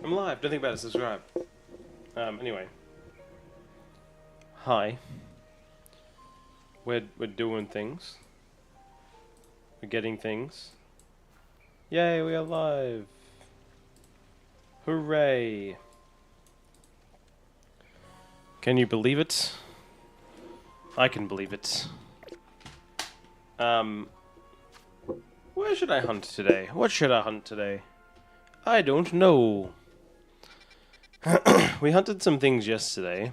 I'm live. Don't think about it. Subscribe. Anyway. Hi. We're doing things. We're getting things. Yay, we are live. Hooray. Can you believe it? I can believe it. Where should I hunt today? What should I hunt today? I don't know. We hunted some things yesterday.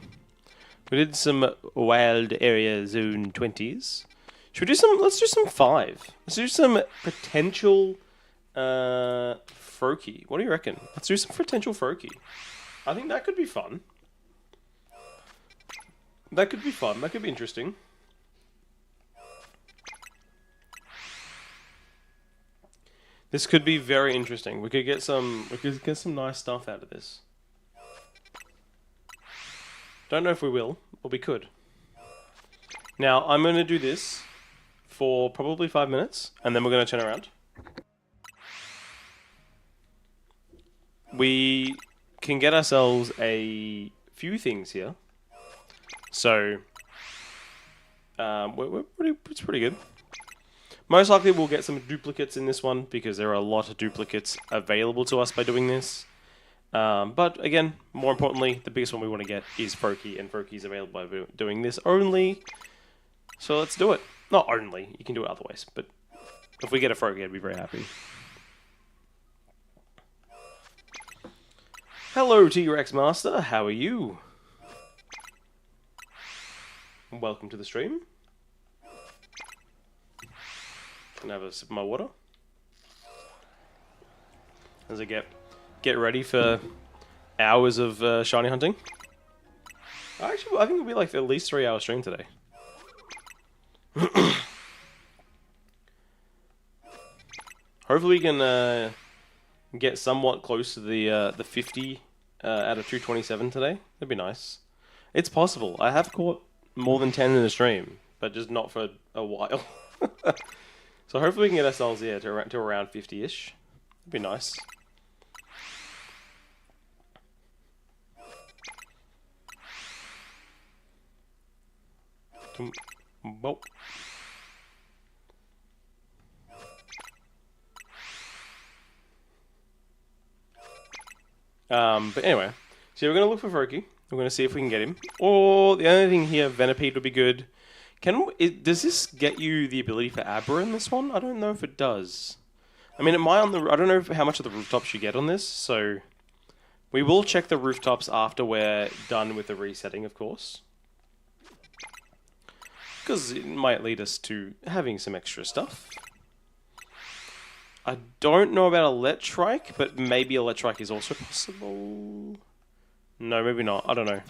We did some wild area zone 20s. Should we do some, let's do some 5. Let's do some potential, Froakie. What do you reckon? Let's do some potential Froakie. I think that could be fun. That could be fun. That could be interesting. This could be very interesting. We could get some nice stuff out of this. Don't know if we will, but we could. Now, I'm going to do this for probably 5 minutes, and then we're going to turn around. We can get ourselves a few things here. So, it's pretty good. Most likely we'll get some duplicates in this one, because there are a lot of duplicates available to us by doing this. But again, more importantly, the biggest one we want to get is Froakie, and Froakie is available by doing this only. So let's do it. Not only, you can do it other ways, but if we get a Froakie, I'd be very happy. Hello, T-Rex Master, how are you? Welcome to the stream. Can I have a sip of my water? As I get ready for hours of shiny hunting. Actually, I think it'll be like at least 3-hour stream today. Hopefully we can get somewhat close to the 50 out of 227 today. That'd be nice. It's possible. I have caught more than 10 in a stream, but just not for a while. So hopefully we can get ourselves to around 50-ish. That'd be nice. Well. But anyway, so we're going to look for Froakie. We're going to see if we can get him. Or the only thing here, Venipede would be good. Does this get you the ability for Abra in this one? I don't know if it does. I mean, I don't know how much of the rooftops you get on this, so we will check the rooftops after we're done with the resetting, of course. Because it might lead us to having some extra stuff. I don't know about Electrike, but maybe Electrike is also possible. No, maybe not. I don't know.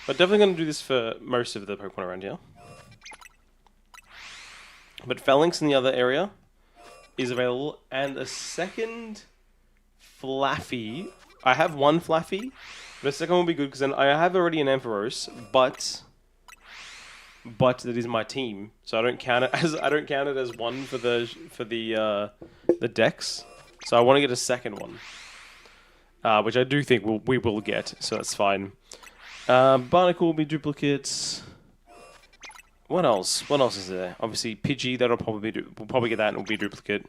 But definitely going to do this for most of the Pokemon around here. But Phalanx in the other area is available. And a second Flaffy. I have one Flaffy, but a second one will be good because then I have already an Ampharos, but that is my team, so I don't count it as one for the Dex. So I want to get a second one, which I do think we will get. So that's fine. Barnacle will be duplicates. What else? What else is there? Obviously Pidgey, we'll probably get that and it'll be a duplicate.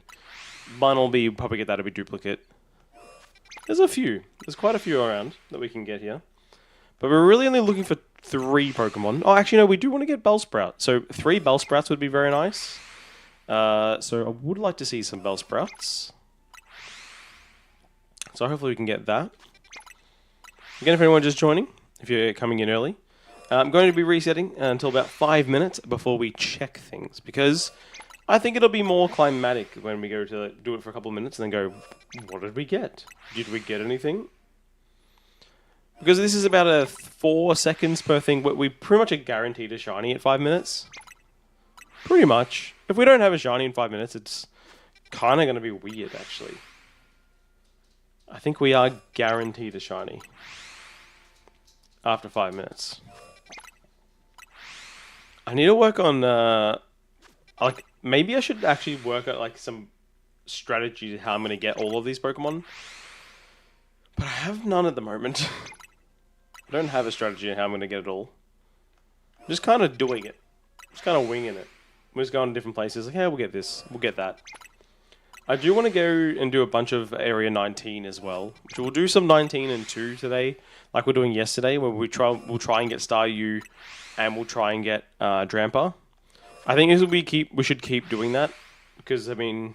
Mine will probably get that, it'll be duplicate. There's a few. There's quite a few around that we can get here. But we're really only looking for 3 Pokemon. Oh, actually, no, we do want to get Bellsprout. So 3 Bellsprouts would be very nice. So I would like to see some Bellsprouts. So hopefully we can get that. Again, if anyone just joining, if you're coming in early, I'm going to be resetting until about 5 minutes before we check things. Because I think it'll be more climatic when we go to do it for a couple of minutes and then go, what did we get? Did we get anything? Because this is about a 4 seconds per thing, but we pretty much are guaranteed a shiny at 5 minutes. Pretty much. If we don't have a shiny in 5 minutes, it's kind of going to be weird, actually. I think we are guaranteed a shiny after 5 minutes. I need to work on, like, maybe I should actually work out, like, some strategy to how I'm going to get all of these Pokemon. But I have none at the moment. I don't have a strategy on how I'm going to get it all. I'm just kind of doing it. Just kind of winging it. We're just going to different places. Like, yeah, we'll get this. We'll get that. I do want to go and do a bunch of Area 19 as well. Which we'll do some 19 and 2 today. Like we're doing yesterday. Where we'll try and get Star U. And we'll try and get Drampa. I think this will be we should keep doing that. Because, I mean...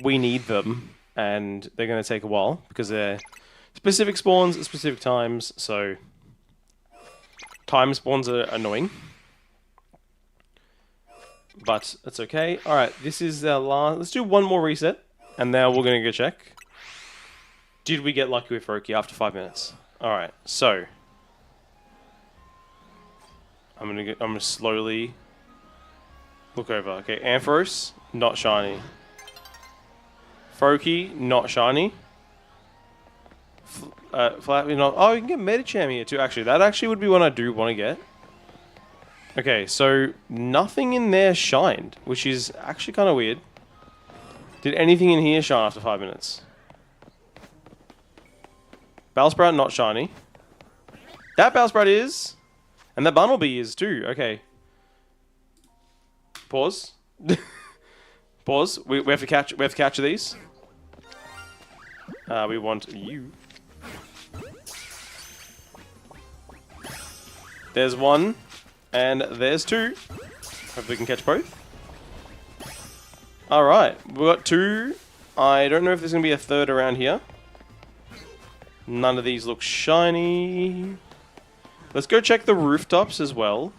we need them. And they're going to take a while. Because they're specific spawns at specific times. So... time spawns are annoying. But that's okay. Alright, this is our last... let's do one more reset. And now we're going to go check. Did we get lucky with Roki after 5 minutes? Alright, so... I'm gonna slowly... look over. Okay, Ampharos, not shiny. Froakie, not shiny. Flappy, not... oh, you can get Medicham here too, actually. That actually would be one I do want to get. Okay, so nothing in there shined, which is actually kind of weird. Did anything in here shine after 5 minutes? Bellsprout, not shiny. That Bellsprout is, and that Bunnelby is too. Okay. Pause. Pause. We have to catch. We have to capture these. We want you. There's one. And there's two. Hopefully we can catch both. Alright, we got two. I don't know if there's going to be a third around here. None of these look shiny. Let's go check the rooftops as well.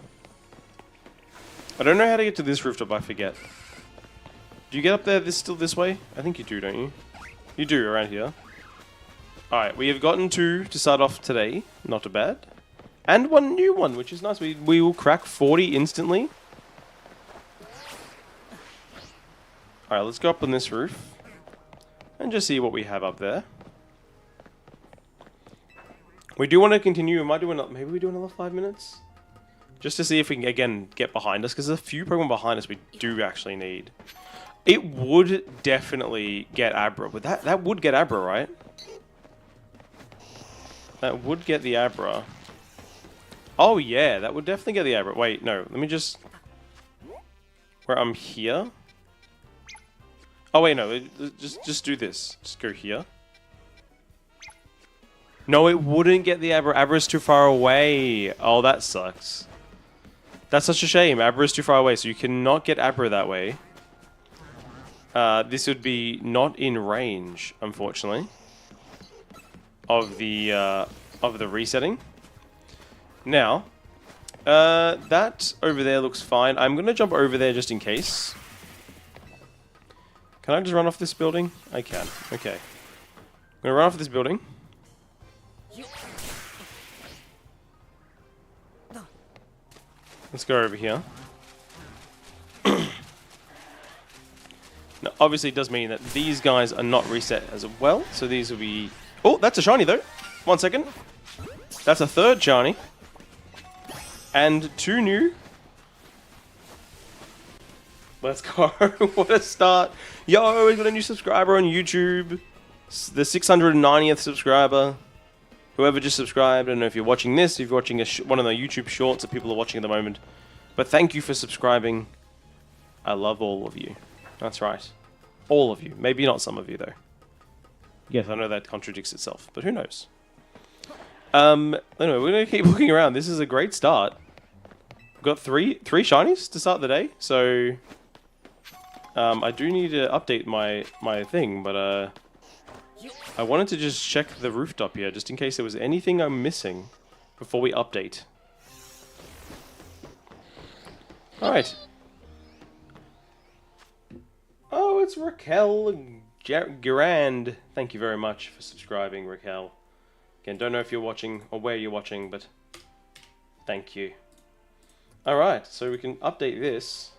I don't know how to get to this rooftop, I forget. Do you get up there still this way? I think you do, don't you? You do, around here. Alright, we have gotten two to start off today. Not too bad. And one new one, which is nice. We will crack 40 instantly. Alright, let's go up on this roof. And just see what we have up there. We do want to continue. We might do another... maybe we do another 5 minutes? Just to see if we can, again, get behind us. Because there's a few Pokemon behind us we do actually need. It would definitely get Abra. But that would get Abra, right? That would get the Abra. Oh yeah, that would definitely get the Abra. Wait, no, let me just... where I'm here? Oh wait, no, just do this. Just go here. No, it wouldn't get the Abra. Abra's too far away. Oh, that sucks. That's such a shame. Abra's too far away, so you cannot get Abra that way. This would be not in range, unfortunately, of the resetting. Now, that over there looks fine. I'm going to jump over there just in case. Can I just run off this building? I can. Okay. I'm going to run off this building. Let's go over here. Now, obviously it does mean that these guys are not reset as well. So these will be... oh, that's a shiny though. 1 second. That's a third shiny. And two new. Let's go. What a start. Yo, we got a new subscriber on YouTube. The 690th subscriber. Whoever just subscribed. I don't know if you're watching this, if you're watching one of the YouTube shorts that people are watching at the moment. But thank you for subscribing. I love all of you. That's right. All of you. Maybe not some of you, though. Yes, I know that contradicts itself, but who knows? Anyway, we're going to keep looking around. This is a great start. We've got three shinies to start the day, so... I do need to update my thing, but I wanted to just check the rooftop here, just in case there was anything I'm missing before we update. Alright. Oh, it's Raquel Garand. Thank you very much for subscribing, Raquel. Again, don't know if you're watching or where you're watching, but thank you. Alright, so we can update this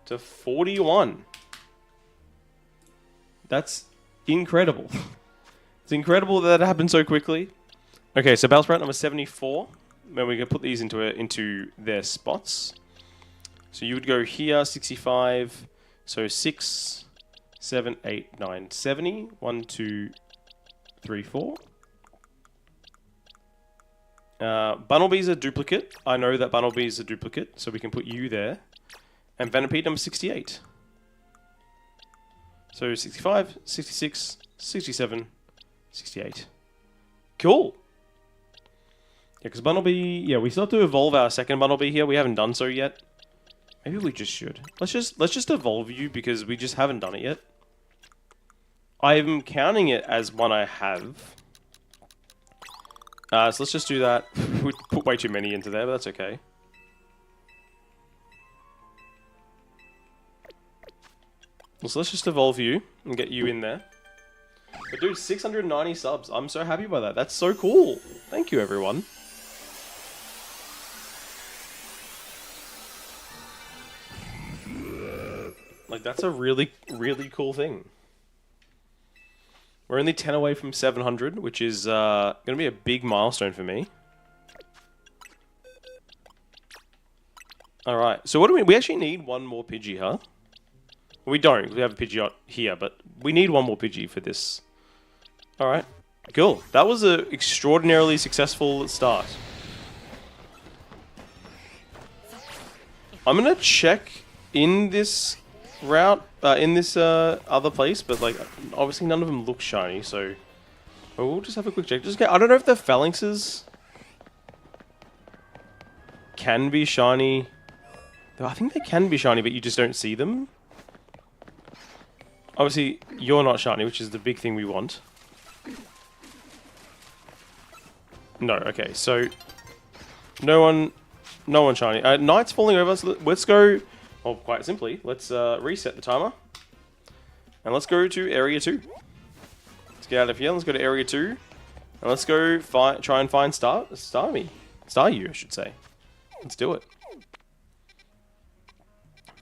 to 41. That's incredible. It's incredible that happened so quickly. Okay, so Bellsprout number 74. Then we can put these into their spots. So you would go here, 65. So 6, 7, 8, 9, 70. 1, 2, 3, 4. Bunnelby's a duplicate. I know that Bunnelby's a duplicate, so we can put you there. And Venipede number 68. So 65, 66, 67, 68. Cool. Yeah, because Bunnelby... Yeah, we still have to evolve our second Bunnelby here. We haven't done so yet. Maybe we just should. Let's just evolve you because we just haven't done it yet. I'm counting it as one I have. So let's just do that. We put way too many into there, but that's okay. So let's just evolve you and get you in there. But dude, 690 subs. I'm so happy by that. That's so cool. Thank you, everyone. Like, that's a really, really cool thing. We're only 10 away from 700, which is going to be a big milestone for me. Alright, so what do we actually need one more Pidgey, huh? We don't, we have a Pidgeot here, but we need one more Pidgey for this. Alright, cool. That was an extraordinarily successful start. I'm going to check in this route, in this other place, but like obviously none of them look shiny, so we'll just have a quick check. I don't know if the phalanxes can be shiny. I think they can be shiny, but you just don't see them. Obviously, you're not shiny, which is the big thing we want. No, okay, so no one shiny. Night's falling over, so let's go. Well, quite simply, let's reset the timer. And let's go to Area 2. Let's get out of here, let's go to Area 2. And let's go try and find Staryu, I should say. Let's do it.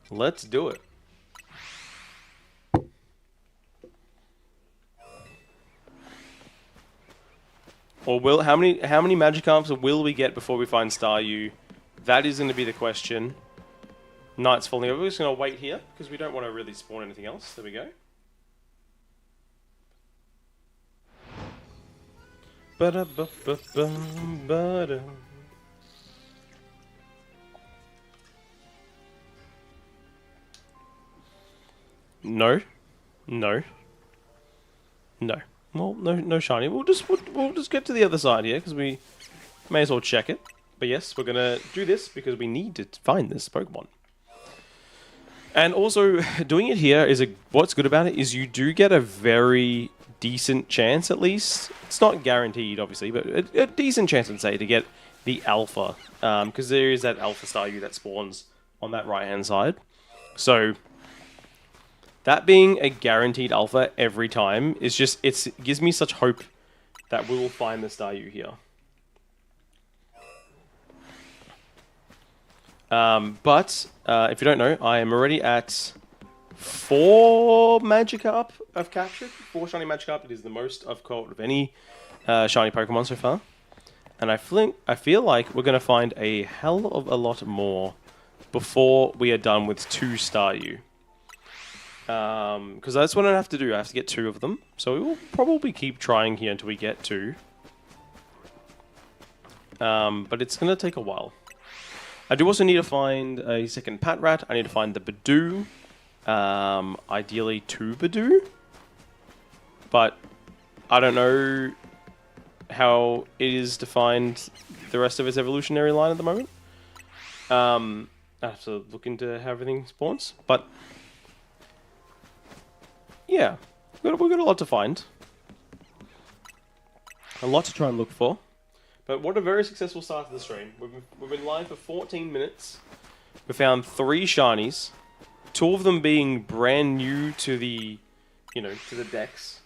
Let's do it. Or how many Magikarps will we get before we find Staryu? That is going to be the question. Night's falling over. We're just going to wait here because we don't want to really spawn anything else. There we go. No. No. No. Well, no shiny. We'll just get to the other side here because we may as well check it. But yes, we're gonna do this because we need to find this Pokemon. And also, doing it here is what's good about it is you do get a very decent chance, at least. It's not guaranteed, obviously, but a decent chance, I'd say, to get the Alpha. Because there is that Alpha Staryu that spawns on that right-hand side. So, that being a guaranteed Alpha every time is just, it gives me such hope that we will find the Staryu here. But if you don't know, I am already at 4 Magikarp I've captured. 4 shiny Magikarp. It is the most I've caught of any shiny Pokemon so far. And I feel like we're going to find a hell of a lot more before we are done with 2 Staryu. Because that's what I have to do. I have to get 2 of them. So we will probably keep trying here until we get 2. But it's going to take a while. I do also need to find a second Patrat. I need to find the Badoo. Ideally 2 Badoo. But I don't know how it is to find the rest of its evolutionary line at the moment. I have to look into how everything spawns. But yeah, we've got a lot to find. A lot to try and look for. But what a very successful start to the stream. We've been live for 14 minutes. We found 3 shinies. 2 of them being brand new to the, to the decks.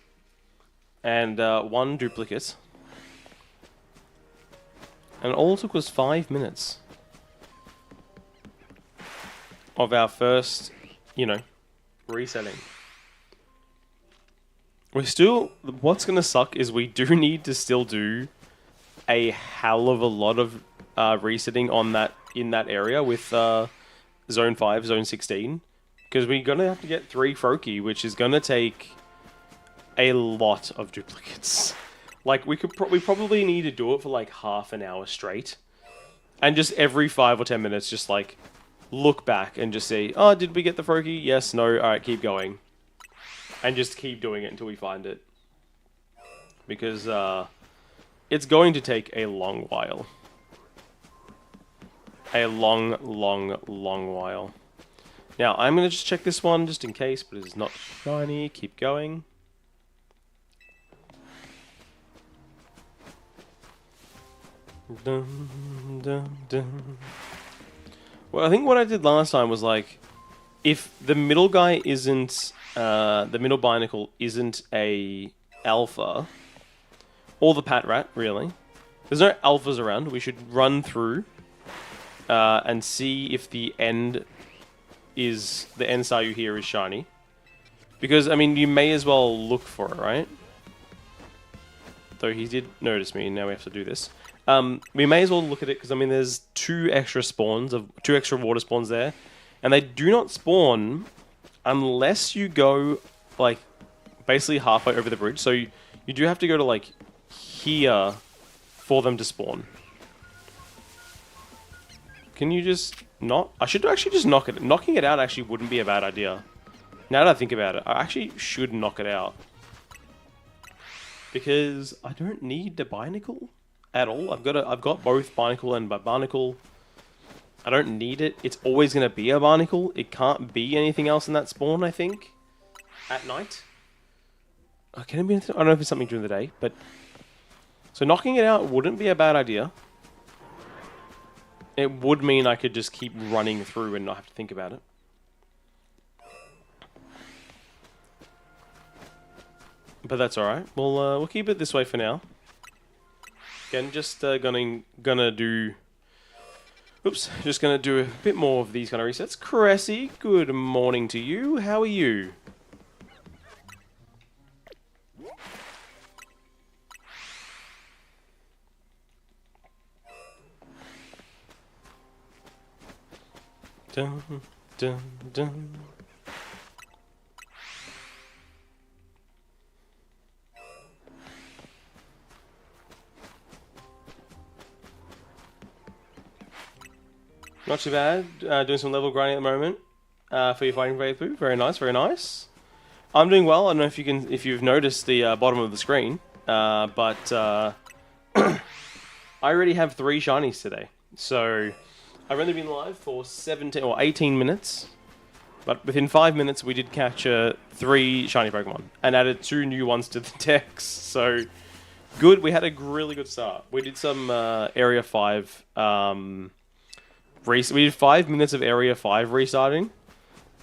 And 1 duplicate. And all it took was 5 minutes. Of our first, resetting. What's going to suck is we do need to still do a hell of a lot of resetting on in that area with Zone 5, Zone 16. Because we're going to have to get 3 Froakie, which is going to take a lot of duplicates. Like, we probably need to do it for like half an hour straight. And just every 5 or 10 minutes, just like, look back and just see, oh, did we get the Froakie? Yes, no, alright, keep going. And just keep doing it until we find it. Because, it's going to take a long while. A long, long, long while. Now, I'm going to just check this one just in case, but it's not shiny. Keep going. Dun, dun, dun. Well, I think what I did last time was like, if the middle guy isn't, the middle Binacle isn't a alpha, or the Pat Rat, really. There's no alphas around. We should run through and see if the end Staryu here is shiny. Because, I mean, you may as well look for it, right? Though he did notice me, and now we have to do this. We may as well look at it, because, I mean, there's 2 extra water spawns there. And they do not spawn unless you go, like, basically halfway over the bridge. So you do have to go to, like, here for them to spawn. Can you just not? I should actually just knock it. Knocking it out actually wouldn't be a bad idea. Now that I think about it, I actually should knock it out. Because I don't need the Binacle at all. I've got both Binacle and Barnacle. I don't need it. It's always going to be a Barnacle. It can't be anything else in that spawn, I think. At night. Can it be anything? I don't know if it's something during the day, but... So knocking it out wouldn't be a bad idea. It would mean I could just keep running through and not have to think about it. But that's alright. We'll keep it this way for now. Again, just gonna do... Oops, just gonna do a bit more of these kind of resets. Cressy, good morning to you. How are you? Dun, dun, dun. Not too bad. Doing some level grinding at the moment for your fighting playthrough. Very nice, very nice. I'm doing well. I don't know if you've noticed the bottom of the screen, but I already have 3 shinies today. So I've only been live for 17 or 18 minutes, but within 5 minutes we did catch 3 shiny Pokemon and added 2 new ones to the decks. So good. We had a really good start. We did some Area 5. We did 5 minutes of Area 5 restarting,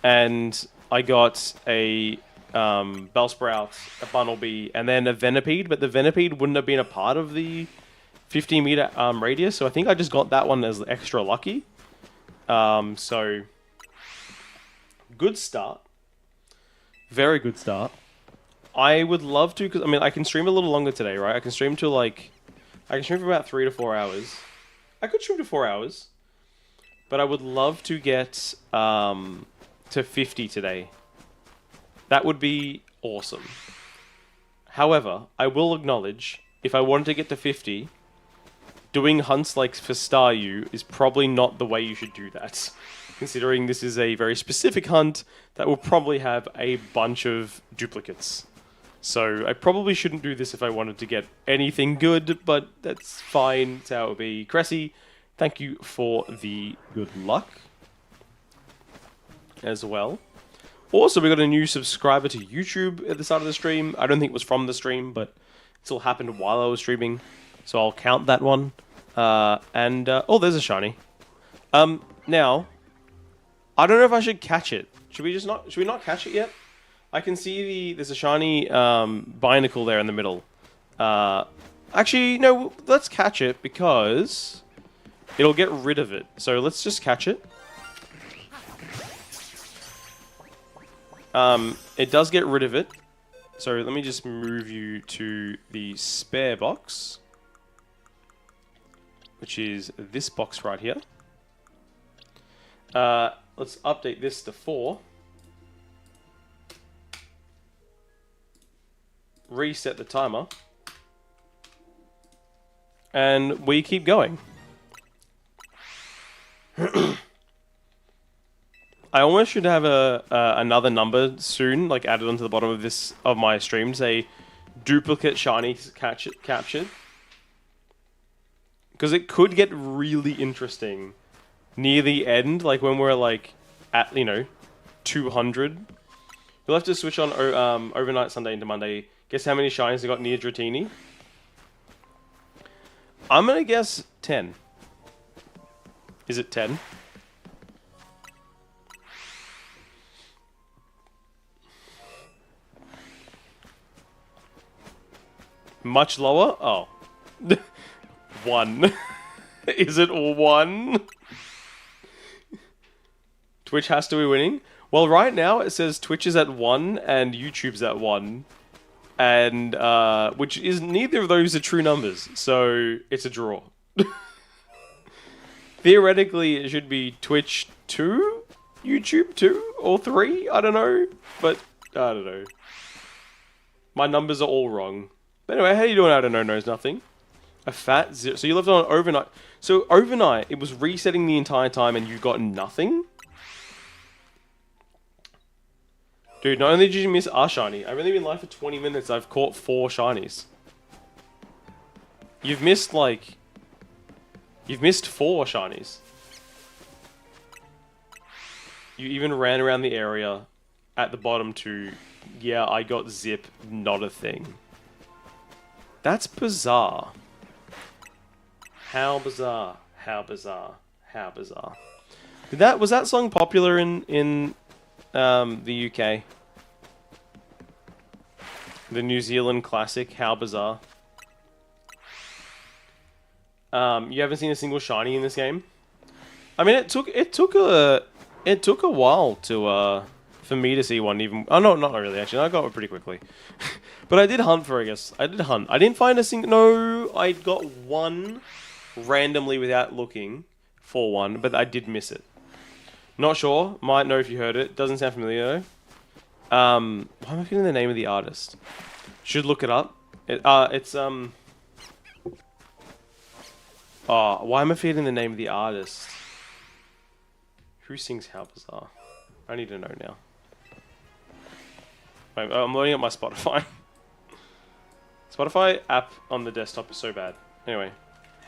and I got a Bellsprout, a Bunnelby, and then a Venipede, but the Venipede wouldn't have been a part of the 50-meter radius, so I think I just got that one as extra lucky. So, good start. Very good start. I would love to, because, I mean, I can stream a little longer today, right? I can stream to, like... I can stream for about 3 to 4 hours. I could stream to 4 hours. But I would love to get to 50 today. That would be awesome. However, I will acknowledge, if I wanted to get to 50, doing hunts like for Staryu is probably not the way you should do that. Considering this is a very specific hunt that will probably have a bunch of duplicates. So I probably shouldn't do this if I wanted to get anything good, but that's fine. That's how it would be. Cressy, thank you for the good luck as well. Also, we got a new subscriber to YouTube at the start of the stream. I don't think it was from the stream, but it still happened while I was streaming. So I'll count that one. Oh, there's a shiny. Now, I don't know if I should catch it. Should we not catch it yet? I can see there's a shiny Binacle there in the middle. Actually, no, let's catch it because it'll get rid of it. So let's just catch it. It does get rid of it. So let me just move you to the spare box, which is this box right here. Let's update this to 4. reset the timer. And we keep going. I almost should have another number soon, like added onto the bottom of my stream, say duplicate shinies captured, because it could get really interesting near the end, like when we're like at 200. You'll have to switch on overnight Sunday into Monday. Guess how many shinies I got near Dratini? I'm gonna guess 10. Is it 10? Much lower? Oh. 1. Is it 1? Twitch has to be winning? Well, right now it says Twitch is at 1 and YouTube's at 1. And, which is, neither of those are true numbers. So, it's a draw. Theoretically, it should be Twitch 2? YouTube 2? Or 3? I don't know. But, I don't know. My numbers are all wrong. But anyway, how you doing? I don't know, knows nothing. A fat 0. So you left on overnight. So overnight, it was resetting the entire time and you got nothing? Dude, not only did you miss our shiny, I've only been live for 20 minutes, I've caught 4 shinies. You've missed, like... You've missed 4 shinies. You even ran around the area at the bottom to... Yeah, I got zip, not a thing. That's bizarre. How bizarre. How bizarre. How bizarre. Was that song popular in the UK? The New Zealand classic, How Bizarre. You haven't seen a single shiny in this game? I mean, it took a while to for me to see one. Even no, not really. Actually, I got it pretty quickly. But I did hunt for it, I guess. I did hunt. I didn't find a single. No, I got one randomly without looking for one, but I did miss it. Not sure. Might know if you heard it. Doesn't sound familiar though. Why am I forgetting the name of the artist? Should look it up. It's Oh, why am I forgetting the name of the artist? Who sings How Bizarre? I need to know now. Wait, I'm loading up my Spotify. Spotify app on the desktop is so bad. Anyway,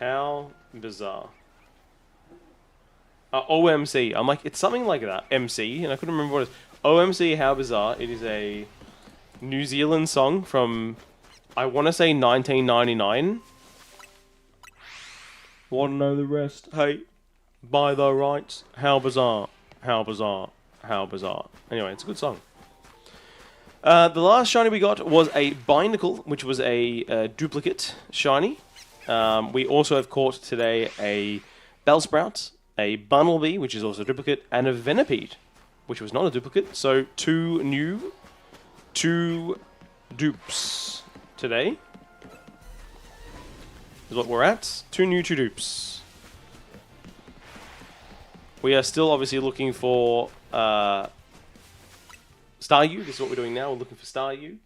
How Bizarre. OMC. I'm like, it's something like that. MC, and I couldn't remember what it is. OMC, How Bizarre. It is a New Zealand song from, I want to say 1999. Want to know the rest? Hey, by the rights. How bizarre. How bizarre. How bizarre. Anyway, it's a good song. The last shiny we got was a Binacle, which was a duplicate shiny. We also have caught today a Bellsprout, a Bunnelby, which is also a duplicate, and a Venipede, which was not a duplicate. So 2 new, 2 dupes today is what we're at. 2 new, 2 dupes. We are still obviously looking for Staryu. This is what we're doing now. We're looking for Staryu.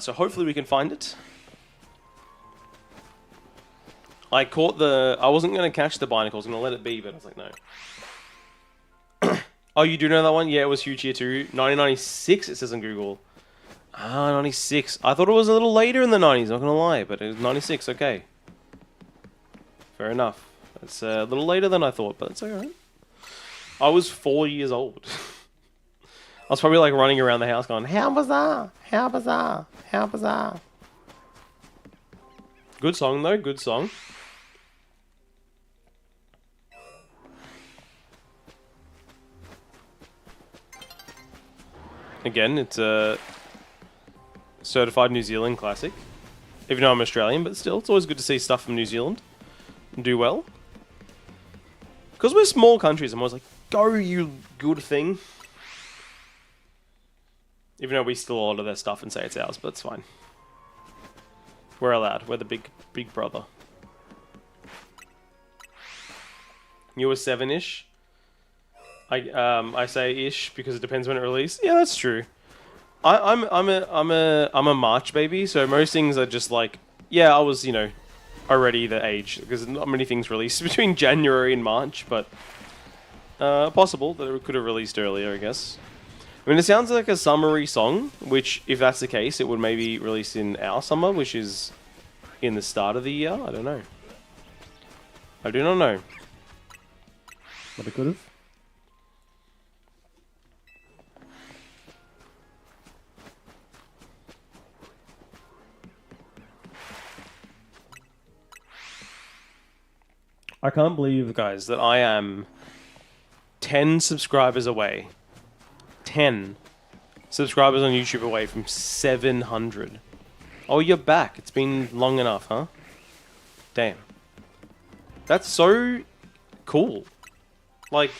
So hopefully we can find it. I wasn't going to catch the Binacle. I was going to let it be, but I was like, no. Oh, you do know that one? Yeah, it was huge here too. 1996, it says on Google. Ah, 96. I thought it was a little later in the 90s, not going to lie, but it was 96, okay. Fair enough. It's a little later than I thought, but it's alright. I was 4 years old. I was probably like running around the house going, how bizarre, how bizarre, how bizarre. Good song though, good song. Again, it's a certified New Zealand classic. Even though I'm Australian, but still, it's always good to see stuff from New Zealand and do well. Because we're small countries, I'm always like, go you good thing. Even though we steal a lot of their stuff and say it's ours, but it's fine. We're allowed. We're the big brother. You were 7-ish. I say ish because it depends when it released. Yeah, that's true. I'm a March baby, so most things are just like, yeah, I was, already the age, because not many things released between January and March, but possible that it could have released earlier, I guess. I mean, it sounds like a summery song, which, if that's the case, it would maybe release in our summer, which is in the start of the year. I don't know. I do not know. But it could have. I can't believe, guys, that I am 10 subscribers away. 10 subscribers on YouTube away from 700. Oh, you're back. It's been long enough, huh? Damn. That's so cool. Like,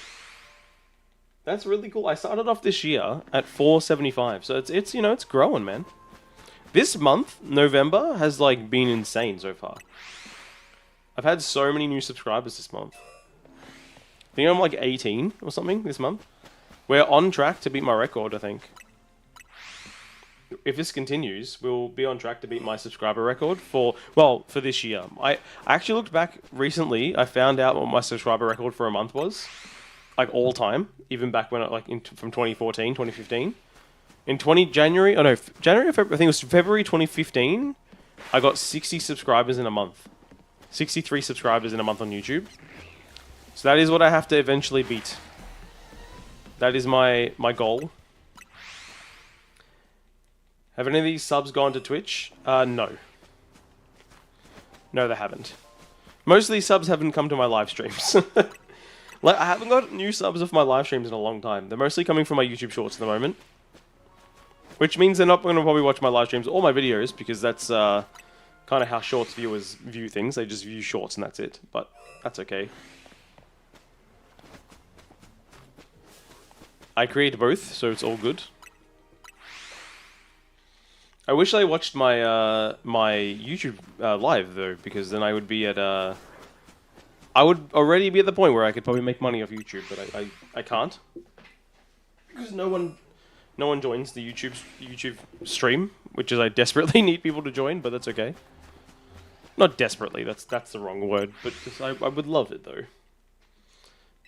that's really cool. I started off this year at 475, so it's it's growing, man. This month, November, has like been insane so far. I've had so many new subscribers this month. I think I'm like 18 or something this month. We're on track to beat my record, I think. If this continues, we'll be on track to beat my subscriber record for this year. I actually looked back recently. I found out what my subscriber record for a month was. Like all time. Even back when, from 2014, 2015. In January or February, I think it was February 2015, I got 60 subscribers in a month. 63 subscribers in a month on YouTube. So that is what I have to eventually beat. That is my goal. Have any of these subs gone to Twitch? No. No, they haven't. Most of these subs haven't come to my live streams. Like, I haven't got new subs off my live streams in a long time. They're mostly coming from my YouTube shorts at the moment. Which means they're not going to probably watch my live streams or my videos, because that's kind of how shorts viewers view things. They just view shorts and that's it. But that's okay. I create both, so it's all good. I wish I watched my my YouTube live though, because then I would be at I would already be at the point where I could probably make money off YouTube, but I can't, because no one joins the YouTube stream, which is I desperately need people to join, but that's okay. Not desperately, that's the wrong word, but just, I would love it though.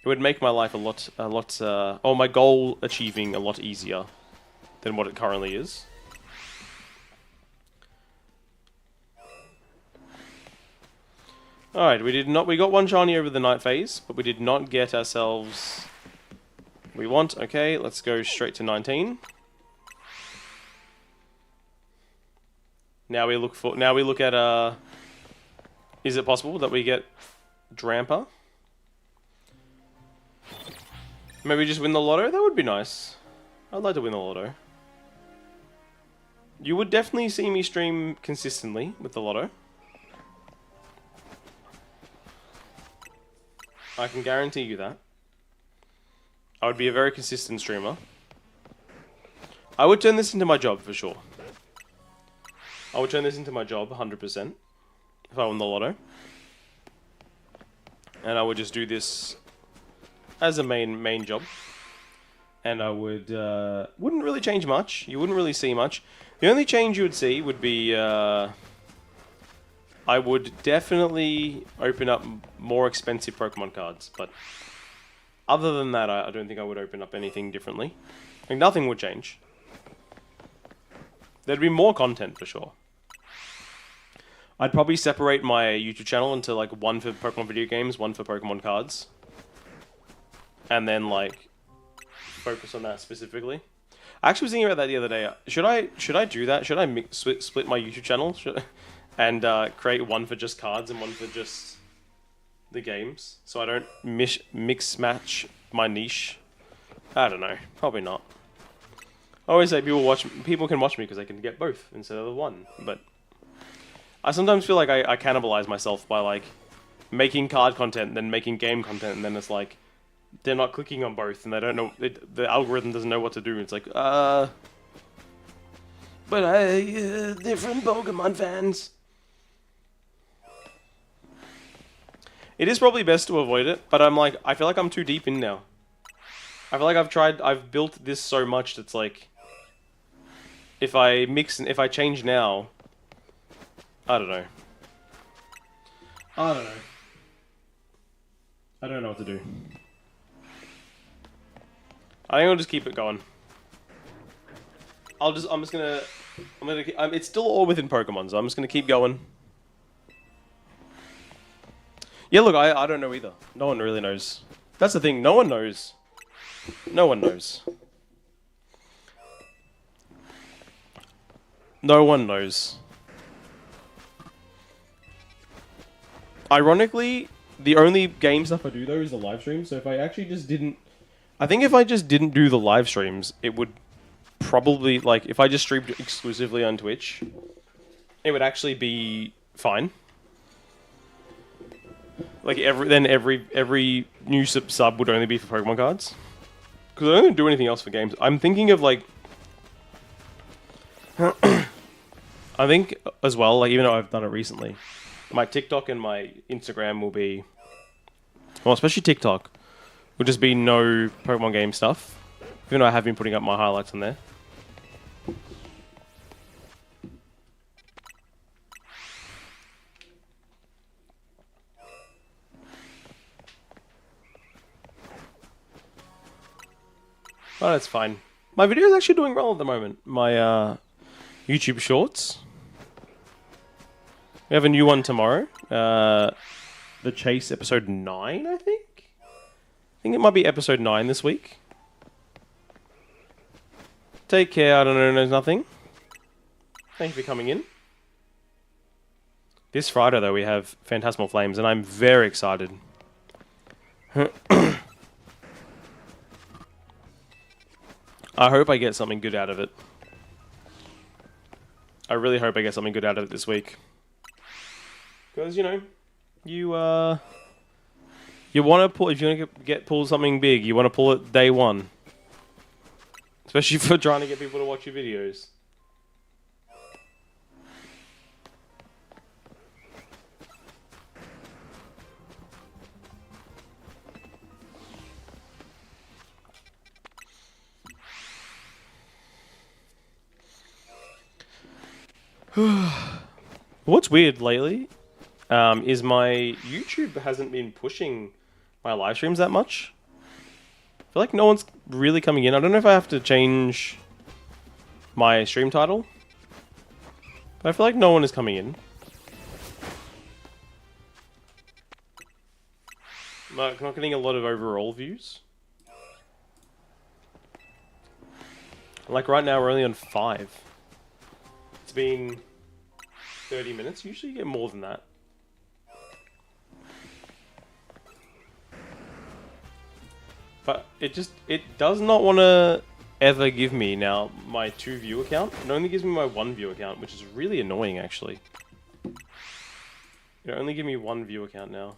It would make my life my goal achieving a lot easier than what it currently is. Alright, we got one shiny over the night phase, but we did not get ourselves we want. Okay, let's go straight to 19. Now we look at is it possible that we get Dramper? Maybe just win the lotto? That would be nice. I'd like to win the lotto. You would definitely see me stream consistently with the lotto. I can guarantee you that. I would be a very consistent streamer. I would turn this into my job for sure. I would turn this into my job 100% if I won the lotto. And I would just do this as a main job. And I would wouldn't really change much. You wouldn't really see much. The only change you would see would be I would definitely open up more expensive Pokemon cards, but other than that, I don't think I would open up anything differently. Like, nothing would change. There'd be more content for sure. I'd probably separate my YouTube channel into like one for Pokemon video games, one for Pokemon cards, and then like focus on that specifically. I actually was thinking about that the other day. Should I do that? Should I split my YouTube channel? And create one for just cards and one for just the games, so I don't mix match my niche? I don't know. Probably not. I always say people can watch me because they can get both instead of the one. But I sometimes feel like I cannibalize myself by like making card content, and then making game content, and then it's like they're not clicking on both, and they don't know the algorithm doesn't know what to do. It's like but different Pokemon fans. It is probably best to avoid it, but I feel like I'm too deep in now. I feel like I've built this so much that's like, if I change now, I don't know. I don't know. I don't know what to do. I think I'll just keep it going. It's still all within Pokemon, so I'm just gonna keep going. Yeah, look, I don't know either. No one really knows. That's the thing, no one knows. No one knows. No one knows. Ironically, the only game stuff I do though is the live stream, so if I actually just didn't... I think if I just didn't do the live streams, it would probably, like, if I just streamed exclusively on Twitch, it would actually be fine. Like, every new sub would only be for Pokemon cards. Because I don't do anything else for games. I'm thinking of, like... I think, as well, like, even though I've done it recently, my TikTok and my Instagram will be... Well, especially TikTok, will just be no Pokemon game stuff. Even though I have been putting up my highlights on there. Oh, that's fine. My video is actually doing well at the moment. My YouTube Shorts. We have a new one tomorrow. The Chase episode 9, I think? I think it might be episode 9 this week. Take care, I don't know, knows nothing. Thank you for coming in. This Friday, though, we have Phantasmal Flames, and I'm very excited. I hope I get something good out of it. I really hope I get something good out of it this week. Because, you know, you want to pull, if you want to pull something big, you want to pull it day one. Especially for trying to get people to watch your videos. What's weird lately is my YouTube hasn't been pushing my live streams that much. I feel like no one's really coming in. I don't know if I have to change my stream title, but I feel like no one is coming in. I'm not getting a lot of overall views. Like right now we're only on 5. It's been 30 minutes. Usually you get more than that. But it does not want to ever give me now my 2 view account. It only gives me my 1 view account, which is really annoying actually. It only gives me 1 view account now.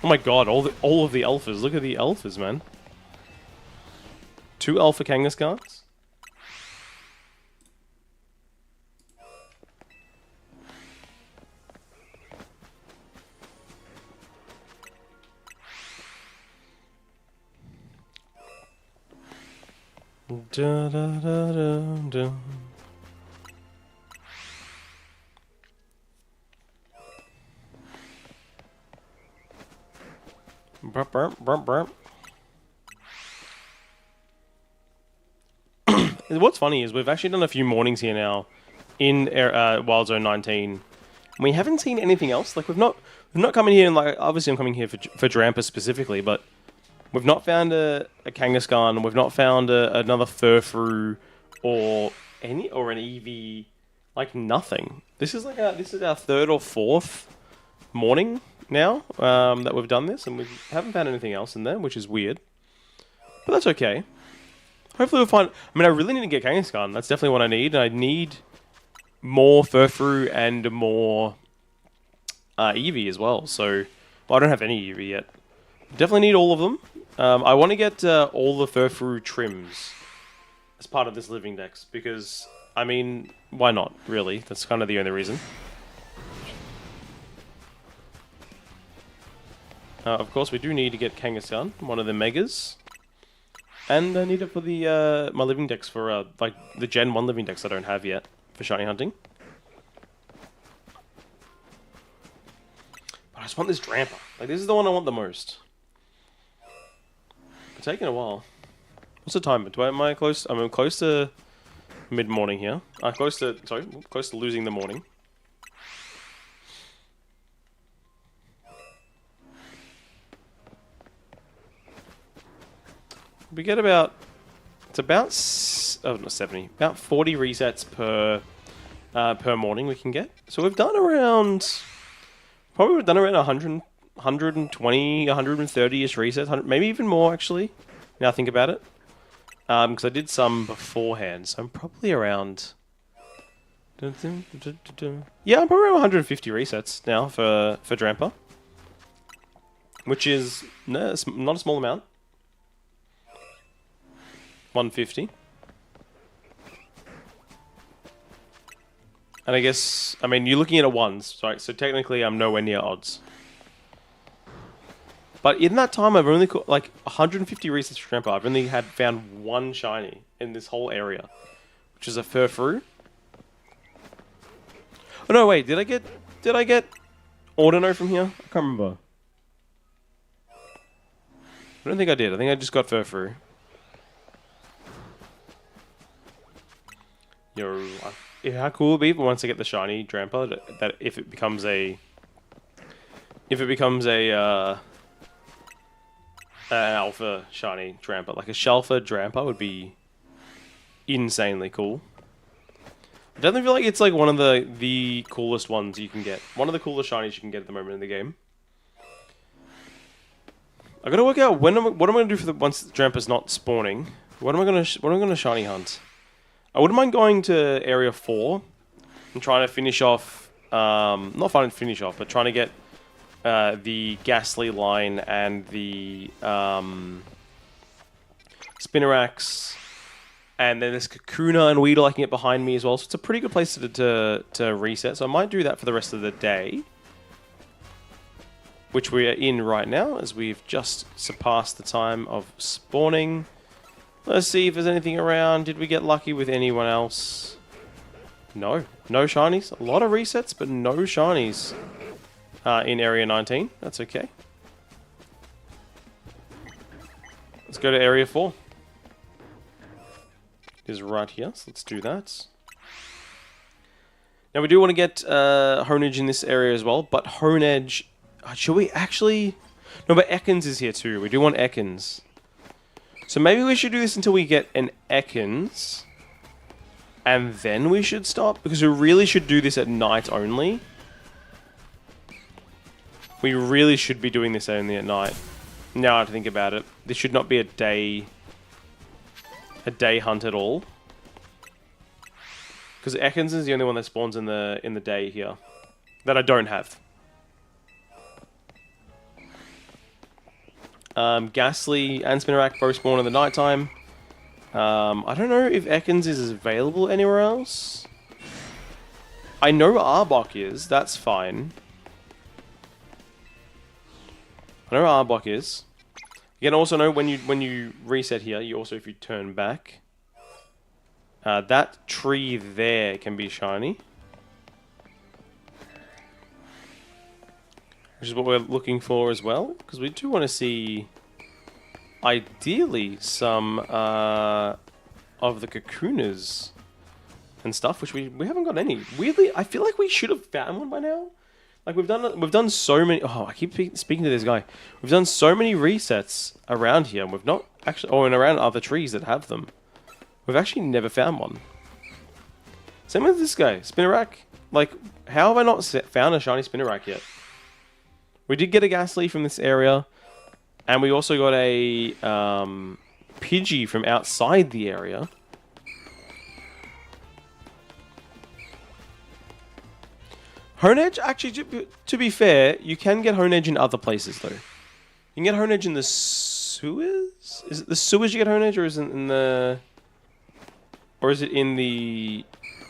Oh my god, all of the alphas. Look at the alphas, man. 2 alpha Kangaskars. Da, da, da, da, da. Burp, burp, burp, burp. What's funny is we've actually done a few mornings here now in Wild Zone 19. We haven't seen anything else. Like we've not come in here and like obviously I'm coming here for Drampa specifically, but we've not found a Kangaskhan. We've not found another Furfrou or an Eevee. Like nothing. This is our 3rd or 4th morning now that we've done this, and we haven't found anything else in there, which is weird. But that's okay. Hopefully we'll find... I mean, I really need to get Kangaskhan. That's definitely what I need. I need more Furfrou and more Eevee as well. So, well, I don't have any Eevee yet. Definitely need all of them. I want to get all the Furfrou trims as part of this living dex because, I mean, why not, really? That's kind of the only reason. Of course, we do need to get Kangaskhan, one of the Megas. And I need it for the my living decks for like the Gen 1 living decks I don't have yet for shiny hunting. But I just want this Dramper. Like, this is the one I want the most. It's taking a while. What's the time? Am I close? I'm close to mid-morning here. Close to losing the morning. We get about... It's about... Oh, not 70. About 40 resets per morning we can get. So we've done around... Probably we've done around 100, 120, 130-ish resets. Maybe even more, actually. Now I think about it. Because I did some beforehand. So I'm probably around... Yeah, I'm probably around 150 resets now for Dramper. Which is not a small amount. 150. And I guess, I mean, you're looking at a ones, right? So technically I'm nowhere near odds. But in that time, I've only caught, like, 150 resets for Tramper. I've only found one shiny in this whole area, which is a Furfrou. Oh no, wait, did I get Ordino from here? I can't remember. I don't think I did. I think I just got Furfrou. Yo, how cool would it be once I get the shiny Dramper that if it becomes a an alpha shiny Dramper, like a Shelfer Dramper would be insanely cool. I definitely feel like it's like one of the coolest ones you can get. One of the coolest shinies you can get at the moment in the game. I gotta work out what am I gonna do for the once the Dramper's not spawning. What am I gonna shiny hunt? I wouldn't mind going to Area 4 and trying to finish off, not trying to finish off, but trying to get the Ghastly line and the Spinnerax, and then there's Kakuna and Weedle I can get behind me as well, so it's a pretty good place to reset, so I might do that for the rest of the day, which we are in right now, as we've just surpassed the time of spawning. Let's see if there's anything around. Did we get lucky with anyone else? No. No shinies. A lot of resets, but no shinies in Area 19. That's okay. Let's go to Area 4. It is right here, so let's do that. Now, we do want to get Honedge in this area as well, but Honedge... should we actually... No, but Ekans is here too. We do want Ekans. So maybe we should do this until we get an Ekans, and then we should stop, because we really should do this at night only. We really should be doing this only at night. Now I have to think about it. This should not be a day hunt at all, because Ekans is the only one that spawns in the day here that I don't have. Ghastly and Spinnerack both spawn in the nighttime. I don't know if Ekans is available anywhere else. I know Arbok is. That's fine. I know Arbok is. You can also know when you reset here, you also, if you turn back, that tree there can be shiny. Which is what we're looking for as well, because we do want to see, ideally, some of the Kakunas and stuff, which we haven't got any. Weirdly, I feel like we should have found one by now. Like we've done so many. Oh, I keep speaking to this guy. We've done so many resets around here, and we've not actually, and around other trees that have them. We've actually never found one. Same with this guy, Spinnerack. Like, how have I not found a shiny Spinnerack yet? We did get a Ghastly from this area, and we also got a Pidgey from outside the area. Honedge, actually, to be fair, you can get Honedge in other places, though. You can get Honedge in the sewers? Is it the sewers you get Honedge, or is it in the... Or is it in the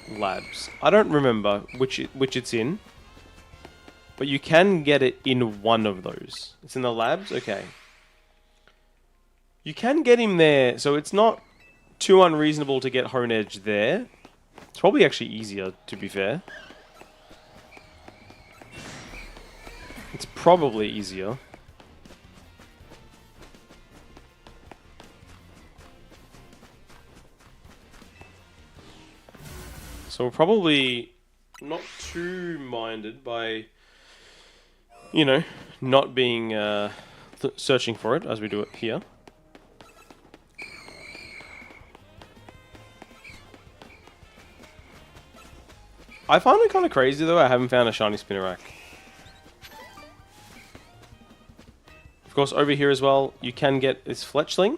labs? I don't remember which it's in. But you can get it in one of those. It's in the labs? Okay. You can get him there, so it's not too unreasonable to get Hone Edge there. It's probably actually easier, to be fair. It's probably easier. So we're probably not too minded by, you know, not being searching for it as we do it here. I find it kind of crazy though, I haven't found a shiny Spinnerack. Of course, over here as well, you can get this Fletchling.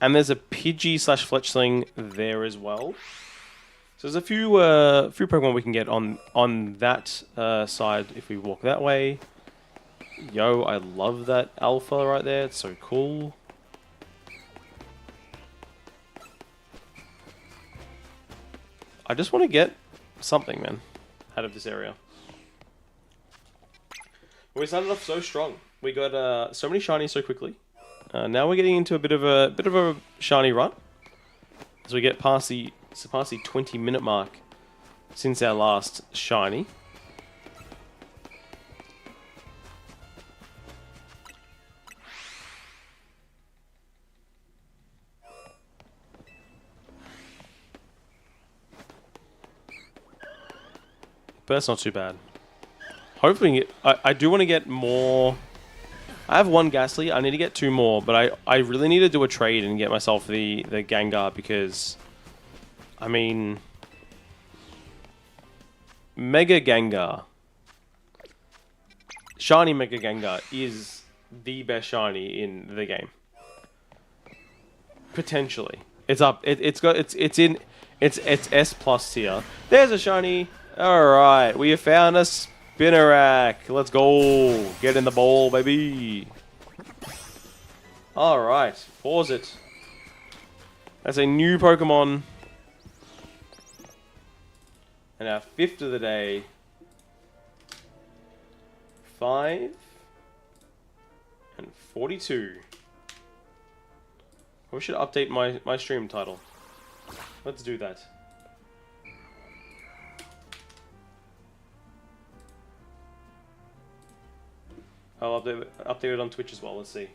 And there's a Pidgey / Fletchling there as well. So there's a few Pokemon we can get on that side if we walk that way. Yo, I love that Alpha right there. It's so cool. I just want to get something, man, out of this area. We started off so strong. We got so many shinies so quickly. Now we're getting into a bit of a shiny run as we get past the 20-minute mark since our last shiny. But that's not too bad. Hopefully, I do want to get more. I have one Ghastly. I need to get 2 more, but I really need to do a trade and get myself the Gengar because, I mean, Mega Gengar, Shiny Mega Gengar is the best shiny in the game. Potentially, it's up. It's S plus tier. There's a shiny. All right, we have found a Spinnerack. Let's go. Get in the bowl, baby. All right, pause it. That's a new Pokemon. And our 5th of the day. 5 and 42. We should update my stream title. Let's do that. I'll update it on Twitch as well. Let's see.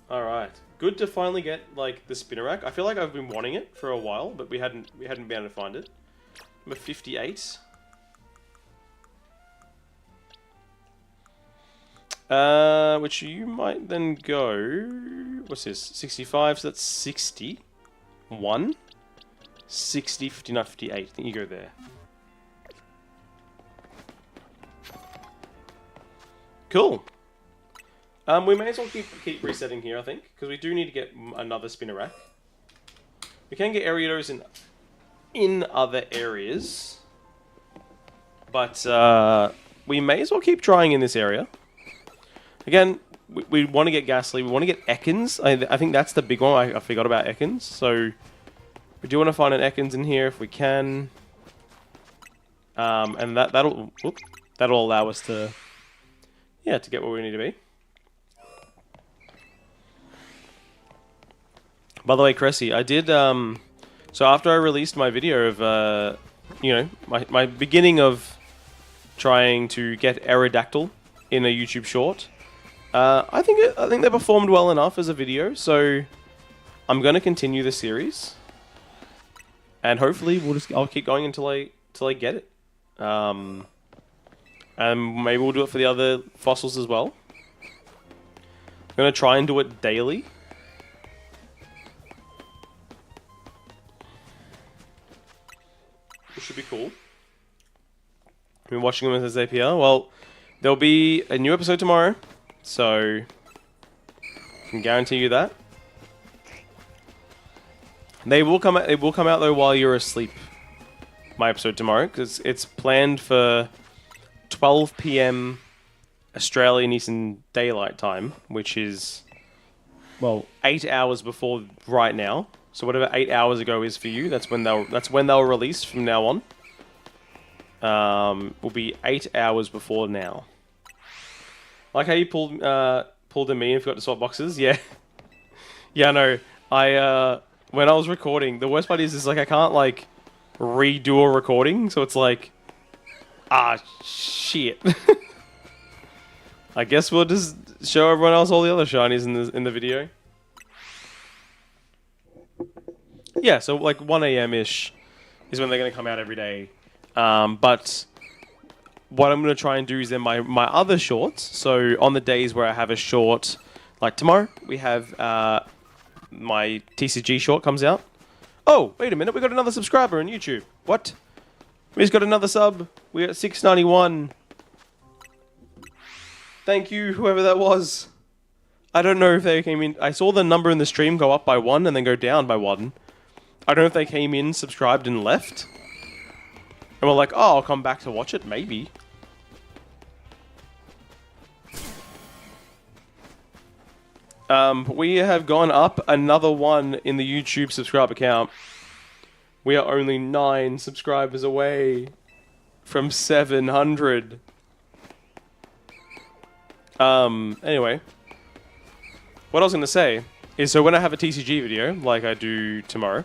All right, good to finally get like the Spinnerack. I feel like I've been wanting it for a while, but we hadn't been able to find it. Number 58. Which you might then go. What's this? 65. So that's 60. 1. 60, 59, 58. I think you go there. Cool. We may as well keep resetting here, I think, because we do need to get another Spinnerack. We can get Ariados in other areas, but we may as well keep trying in this area. Again, we want to get Ghastly. We want to get Ekans. I think that's the big one. I forgot about Ekans, so we do want to find an Ekans in here if we can, and that'll allow us to. Yeah, to get where we need to be. By the way, Cressy, I did, so after I released my video of, you know, my beginning of trying to get Aerodactyl in a YouTube short, I think they performed well enough as a video, so I'm going to continue the series. And hopefully I'll keep going until I get it. And maybe we'll do it for the other fossils as well. I'm going to try and do it daily. Which should be cool. I've been watching them as APR. Well, there'll be a new episode tomorrow. So, I can guarantee you that. They will come out though while you're asleep. My episode tomorrow. Because it's planned for 12 PM Australian Eastern Daylight Time, which is, well, 8 hours before right now. So whatever 8 hours ago is for you, that's when they'll release from now on. Will be 8 hours before now. Like how you pulled in me and forgot to swap boxes. Yeah, yeah. No, I when I was recording, the worst part is like I can't like redo a recording, so it's like shit. I guess we'll just show everyone else all the other shinies in the video. Yeah, so like 1 a.m. ish is when they're gonna come out every day. But what I'm going to try and do is then my other shorts. So on the days where I have a short, like tomorrow, we have my TCG short comes out. Oh, wait a minute. We got another subscriber on YouTube. What? We just got another sub. We're at 691. Thank you, whoever that was. I don't know if they came in. I saw the number in the stream go up by 1 and then go down by 1. I don't know if they came in, subscribed, and left. And we're like, oh, I'll come back to watch it. Maybe. We have gone up another one in the YouTube subscriber count. We are only 9 subscribers away from 700. Anyway. What I was going to say is, so when I have a TCG video, like I do tomorrow,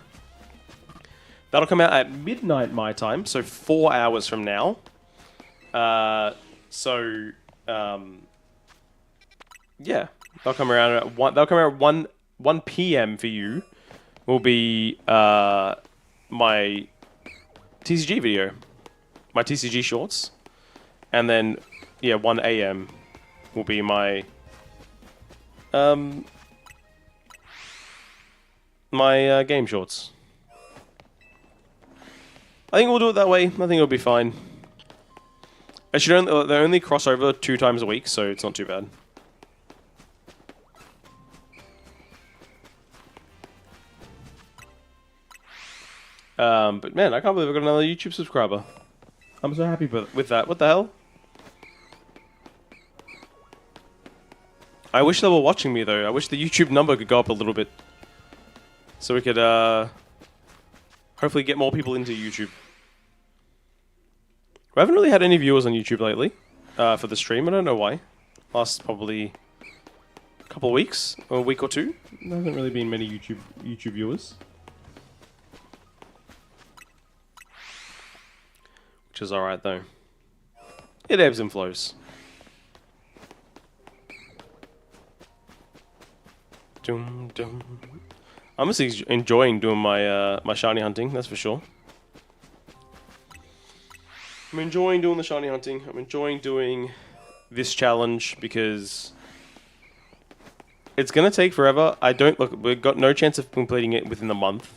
that'll come out at midnight my time, so 4 hours from now. Yeah. They'll come around at 1. They'll come around at 1 p.m. for you. Will be my TCG video, my TCG shorts, and then 1 a.m. will be my my game shorts. I think we'll do it that way. I think it'll be fine. They only cross over 2 times a week, so it's not too bad. But man, I can't believe I got another YouTube subscriber. I'm so happy with that. What the hell? I wish they were watching me though. I wish the YouTube number could go up a little bit. So we could hopefully get more people into YouTube. We haven't really had any viewers on YouTube lately for the stream. I don't know why. Last probably a couple of weeks, or a week or two. There hasn't really been many YouTube viewers. Which is alright though. It ebbs and flows. Dum, dum. I'm just enjoying doing my my shiny hunting, that's for sure. I'm enjoying doing the shiny hunting. I'm enjoying doing this challenge because it's gonna take forever. We've got no chance of completing it within the month.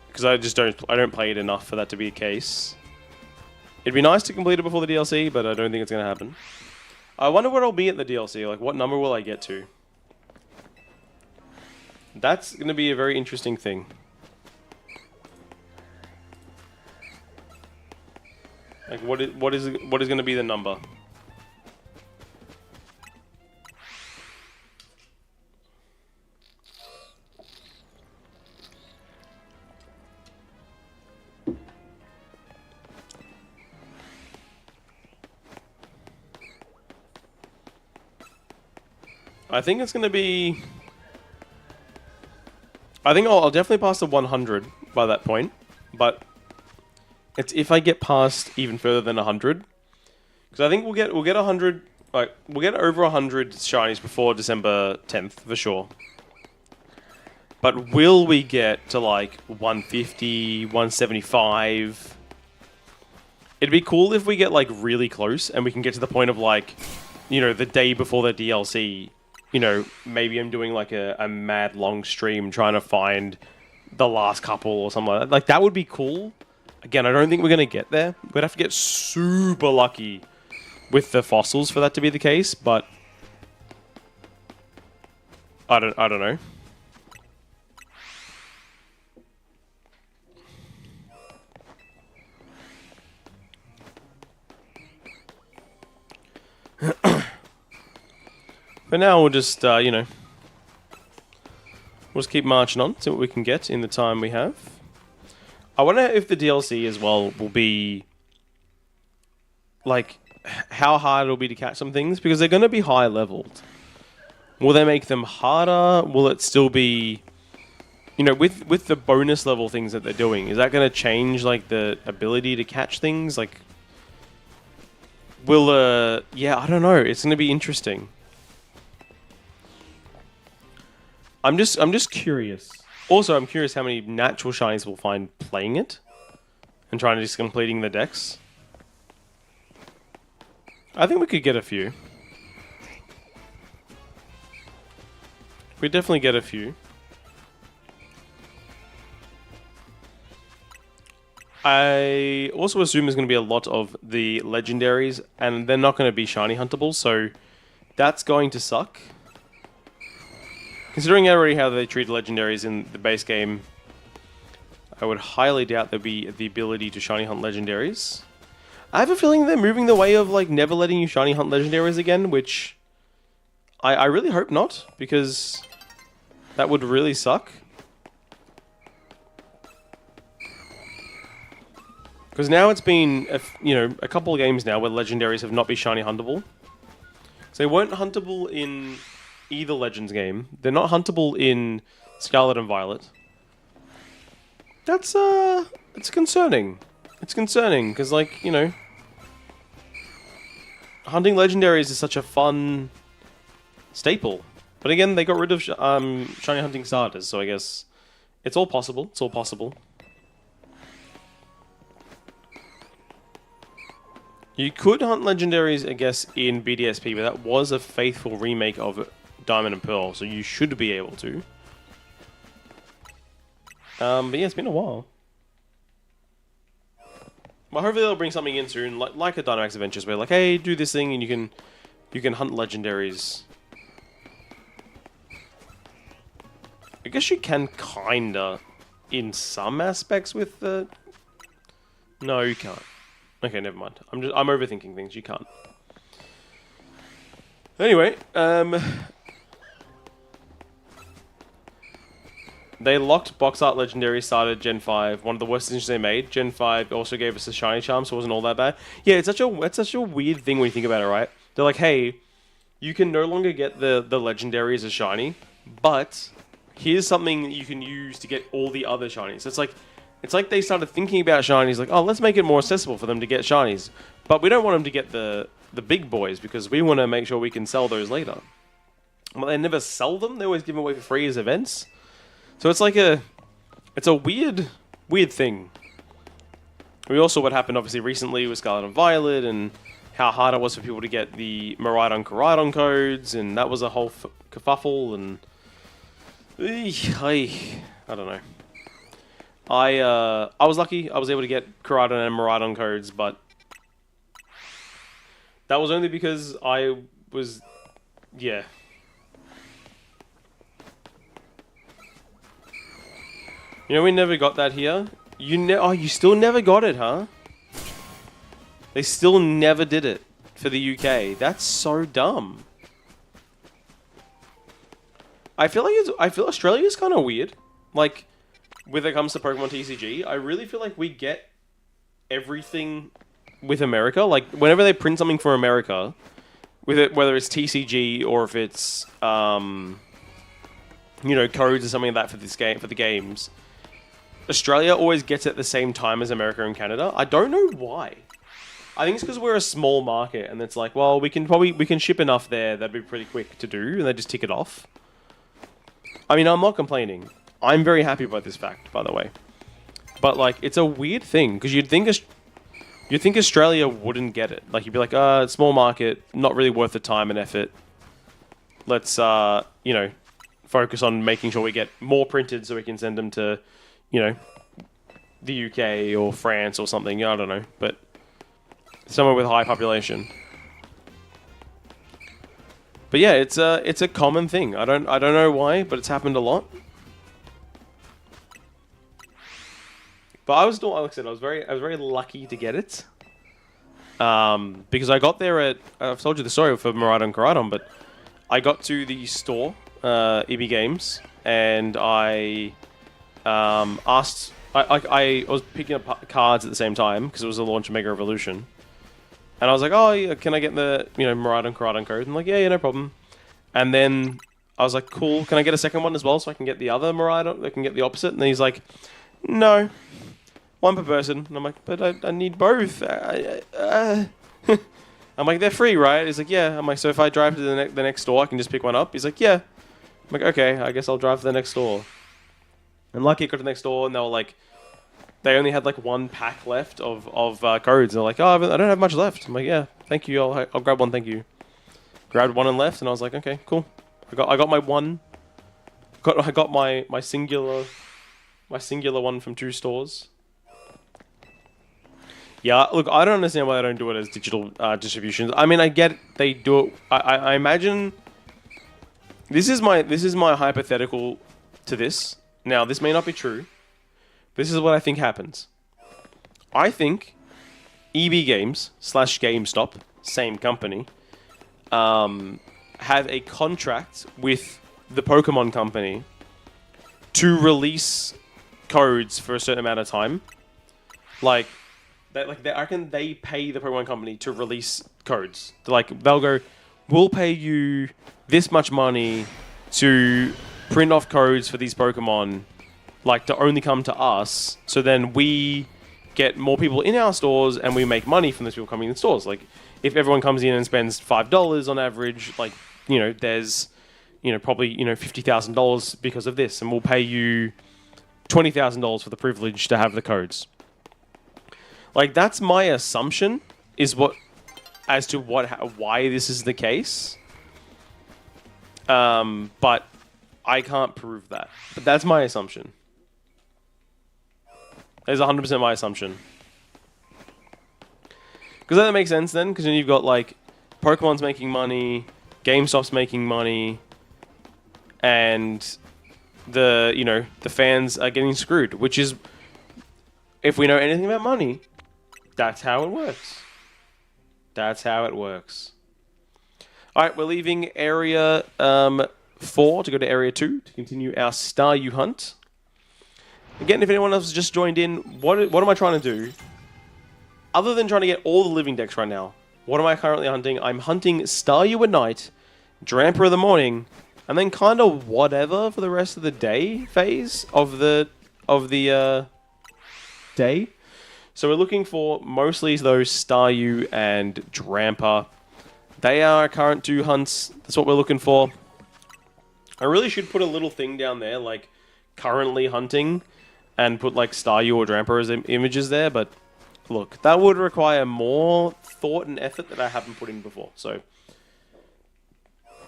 Because I don't play it enough for that to be a case. It'd be nice to complete it before the DLC, but I don't think it's going to happen. I wonder what I'll be at the DLC. Like, what number will I get to? That's going to be a very interesting thing. Like, what is going to be the number? I think it's going to be... I think I'll definitely pass the 100 by that point, but it's if I get past even further than 100, because I think we'll get 100, like we'll get over 100 shinies before December 10th for sure. But will we get to like 150, 175? It'd be cool if we get like really close and we can get to the point of like, you know, the day before the DLC. You know, maybe I'm doing like a mad long stream trying to find the last couple or something like that. Like, that would be cool. Again, I don't think we're going to get there. We'd have to get super lucky with the fossils for that to be the case, but I don't know. For now, we'll just, you know, we'll just keep marching on, see what we can get in the time we have. I wonder if the DLC as well will be, like, how hard it'll be to catch some things because they're going to be high leveled. Will they make them harder? Will it still be, with the bonus level things that they're doing? Is that going to change like the ability to catch things? Like, yeah, I don't know. It's going to be interesting. I'm just curious. Also, I'm curious how many natural shinies we'll find playing it and trying to just completing the decks. I think we could get a few. We definitely get a few. I also assume there's going to be a lot of the legendaries, and they're not going to be shiny huntable, so that's going to suck. Considering already how they treat legendaries in the base game, I would highly doubt there'll be the ability to shiny hunt legendaries. I have a feeling they're moving the way of like never letting you shiny hunt legendaries again, which I really hope not, because that would really suck. Because now it's been a couple of games now where legendaries have not been shiny huntable. So they weren't huntable in either Legends game. They're not huntable in Scarlet and Violet. That's it's concerning. It's concerning because hunting legendaries is such a fun staple. But again, they got rid of shiny hunting starters, so I guess it's all possible. It's all possible. You could hunt legendaries, I guess, in BDSP, but that was a faithful remake of Diamond and Pearl, so you should be able to. But yeah, it's been a while. Well, hopefully they'll bring something in soon, like a Dynamax Adventures, where like, hey, do this thing and you can hunt legendaries. I guess you can kinda in some aspects with the. No, you can't. Okay, never mind. I'm overthinking things. You can't. Anyway, they locked box art legendary started Gen 5. One of the worst decisions they made. Gen 5 also gave us a shiny charm, so it wasn't all that bad. Yeah, it's such a weird thing when you think about it, right? They're like, hey, you can no longer get the legendary as a shiny, but here's something you can use to get all the other shinies. It's like they started thinking about shinies, like, oh, let's make it more accessible for them to get shinies. But we don't want them to get the big boys, because we want to make sure we can sell those later. Well, they never sell them. They always give them away for free as events. So it's like it's a weird thing. We also, what happened obviously recently with Scarlet and Violet, and how hard it was for people to get the Miraidon codes, and that was a whole kerfuffle, and I don't know. I was lucky. I was able to get Koraidon and Miraidon codes, but that was only because I was, yeah. We never got that here. You still never got it, huh? They still never did it for the UK. That's so dumb. I feel Australia's kind of weird. Like, when it comes to Pokemon TCG, I really feel like we get everything with America. Like, whenever they print something for America, with it, whether it's TCG or if it's codes or something like that for the games, Australia always gets it at the same time as America and Canada. I don't know why. I think it's because we're a small market, and it's like, well, we can ship enough there that'd be pretty quick to do, and they just tick it off. I mean, I'm not complaining. I'm very happy about this fact, by the way. But like, it's a weird thing because you'd think Australia wouldn't get it. Like, you'd be like, small market, not really worth the time and effort. Let's focus on making sure we get more printed so we can send them to, the UK or France or something. I don't know, but somewhere with high population. But yeah, it's a common thing. I don't know why, but it's happened a lot. But I was very lucky to get it. Because I got there I've told you the story for Miraidon and Koraidon, but I got to the store, EB Games, and I asked. I was picking up cards at the same time because it was the launch of Mega Evolution, And I was like, oh, yeah, can I get the, Miraidon Koraidon code? And like, yeah, no problem. And then I was like, cool, can I get a second one as well so I can get the other Miraidon? I can get the opposite? And then he's like, no, one per person. And I'm like, but I need both. I'm like, they're free, right? He's like, yeah. I'm like, so if I drive to the next store, I can just pick one up? He's like, yeah. I'm like, okay, I guess I'll drive to the next store. And lucky I got to the next store, and they were like, they only had like one pack left of codes. And they're like, oh, I don't have much left. I'm like, yeah, thank you. I'll grab one, thank you. Grabbed one and left, and I was like, okay, cool. I got my one. I got my singular one from 2 stores. Yeah, look, I don't understand why they don't do it as digital distributions. I mean, I get they do it. I imagine this is my hypothetical to this. Now, this may not be true. This is what I think happens. I think EB Games / GameStop, same company, have a contract with the Pokemon company to release codes for a certain amount of time. I reckon they pay the Pokemon company to release codes. They'll go, we'll pay you this much money to print off codes for these Pokemon, to only come to us, so then we get more people in our stores and we make money from those people coming in the stores. If everyone comes in and spends $5 on average, there's, probably, $50,000 because of this, and we'll pay you $20,000 for the privilege to have the codes. That's my assumption, as to why this is the case. But I can't prove that. But that's my assumption. That is 100% my assumption. Because that makes sense then, because then you've got Pokemon's making money, GameStop's making money, and the fans are getting screwed, which is, if we know anything about money, that's how it works. That's how it works. Alright, we're leaving area 4 to go to area 2 to continue our Staryu hunt. Again, if anyone else has just joined in, what am I trying to do? Other than trying to get all the living decks right now, what am I currently hunting? I'm hunting Staryu at night, Dramper in the morning, and then kind of whatever for the rest of the day phase of the day. So we're looking for mostly those Staryu and Dramper. They are our current 2 hunts. That's what we're looking for. I really should put a little thing down there, currently hunting, and put Staryu or Dramper as images there, but look, that would require more thought and effort that I haven't put in before. So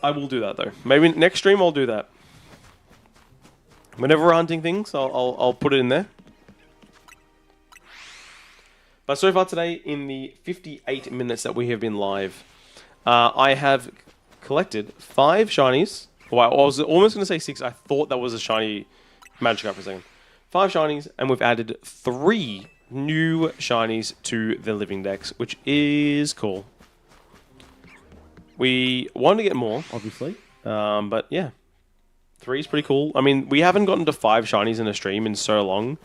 I will do that though. Maybe next stream I'll do that. Whenever we're hunting things, I'll put it in there. But so far today, in the 58 minutes that we have been live, I have collected 5 shinies. Wow, I was almost going to say 6. I thought that was a shiny Magikarp for a second. 5 shinies, and we've added 3 new shinies to the living decks, which is cool. We want to get more, obviously, but yeah. 3 is pretty cool. I mean, we haven't gotten to 5 shinies in a stream in so long.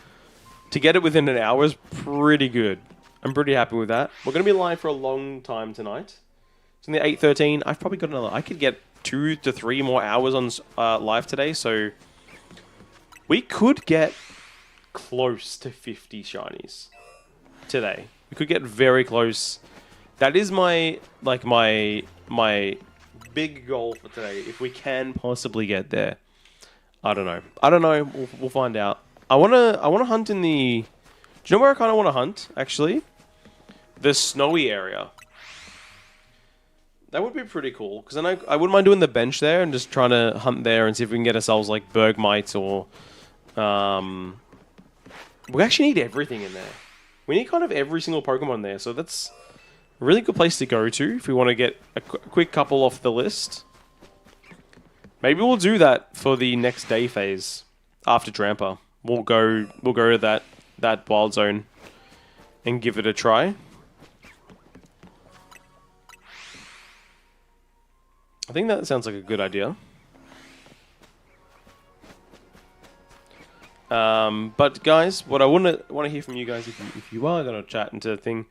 To get it within an hour is pretty good. I'm pretty happy with that. We're going to be live for a long time tonight. It's in the 8:13. I've probably got another... I could get 2 to 3 more hours on live today, so we could get close to 50 shinies today. We could get very close. That is my my big goal for today. If we can possibly get there, I don't know. We'll find out. I wanna hunt in the. Do you know where I kind of want to hunt? Actually, the snowy area. That would be pretty cool, because then I wouldn't mind doing the bench there and just trying to hunt there and see if we can get ourselves Bergmites or... We actually need everything in there. We need kind of every single Pokemon there, so that's a really good place to go to if we want to get a quick couple off the list. Maybe we'll do that for the next day phase after Dramper. We'll go to that wild zone and give it a try. I think that sounds like a good idea. But guys, what I want to hear from you guys, if you are going to chat into the thing,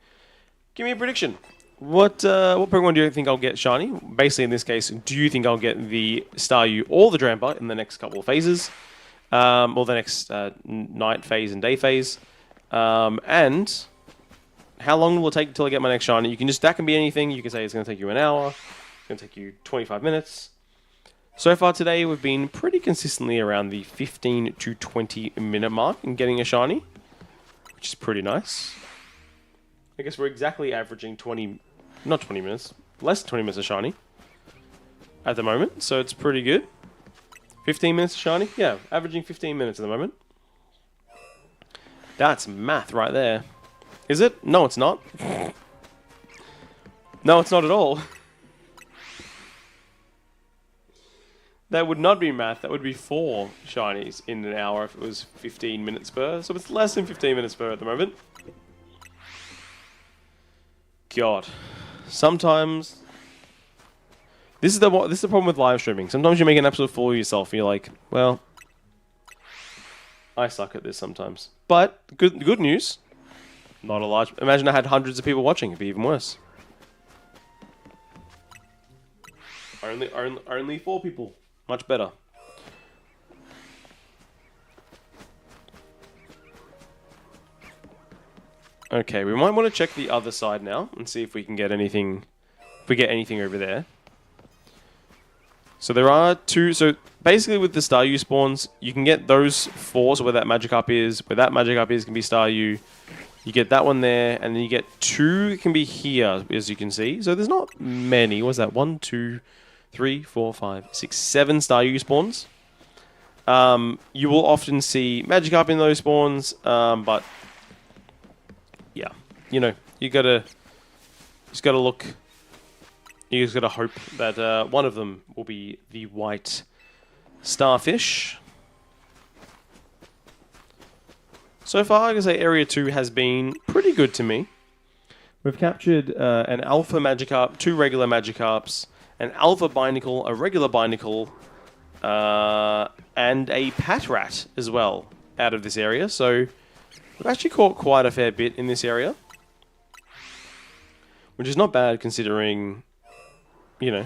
give me a prediction. What Pokemon do you think I'll get shiny? Basically, in this case, do you think I'll get the Staryu or the Drampa in the next couple of phases? Or the next night phase and day phase? And how long will it take until I get my next shiny? That can be anything. You can say it's going to take you an hour. It's going to take you 25 minutes. So far today, we've been pretty consistently around the 15 to 20 minute mark in getting a shiny, which is pretty nice. I guess we're exactly averaging not 20 minutes, less than 20 minutes of shiny at the moment, so it's pretty good. 15 minutes of shiny? Yeah, averaging 15 minutes at the moment. That's math right there. Is it? No, it's not. No, it's not at all. That would not be math. That would be 4 shinies in an hour if it was 15 minutes per. So it's less than 15 minutes per at the moment. God. Sometimes... This is the problem with live streaming. Sometimes you make an absolute fool of yourself and you're like, well... I suck at this sometimes. But, good news. Not a large... Imagine I had hundreds of people watching. It'd be even worse. Only 4 people. Much better. Okay, we might want to check the other side now and see if we can get anything... If we get anything over there. So there are 2... So basically with the Staryu spawns, you can get those 4, so where that Magikarp is. Where that Magikarp is can be Staryu. You get that one there, and then you get 2 can be here, as you can see. So there's not many. What's that? 1, 2, 3, 4, 5, 6, 7 Staryu spawns. You will often see Magikarp in those spawns, but yeah, you know, you just gotta look. You just gotta hope that one of them will be the white starfish. So far, I can say Area 2 has been pretty good to me. We've captured an Alpha Magikarp, 2 regular Magikarps, an Alpha Binacle, a regular Binacle, and a Patrat as well out of this area. So we've actually caught quite a fair bit in this area, which is not bad considering, you know,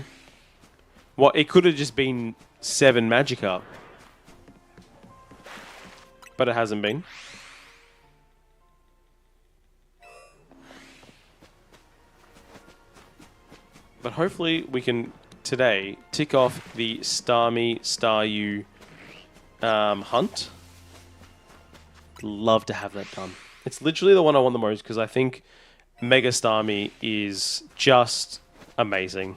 what it could have just been 7 Magikarp, but it hasn't been. But hopefully we can today tick off the Staryu hunt. Love to have that done. It's literally the one I want the most because I think Mega Starmie is just amazing.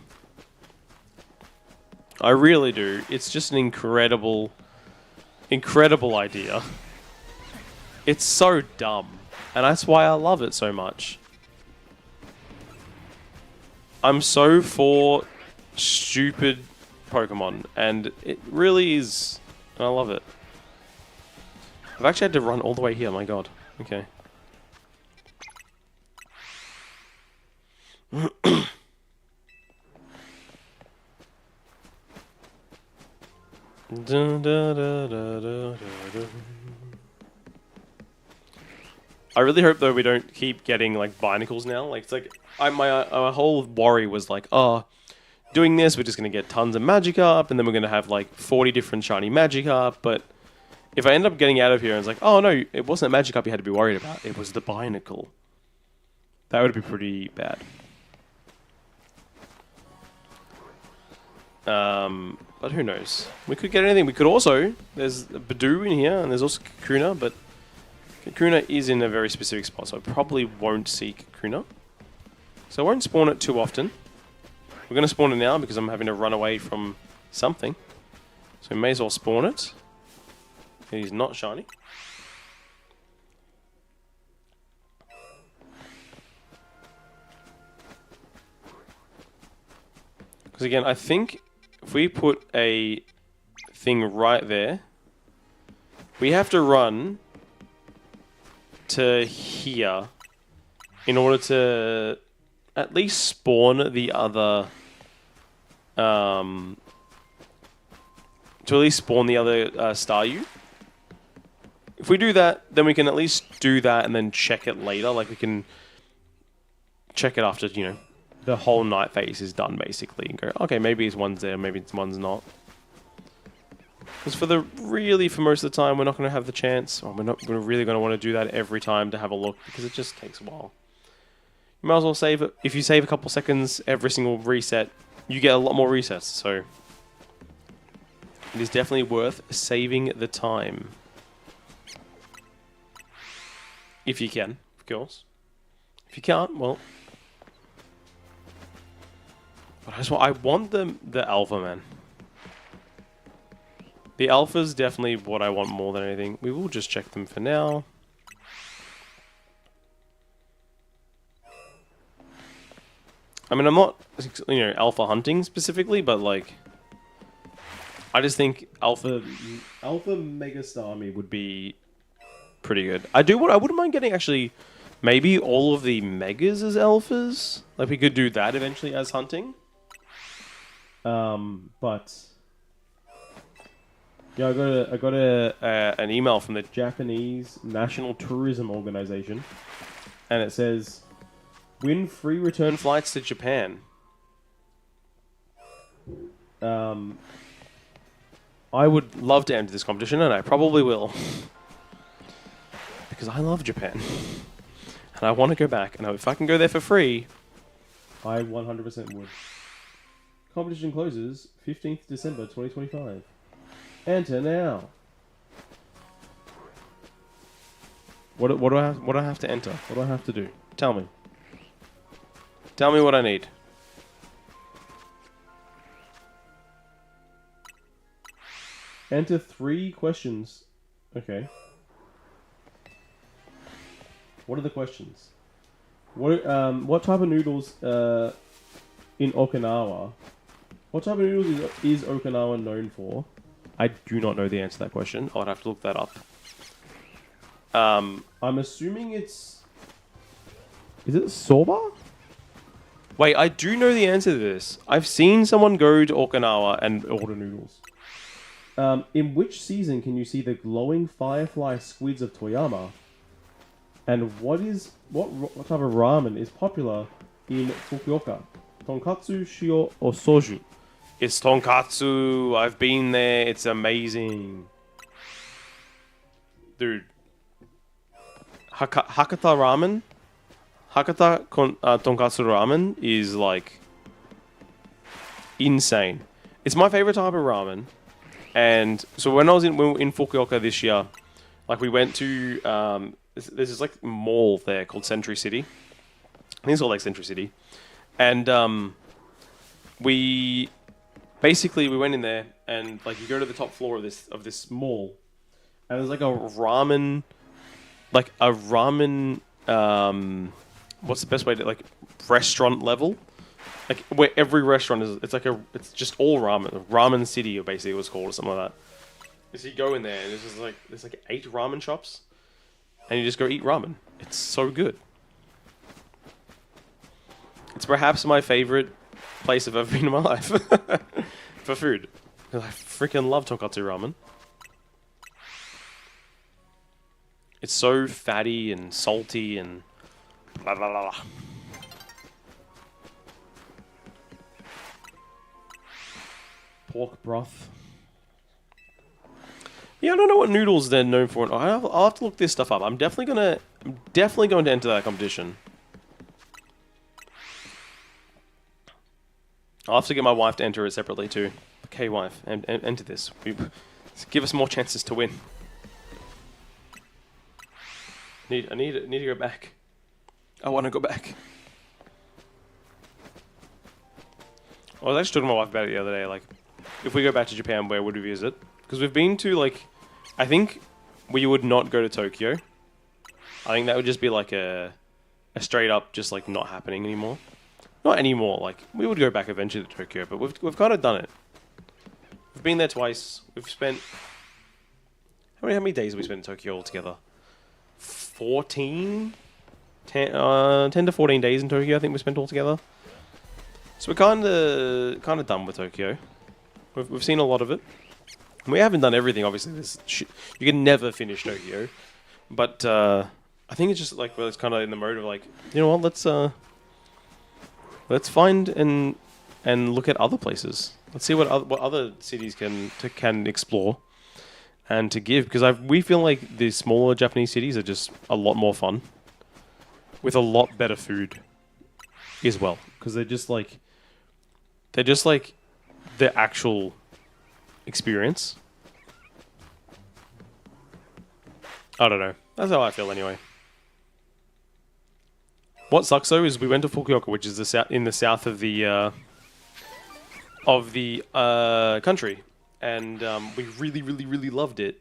I really do. It's just an incredible idea. It's so dumb, and that's why I love it so much. I'm so for stupid Pokemon, and it really is. I love it. I've actually had to run all the way here, my god. Okay. I really hope though we don't keep getting like Binacles now. Like it's like my whole worry was like, oh, doing this we're just gonna get tons of Magikarp, and then we're gonna have like 40 different shiny Magikarp. But if I end up getting out of here and it's like, oh no, it wasn't a Magikarp you had to be worried about. It was the Binacle. That would be pretty bad. But who knows? We could get anything. We could also... There's a Badoo in here, and there's also Kakuna, but Kakuna is in a very specific spot, so I probably won't see Kakuna. So I won't spawn it too often. We're going to spawn it now because I'm having to run away from something. So we may as well spawn it. He's not shiny. Because again, I think if we put a thing right there, we have to run to here in order to at least spawn the other Staryu. If we do that, then we can at least do that and then check it later. Like we can check it after, you know, the whole night phase is done, basically. And go, okay, maybe it's one's there, maybe it's one's not. Because for most of the time, we're not going to have the chance, or we're not really going to want to do that every time to have a look, because it just takes a while. You might as well save it. If you save a couple seconds every single reset, you get a lot more resets, so it is definitely worth saving the time. If you can, of course. If you can't, well... But I want the alpha, man. The alpha's definitely what I want more than anything. We will just check them for now. I mean, I'm not, alpha hunting specifically, but like, I just think alpha Mega Starmie would be pretty good. I wouldn't mind getting actually maybe all of the megas as alphas. Like we could do that eventually as hunting. But yeah, I got an email from the Japanese National Tourism Organization, and it says, win free return flights to Japan. I would love to enter this competition, and I probably will. Because I love Japan. And I want to go back, and if I can go there for free, I 100% would. Competition closes 15th December 2025. Enter now. What do I have to enter? What do I have to do? Tell me. Tell me what I need. Enter 3 questions. Okay. What are the questions? What type of noodles in Okinawa? What type of noodles is Okinawa known for? I do not know the answer to that question. I'd have to look that up. I'm assuming it's... Is it soba? Wait, I do know the answer to this. I've seen someone go to Okinawa and order noodles. In which season can you see the glowing firefly squids of Toyama? And what type of ramen is popular in Fukuoka? Tonkatsu, shio, or soju? It's tonkatsu. I've been there. It's amazing. Dude. Hakata ramen? Hakata tonkatsu ramen is like insane. It's my favorite type of ramen. And so when I was in Fukuoka this year, like we went to there's this like mall there called Century City. I think it's called like Century City, and we went in there and like you go to the top floor of this mall, and there's like a ramen, what's the best way to like restaurant level. Like where every restaurant is, it's just all ramen. Ramen City, or basically it was called, or something like that. So you go in there, and there's like 8 ramen shops, and you just go eat ramen. It's so good. It's perhaps my favorite place I've ever been in my life for food. Because I freaking love tonkatsu ramen. It's so fatty and salty and blah blah blah. Pork broth. Yeah, I don't know what noodles they're known for. I'll have to look this stuff up. I'm definitely going to enter that competition. I'll have to get my wife to enter it separately too. Okay, wife, enter this. Give us more chances to win. I need to go back. I want to go back. I was actually talking to my wife about it the other day. Like, if we go back to Japan, where would we visit? Because we've been to, like, I think we would not go to Tokyo. I think that would just be like a straight up just like not happening anymore. Not anymore. Like, we would go back eventually to Tokyo, but we've kind of done it. We've been there twice. We've spent how many days have we spent in Tokyo altogether? 10 to 14 days in Tokyo. I think we spent altogether. So we're kind of done with Tokyo. We've seen a lot of it. We haven't done everything, obviously. You can never finish Tokyo. But I think it's just like, well, it's kind of in the mode of like, you know what, let's Let's find and look at other places. Let's see what other cities can explore and to give, because we feel like the smaller Japanese cities are just a lot more fun with a lot better food as well, because they're just like the actual experience. I don't know. That's how I feel anyway. What sucks though is we went to Fukuoka, which is in the south of the country, and we really, really, really loved it.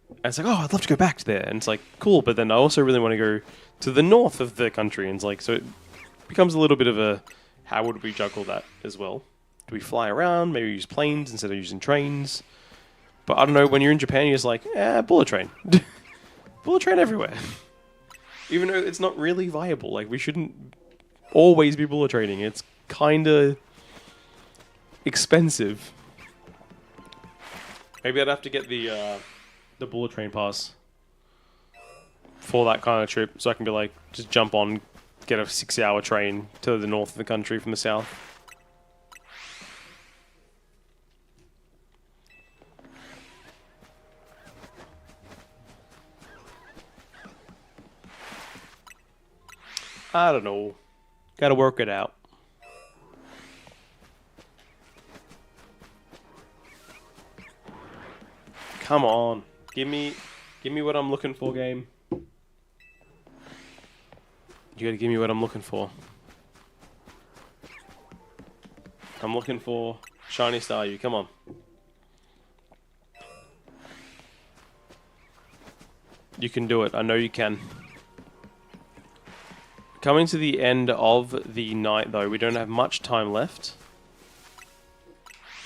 And it's like, oh, I'd love to go back there, and it's like, cool, but then I also really want to go to the north of the country, and it's like, so it becomes a little bit of a, how would we juggle that as well? Do we fly around? Maybe use planes instead of using trains? But I don't know, when you're in Japan, you're just like, bullet train. Bullet train everywhere. Even though it's not really viable. Like, we shouldn't always be bullet training. It's kind of expensive. Maybe I'd have to get the bullet train pass for that kind of trip, so I can be like, just jump on, get a 6-hour train to the north of the country from the south. I don't know. Gotta work it out. Come on. Give me what I'm looking for, game. You gotta give me what I'm looking for. I'm looking for Shiny Staryu. Come on. You can do it. I know you can. Coming to the end of the night, though, we don't have much time left.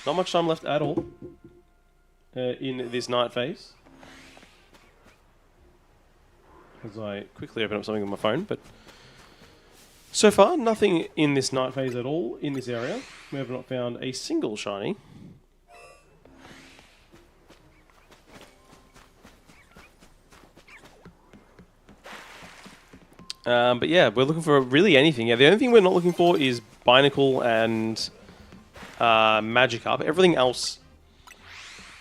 Not much time left at all in this night phase. As I quickly open up something on my phone, but so far, nothing in this night phase at all in this area. We have not found a single shiny. But yeah, we're looking for really anything. Yeah, the only thing we're not looking for is Binacle and Magikarp. Everything else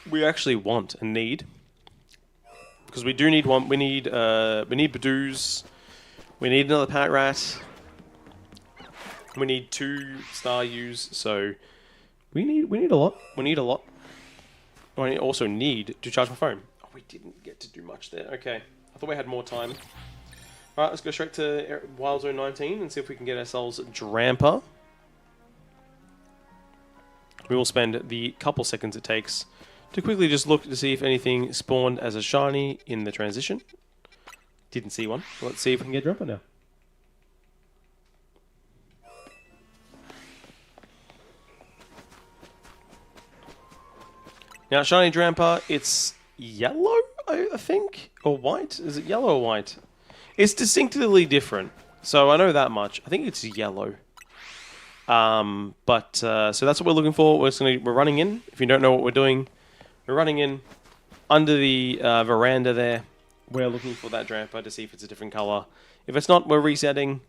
we actually want and need, because we do need one. We need Badoos. We need another Patrat. We need 2 Staryus. So we need a lot. We need a lot. I also need to charge my phone. Oh, we didn't get to do much there. Okay, I thought we had more time. Alright, let's go straight to Wild Zone 19 and see if we can get ourselves Drampa. We will spend the couple seconds it takes to quickly just look to see if anything spawned as a shiny in the transition. Didn't see one. Let's see if we can get Drampa now. Now, shiny Drampa, it's yellow, I think? Or white? Is it yellow or white? It's distinctively different, so I know that much. I think it's yellow. So that's what we're looking for. We're running in. If you don't know what we're doing, we're running in under the veranda there. We're looking for that Drampa to see if it's a different color. If it's not, we're resetting.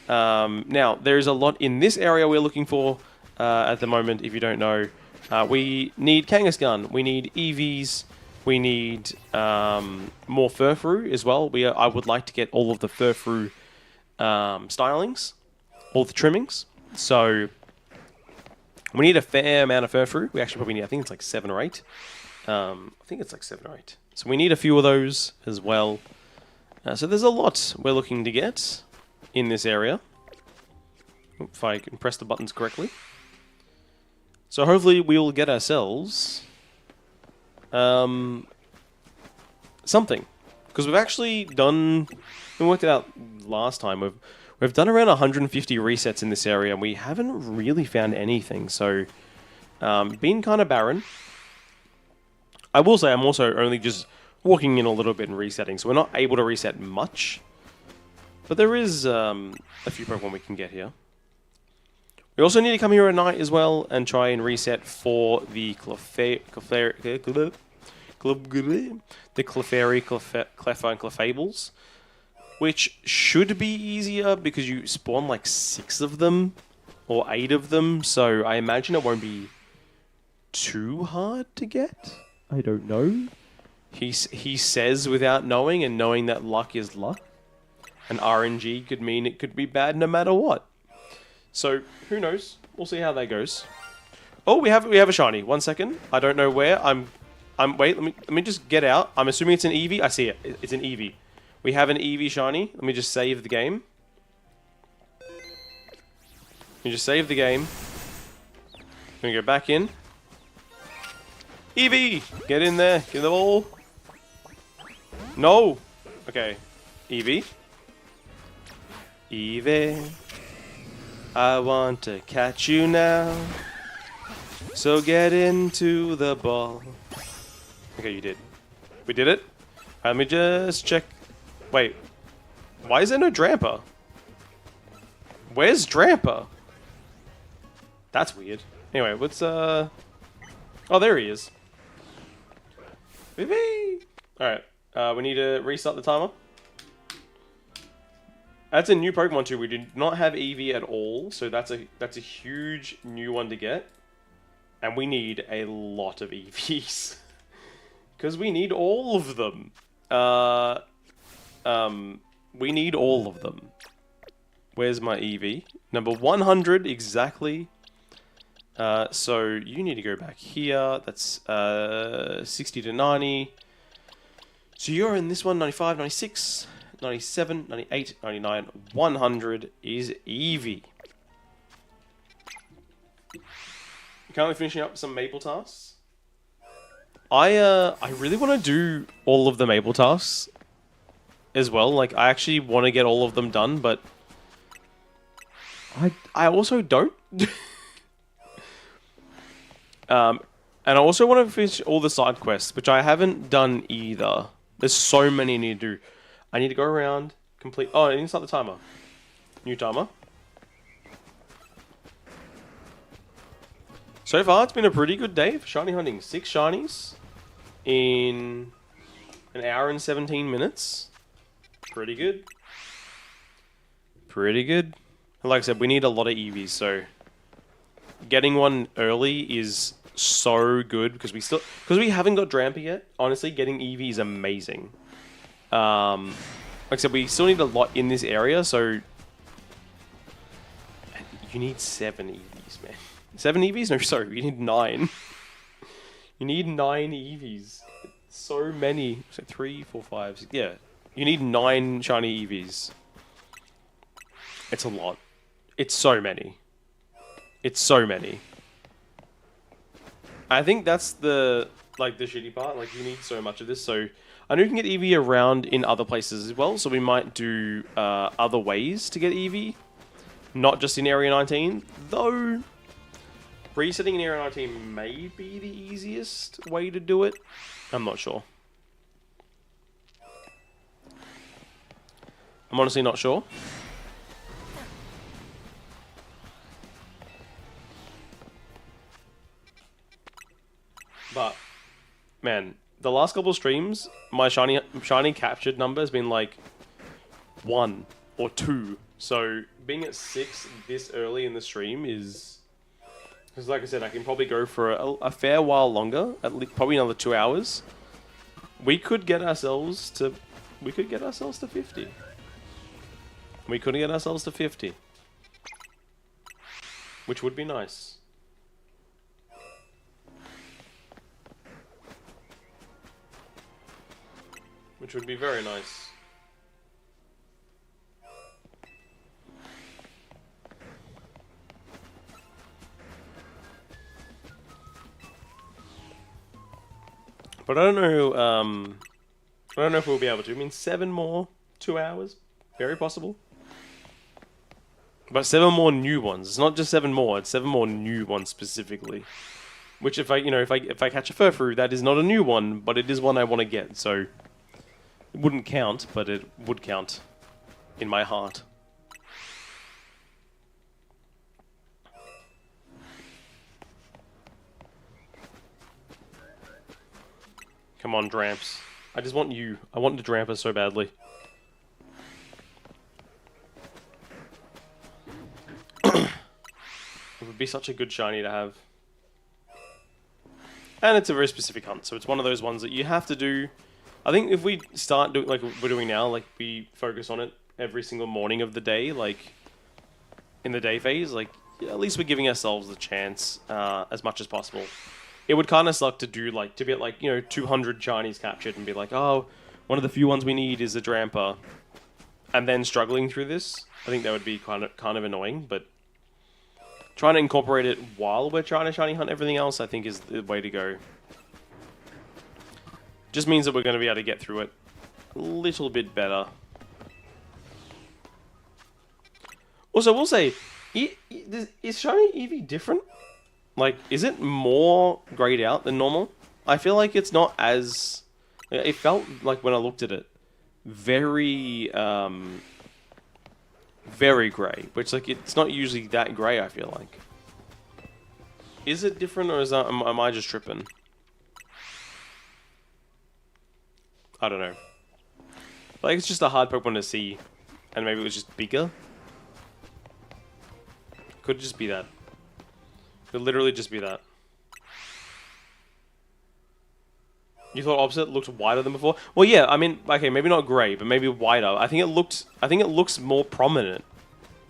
Now, there's a lot in this area we're looking for at the moment, if you don't know. We need Kangaskhan. We need EVs. We need more Furfrou as well. I would like to get all of the Furfrou stylings, all the trimmings. So we need a fair amount of Furfrou. We actually probably need, I think it's like 7 or 8. I think it's like 7 or 8. So we need a few of those as well. So there's a lot we're looking to get in this area. If I can press the buttons correctly. So hopefully we will get ourselves something, because we've actually done, we worked it out last time, we've done around 150 resets in this area and we haven't really found anything, so been kind of barren. I will say I'm also only just walking in a little bit and resetting, so we're not able to reset much, but there is a few Pokemon we can get here. We also need to come here at night as well and try and reset for the Clefairy, Clefairy, Cleffa, and Clefables, which should be easier because you spawn like 6 of them or 8 of them, so I imagine it won't be too hard to get. I don't know. He says without knowing, and knowing that luck is luck. And RNG could mean it could be bad no matter what. So, who knows? We'll see how that goes. Oh, we have a shiny. 1 second. I don't know where. Wait, let me just get out. I'm assuming it's an Eevee. I see it. It's an Eevee. We have an Eevee shiny. Let me just save the game. Let me just save the game. Gonna go back in. Eevee! Get in there. Get the ball. No! Okay. Eevee. Eevee. I want to catch you now. So get into the ball. Okay, you did. We did it? Let me just check. Wait. Why is there no Drampa? Where's Drampa? That's weird. Anyway, let's oh, there he is. Alright. We need to restart the timer. That's a new Pokemon too. We did not have Eevee at all, so that's a huge new one to get. And we need a lot of EVs. Because we need all of them. We need all of them. Where's my Eevee? Number 100, exactly. So you need to go back here. That's 60 to 90. So you're in this one, 95, 96, 97, 98, 99, 100 is Eevee. Currently finishing up some Maple tasks. I really want to do all of the Maple tasks as well. Like, I actually want to get all of them done, but I also don't. And I also want to finish all the side quests, which I haven't done either. There's so many I need to do. I need to go around, complete... Oh, I need to start the timer. New timer. So far, it's been a pretty good day for shiny hunting. 6 shinies in an hour and 17 minutes. Pretty good. Pretty good. And like I said, we need a lot of Eevees, so getting one early is so good because we haven't got Drampa yet. Honestly, getting Eevee is amazing. Like I said, we still need a lot in this area, so you need 7 Eevees, man. 7 Eevees? No, sorry, you need 9. You need 9 Eevees. So many. So 3, 4, 5, 6. Yeah, you need 9 shiny Eevees. It's a lot. It's so many. It's so many. I think that's the shitty part. Like, you need so much of this. So I know you can get Eevee around in other places as well. So we might do other ways to get Eevee, not just in Area 19. Though resetting in Area 19 may be the easiest way to do it. I'm not sure. I'm honestly not sure. But, man, the last couple of streams, my shiny captured number has been like 1 or 2. So being at 6 this early in the stream is... Because like I said, I can probably go for a fair while longer, at least probably another 2 hours. We could get ourselves to 50. We could get ourselves to 50. Which would be nice. Which would be very nice. But I don't know, I don't know if we'll be able to. I mean, 7 more, 2 hours, very possible. But 7 more new ones. It's not just 7 more, it's 7 more new ones specifically. Which if I catch a Furfru, that is not a new one, but it is one I want to get, so... It wouldn't count, but it would count in my heart. Come on, Dramps. I just want you. I want the Drampa so badly. be such a good shiny to have. And it's a very specific hunt, so it's one of those ones that you have to do. I think if we start doing like we're doing now, like we focus on it every single morning of the day, like in the day phase, like at least we're giving ourselves the chance as much as possible. It would kind of suck to do like to get like 200 shinies captured and be like, oh, one of the few ones we need is a Drampa, and then struggling through this. I think that would be kind of annoying, but trying to incorporate it while we're trying to shiny hunt everything else, I think is the way to go. Just means that we're going to be able to get through it a little bit better. Also, we'll say, is shiny Eevee different? Like, is it more grayed out than normal? I feel like it's not as... It felt like when I looked at it, very grey. Which, like, it's not usually that grey, I feel like. Is it different, or am I just tripping? I don't know. Like, it's just a hard Pokemon to see, and maybe it was just bigger? Could just be that. Could literally just be that. You thought opposite looked wider than before? Well, yeah. I mean, okay, maybe not grey, but maybe wider. I think it looks more prominent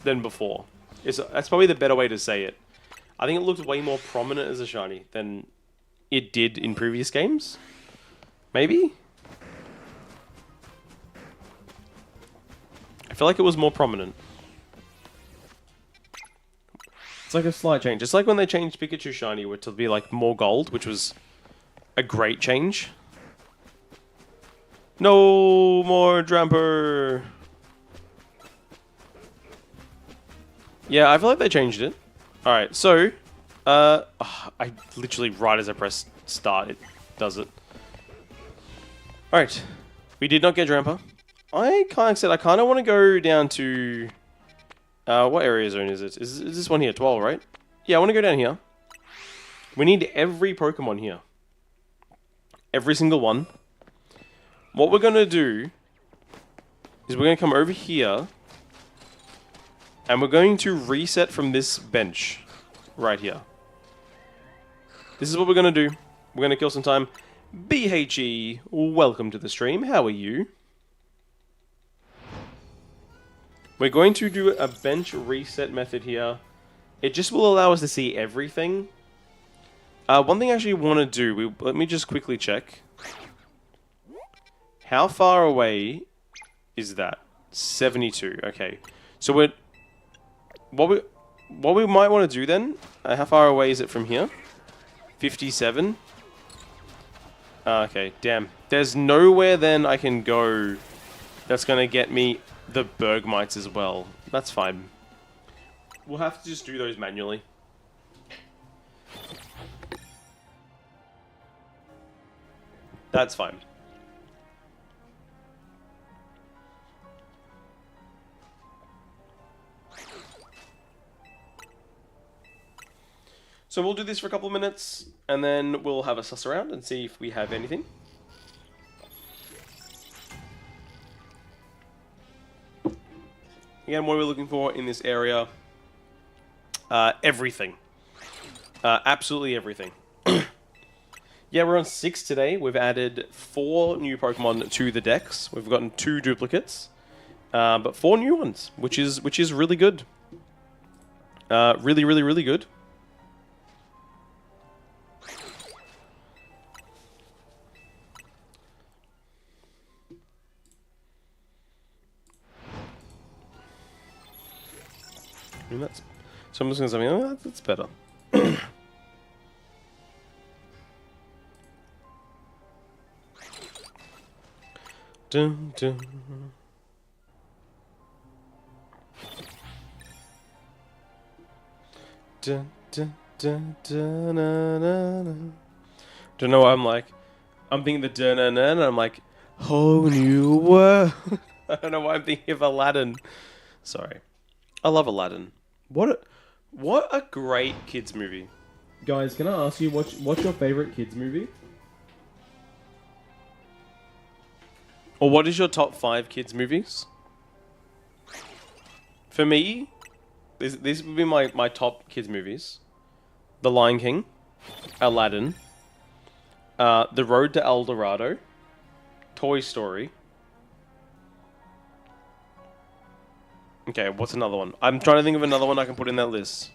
than before. That's probably the better way to say it. I think it looked way more prominent as a shiny than it did in previous games. Maybe. I feel like it was more prominent. It's like a slight change. It's like when they changed Pikachu shiny to be like more gold, which was a great change. No more Dramper. Yeah, I feel like they changed it. Alright, so I literally right as I press start it does it. Alright. We did not get Dramper. I kind of want to go down to what area zone is it? Is this one here? 12, right? Yeah, I want to go down here. We need every Pokemon here. Every single one. What we're going to do is we're going to come over here and we're going to reset from this bench right here. This is what we're going to do. We're going to kill some time. BHE, welcome to the stream. How are you? We're going to do a bench reset method here. It just will allow us to see everything. One thing I actually want to do, let me just quickly check. How far away is that? 72, okay. So what we might want to do then, how far away is it from here? 57. Okay, damn. There's nowhere then I can go that's going to get me the Bergmites as well. That's fine. We'll have to just do those manually. That's fine. So we'll do this for a couple of minutes, and then we'll have a suss around and see if we have anything. Again, what are we looking for in this area? Everything. Absolutely everything. Yeah, we're on 6 today. We've added 4 new Pokemon to the decks. We've gotten 2 duplicates, but 4 new ones, which is really good. Really, really, really good. I mean, so I'm just going to say, oh, that's better. Dun, dun. Dun, dun, dun, dun, dun, dun. Don't know what I'm like. I'm thinking the dun dun dun, and I'm like, whole new world. I don't know why I'm thinking of Aladdin. Sorry. I love Aladdin. What a great kids movie. Guys, can I ask you, what's your favorite kids movie? Or what is your top 5 kids movies? For me, These would be my top kids movies: The Lion King, Aladdin, The Road to El Dorado, Toy Story. Okay, what's another one? I'm trying to think of another one I can put in that list.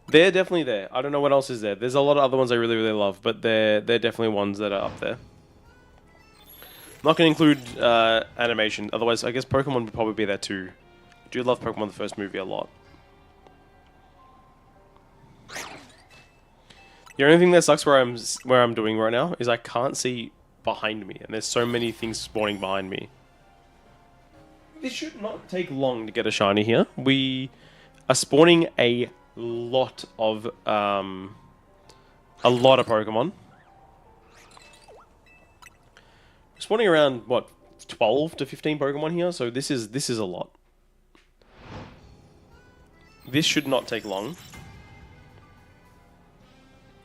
They're definitely there. I don't know what else is there. There's a lot of other ones I really, really love, but they're definitely ones that are up there. I'm not going to include animation. Otherwise, I guess Pokemon would probably be there too. I do love Pokemon the first movie a lot. The only thing that sucks where I'm doing right now is I can't see behind me, and there's so many things spawning behind me. This should not take long to get a shiny here. We are spawning a lot of Pokemon. Spawning around what 12 to 15 Pokemon here, so this is a lot. This should not take long.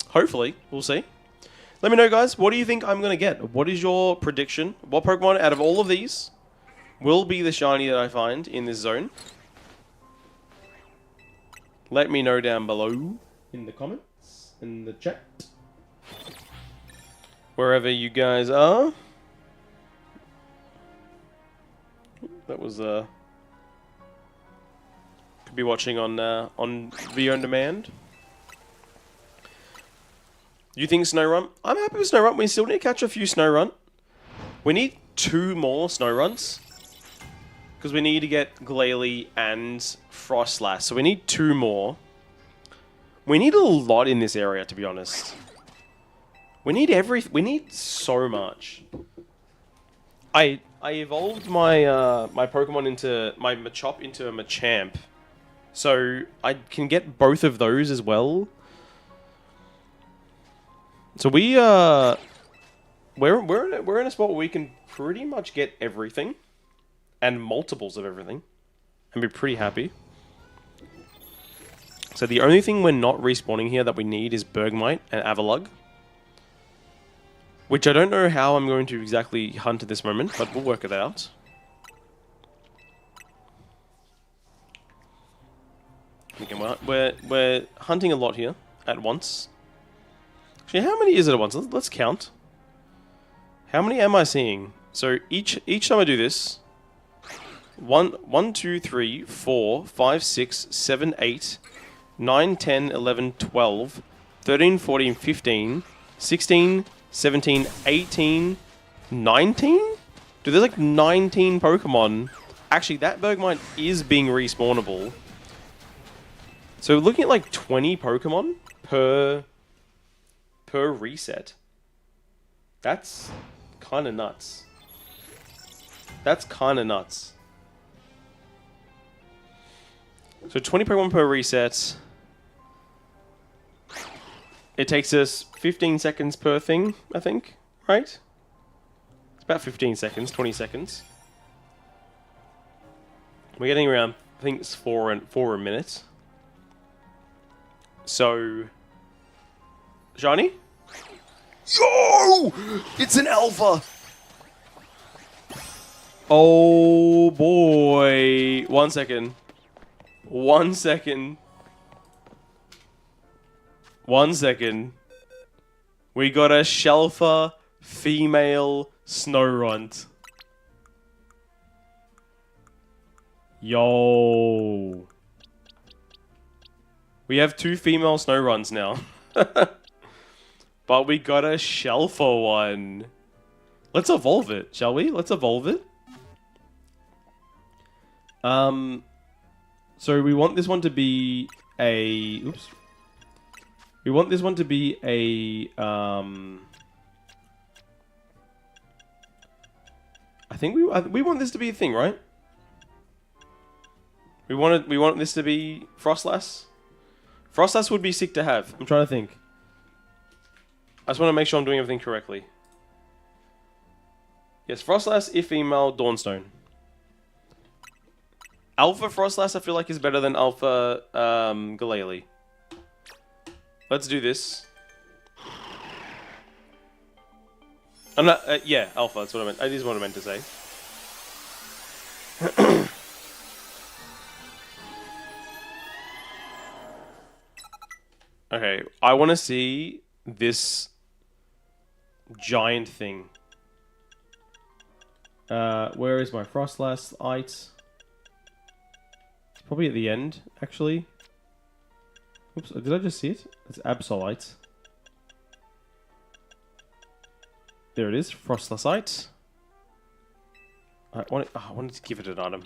Hopefully, we'll see. Let me know, guys. What do you think I'm gonna get? What is your prediction? What Pokemon out of all of these will be the shiny that I find in this zone? Let me know down below. In the comments, in the chat. Wherever you guys are. That was could be watching on video on demand. You think Snorunt? I'm happy with Snorunt. We still need to catch a few Snorunt. We need 2 more Snoruns. Because we need to get Glalie and Frostlass. So we need 2 more. We need a lot in this area, to be honest. We need we need so much. I evolved my my Pokemon into my Machop into a Machamp. So I can get both of those as well. So we're in a spot where we can pretty much get everything. And multiples of everything. And be pretty happy. So the only thing we're not respawning here that we need is Bergmite and Avalugg. Which I don't know how I'm going to exactly hunt at this moment, but we'll work it out. Okay, we're hunting a lot here at once. Actually, how many is it at once? Let's count. How many am I seeing? So each time I do this... 1, 2, 3, 4, 5, 6, 7, 8, 9, 10, 11, 12, 13, 14, 15, 16, 17, 18, 19? Dude, there's like 19 Pokemon. Actually, that Bergmite is being respawnable. So we're looking at like 20 Pokemon per reset. That's kind of nuts. That's kind of nuts. So 20 Pokemon per reset. It takes us 15 seconds per thing, I think, right? It's about 15 seconds, 20 seconds. We're getting around, I think it's 4 a minute. So, shiny? Yo! It's an alpha! Oh boy. 1 second. 1 second. 1 second. We got a Shelfer female Snorunt. Yo. We have 2 female Snowrunts now. But we got a Shelfer one. Let's evolve it, shall we? Let's evolve it. So we want this one to be a... Oops. We want this one to be a... I think we want this to be a thing, right? We want this to be Frostlass. Frostlass would be sick to have. I'm trying to think. I just want to make sure I'm doing everything correctly. Yes, Frostlass, if female, Dawnstone. Alpha Frostlass, I feel like, is better than Alpha Glalie. Let's do this. I'm not... yeah, Alpha, that's what I meant. That is what I meant to say. Okay, I want to see this giant thing. Where is my Frostlass ice? It's probably at the end, actually. Oops, did I just see it? It's Absolite. There it is, Frostlassite. I wanted to give it an item.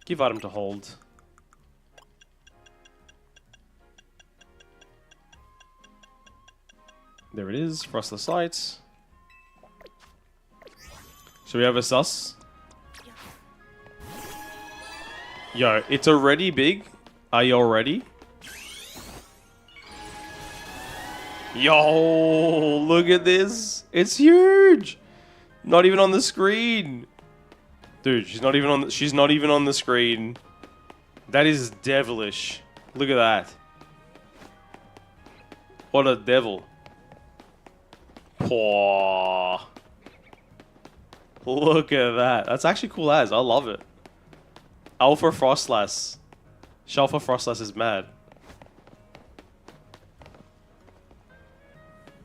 Give item to hold. There it is, Frostlassite. Should we have a sus? Yo, it's already big. Are you all ready? Yo, look at this. It's huge. Not even on the screen. Dude, she's not even on the screen. That is devilish. Look at that. What a devil. Paww. Look at that. That's actually cool as. I love it. Alpha Frostlass. Shelfa Frostlass is mad.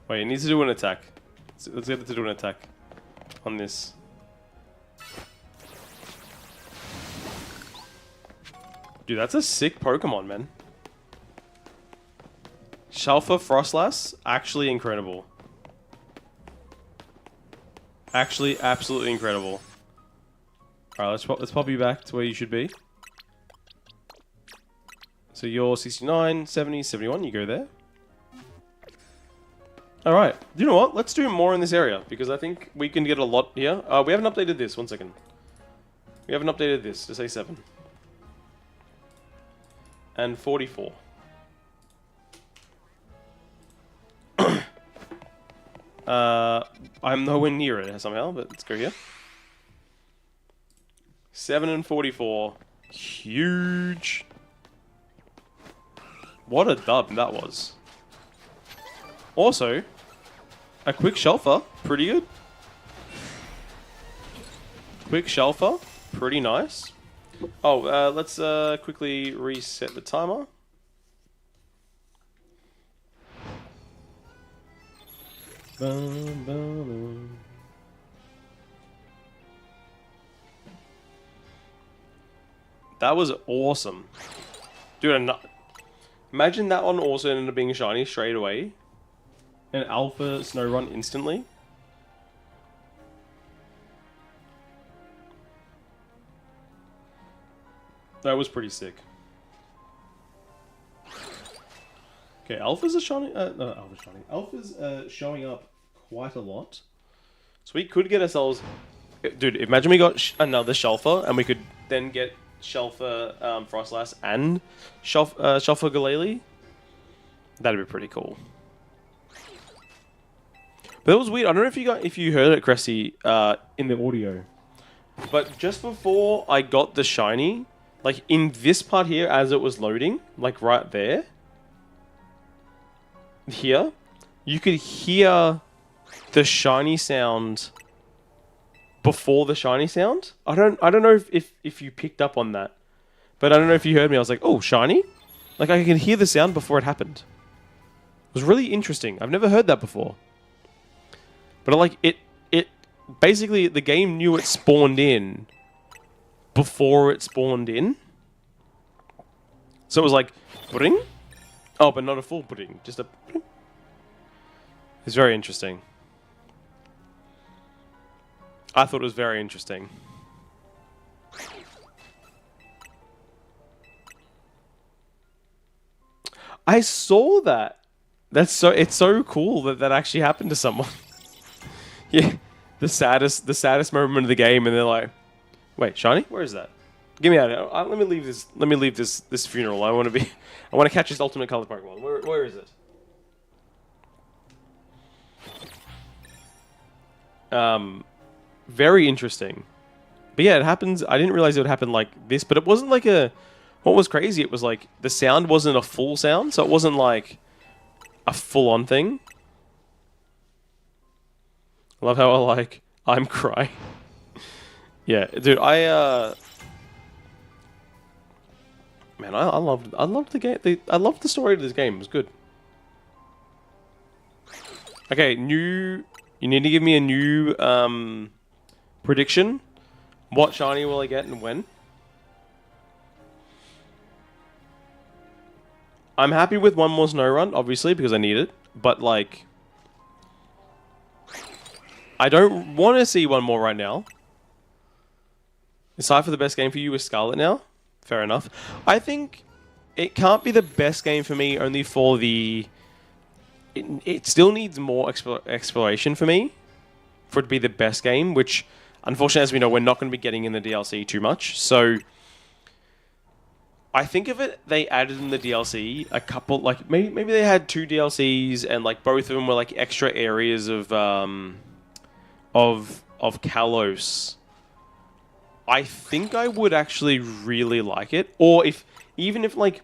Wait, it needs to do an attack. Let's get it to do an attack on this. Dude, that's a sick Pokemon, man. Shelfa Frostlass, actually incredible. Actually, absolutely incredible. Alright, let's pop you back to where you should be. So you're 69, 70, 71, you go there. Alright, you know what? Let's do more in this area, because I think we can get a lot here. We haven't updated this, 1 second. We haven't updated this to say 7. And 44. I'm nowhere near it somehow, but let's go here. 7 and 44. Huge. What a dub that was. Also, a quick shelfer. Pretty good. Quick shelfer. Pretty nice. Oh, let's quickly reset the timer. That was awesome. Dude, imagine that one also ended up being shiny straight away. An alpha snow run instantly. That was pretty sick. Okay, alphas are shiny. Alphas showing up quite a lot. So we could get ourselves, dude. Imagine we got another Shelfer, and we could then get Shelfer Frostlass and Shelfer Galele. That'd be pretty cool. But it was weird. I don't know if you heard it, Cressy, in the audio. But just before I got the shiny, like in this part here, as it was loading, like right there. Here, you could hear the shiny sound before the shiny sound. I don't know if you picked up on that, but I don't know if you heard me. I was like, oh, shiny, like I could hear the sound before it happened. It was really interesting. I've never heard that before. But like it basically the game knew it spawned in before it spawned in. So it was like, ring. Oh, but not a full pudding, just a... It's very interesting. I thought it was very interesting. I saw that. It's so cool that that actually happened to someone. Yeah, the saddest moment of the game, and they're like, "Wait, shiny? Where is that? Get me out of here. Let me leave this. Let me leave this funeral. I want to catch this ultimate color Pokemon. Where is it? Very interesting. But yeah, it happens. I didn't realize it would happen like this, but it wasn't like a. What was crazy? It was like the sound wasn't a full sound, so it wasn't like a full-on thing. I love how I'm crying. Yeah, dude, Man, I loved the game. I loved the story of this game. It was good. Okay, new. You need to give me a new prediction. What shiny will I get and when? I'm happy with one more snow run, obviously, because I need it. But like, I don't want to see one more right now. Aside for the best game for you is Scarlet now. Fair enough. I think it can't be the best game for me only for the... It still needs more exploration for me for it to be the best game, which, unfortunately, as we know, we're not going to be getting in the DLC too much. So, I think if they added in the DLC a couple, like, maybe they had 2 DLCs and, like, both of them were, like, extra areas of Kalos. I think I would actually really like it. Or even if like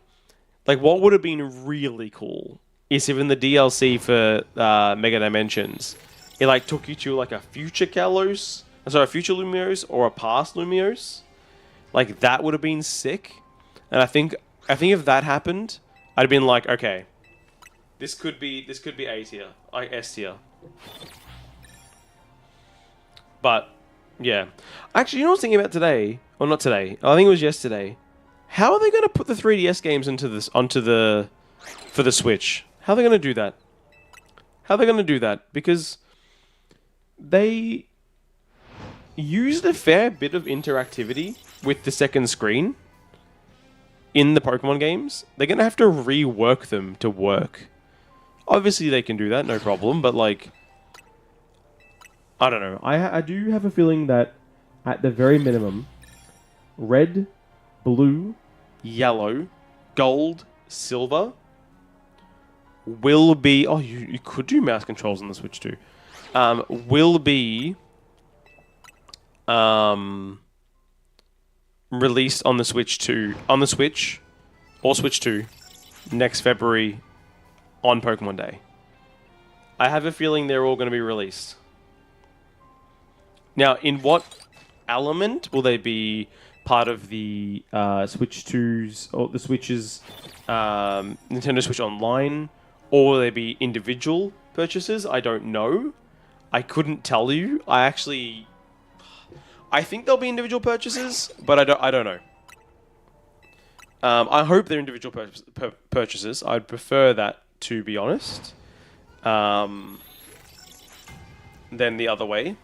what would have been really cool is if in the DLC for Mega Dimensions, it like took you to like a future Kalos, sorry, a future Lumiose or a past Lumiose. Like that would have been sick. And I think if that happened, I'd have been like, okay, this could be A tier, like S tier. But yeah. Actually, you know what I was thinking about today? Well, not today. I think it was yesterday. How are they going to put the 3DS games for the Switch? How are they going to do that? How are they going to do that? Because they used a fair bit of interactivity with the second screen in the Pokemon games. They're going to have to rework them to work. Obviously, they can do that, no problem. But like, I don't know. I do have a feeling that, at the very minimum, red, blue, yellow, gold, silver will be... Oh, you could do mouse controls on the Switch too. Will be released on the Switch 2. On the Switch, or Switch 2, next February on Pokemon Day. I have a feeling they're all going to be released. Now, in what element will they be part of the Switch 2's or the Switch's Nintendo Switch Online, or will they be individual purchases? I don't know. I couldn't tell you. I think they'll be individual purchases, but I don't know. I hope they're individual purchases. I'd prefer that, to be honest, than the other way.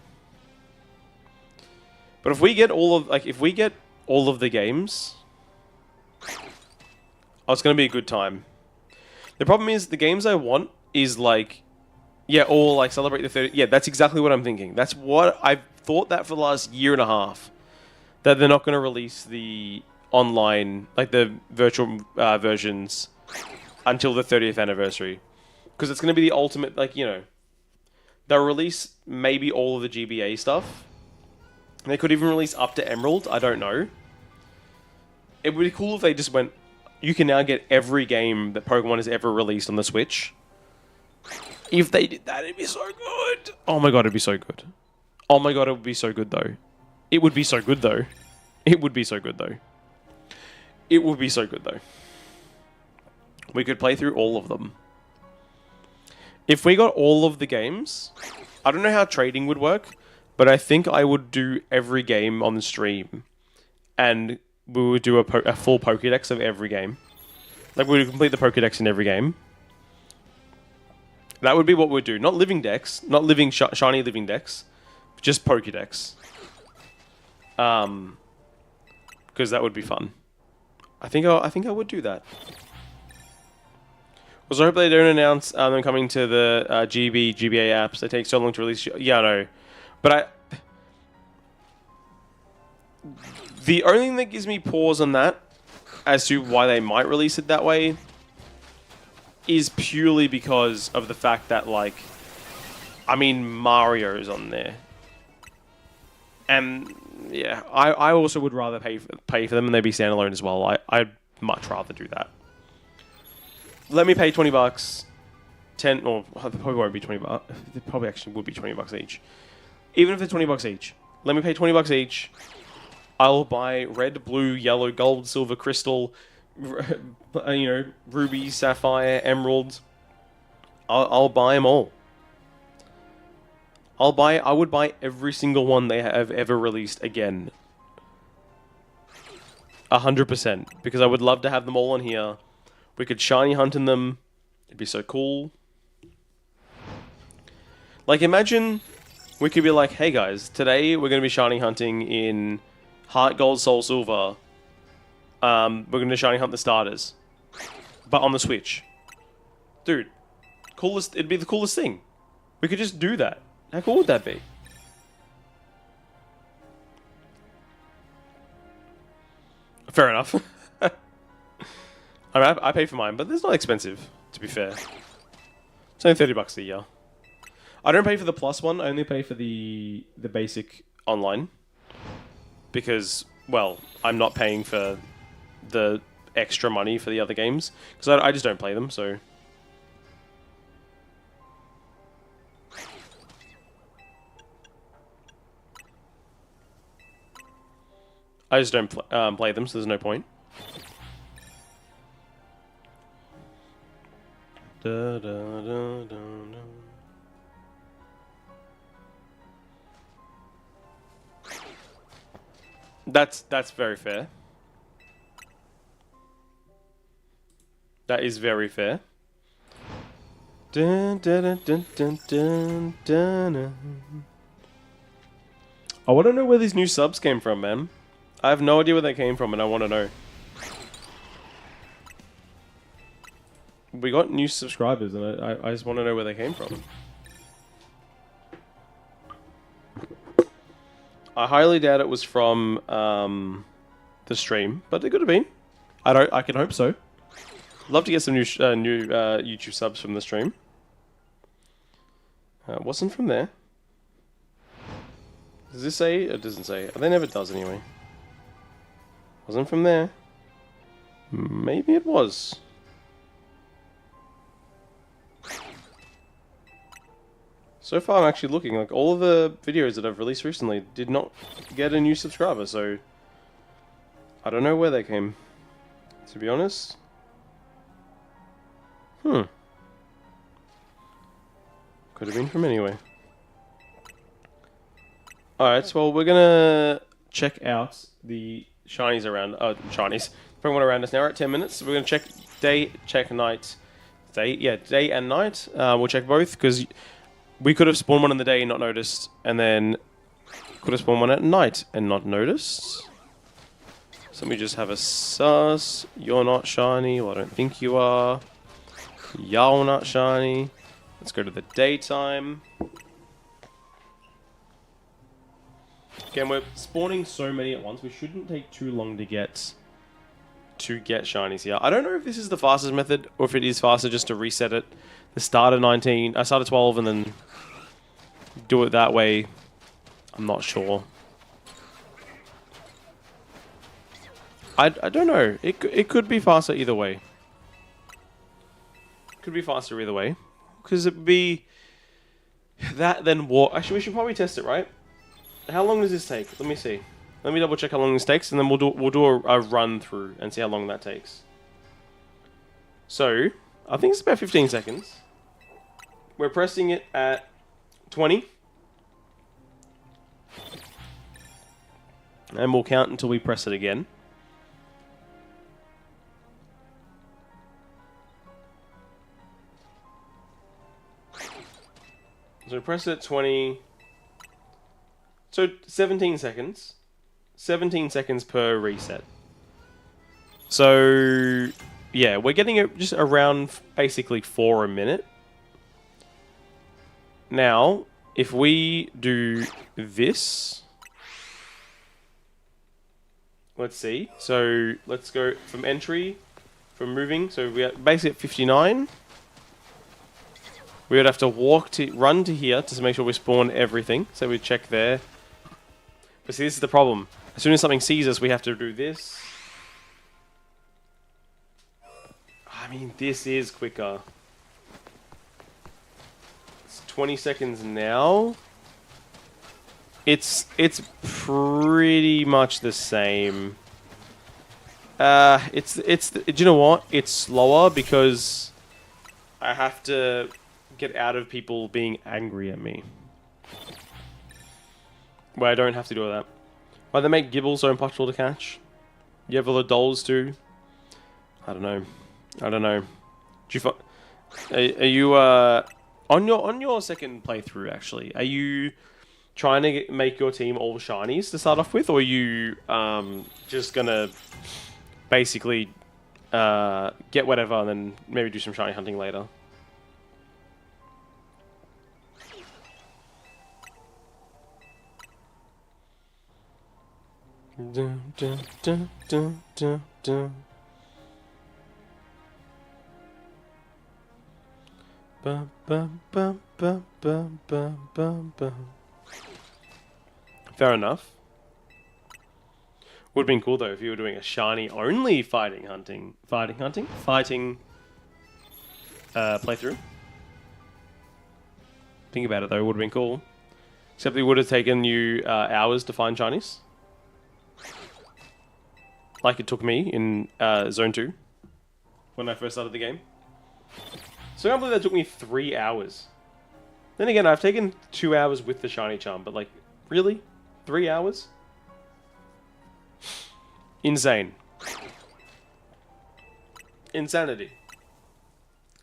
But if we get all of the games, it's going to be a good time. The problem is the games I want is like, yeah, or like celebrate the 30th. Yeah, that's exactly what I'm thinking. That's what I've thought that for the last year and a half. That they're not going to release the online, like the virtual versions until the 30th anniversary. Because it's going to be the ultimate, like, you know, they'll release maybe all of the GBA stuff. They could even release up to Emerald. I don't know. It would be cool if they just went, you can now get every game that Pokemon has ever released on the Switch. If they did that, it'd be so good. Oh my god, it'd be so good. Oh my god, it would be so good though. It would be so good though. It would be so good though. It would be so good though. We could play through all of them. If we got all of the games, I don't know how trading would work, but I think I would do every game on the stream. And we would do a full Pokédex of every game. Like, we would complete the Pokédex in every game. That would be what we'd do. Not living decks. Not living shiny living decks. Just Pokédex. Because that would be fun. I think I would do that. Also, I hope they don't announce them coming to the GBA apps. They take so long to release. Yeah, I know. But the only thing that gives me pause on that, as to why they might release it that way, is purely because of the fact that, like, I mean, Mario's on there. And, yeah, I also would rather pay for them and they be standalone as well. I'd much rather do that. Let me pay $20, 10, or they probably won't be $20. They probably actually would be $20 each. Even if they're $20 each, let me pay $20 each. I'll buy red, blue, yellow, gold, silver, crystal, you know, ruby, sapphire, emerald. I'll buy them all. I would buy every single one they have ever released again. 100%. Because I would love to have them all on here. We could shiny hunt in them. It'd be so cool. Like, imagine we could be like, hey guys, today we're going to be shiny hunting in Heart Gold, Soul Silver. We're going to shiny hunt the starters. But on the Switch. Dude, coolest. It'd be the coolest thing. We could just do that. How cool would that be? Fair enough. I mean, I pay for mine, but it's not expensive, to be fair. It's only $30 a year. I don't pay for the plus one, I only pay for the basic online. Because, well, I'm not paying for the extra money for the other games. Because I just don't play them, so... I just don't play them, so there's no point. Da, da, da, da, da. That's very fair. That is very fair. Dun, dun, dun, dun, dun, dun, dun. I want to know where these new subs came from, man. I have no idea where they came from, and I want to know. We got new subscribers, and I just want to know where they came from. I highly doubt it was from the stream, but it could have been. I can hope so. Love to get some new YouTube subs from the stream. Wasn't from there. Does this say? It doesn't say. It never does anyway. Wasn't from there. Maybe it was. So far, I'm actually looking. Like, all of the videos that I've released recently did not get a new subscriber, so... I don't know where they came, to be honest. Could have been from anywhere. Alright, well, we're gonna check out the shinies around... shinies. Pokemon around us now. We're at 10 minutes. We're gonna check day, check night. Day and night. We'll check both, because... We could have spawned one in the day and not noticed, and then could have spawned one at night and not noticed. So let me just have a sus. You're not shiny. Well, I don't think you are. Y'all not shiny. Let's go to the daytime. Again, we're spawning so many at once. We shouldn't take too long to get shinies here. I don't know if this is the fastest method or if it is faster just to reset it. The start of 19, I started 12 and then do it that way. I'm not sure. I don't know. It could be faster either way. Could be faster either way. Because it would be that then walk. Actually, we should probably test it, right? How long does this take? Let me see. Let me double check how long this takes, and then we'll do a run through and see how long that takes. So, I think it's about 15 seconds. We're pressing it at 20. And we'll count until we press it again. So press it at 20. So 17 seconds. 17 seconds per reset. So, yeah, we're getting it just around basically 4 a minute. Now, if we do this, let's see. So let's go from entry, from moving. So we are basically at 59. We would have to run to here to make sure we spawn everything. So we check there. But see, this is the problem. As soon as something sees us, we have to do this. I mean, this is quicker. 20 seconds now. It's pretty much the same. Do you know what? It's slower because I have to get out of people being angry at me. Where I don't have to do all that. Why they make Gibble so impossible to catch? You have all the dolls too. I don't know. I don't know. Do you are you on your second playthrough actually? Are you trying to make your team all shinies to start off with, or are you just gonna basically get whatever and then maybe do some shiny hunting later? Dun, dun, dun, dun, dun, dun. Bum, bum, bum, bum, bum, bum, bum, bum. Fair enough. Would have been cool though if you were doing a shiny only fighting playthrough. Think about it though, would have been cool. Except it would have taken you hours to find shinies. Like it took me in Zone 2 when I first started the game. So I can't believe that took me 3 hours. Then again, I've taken 2 hours with the shiny charm, but like, really? 3 hours? Insane. Insanity.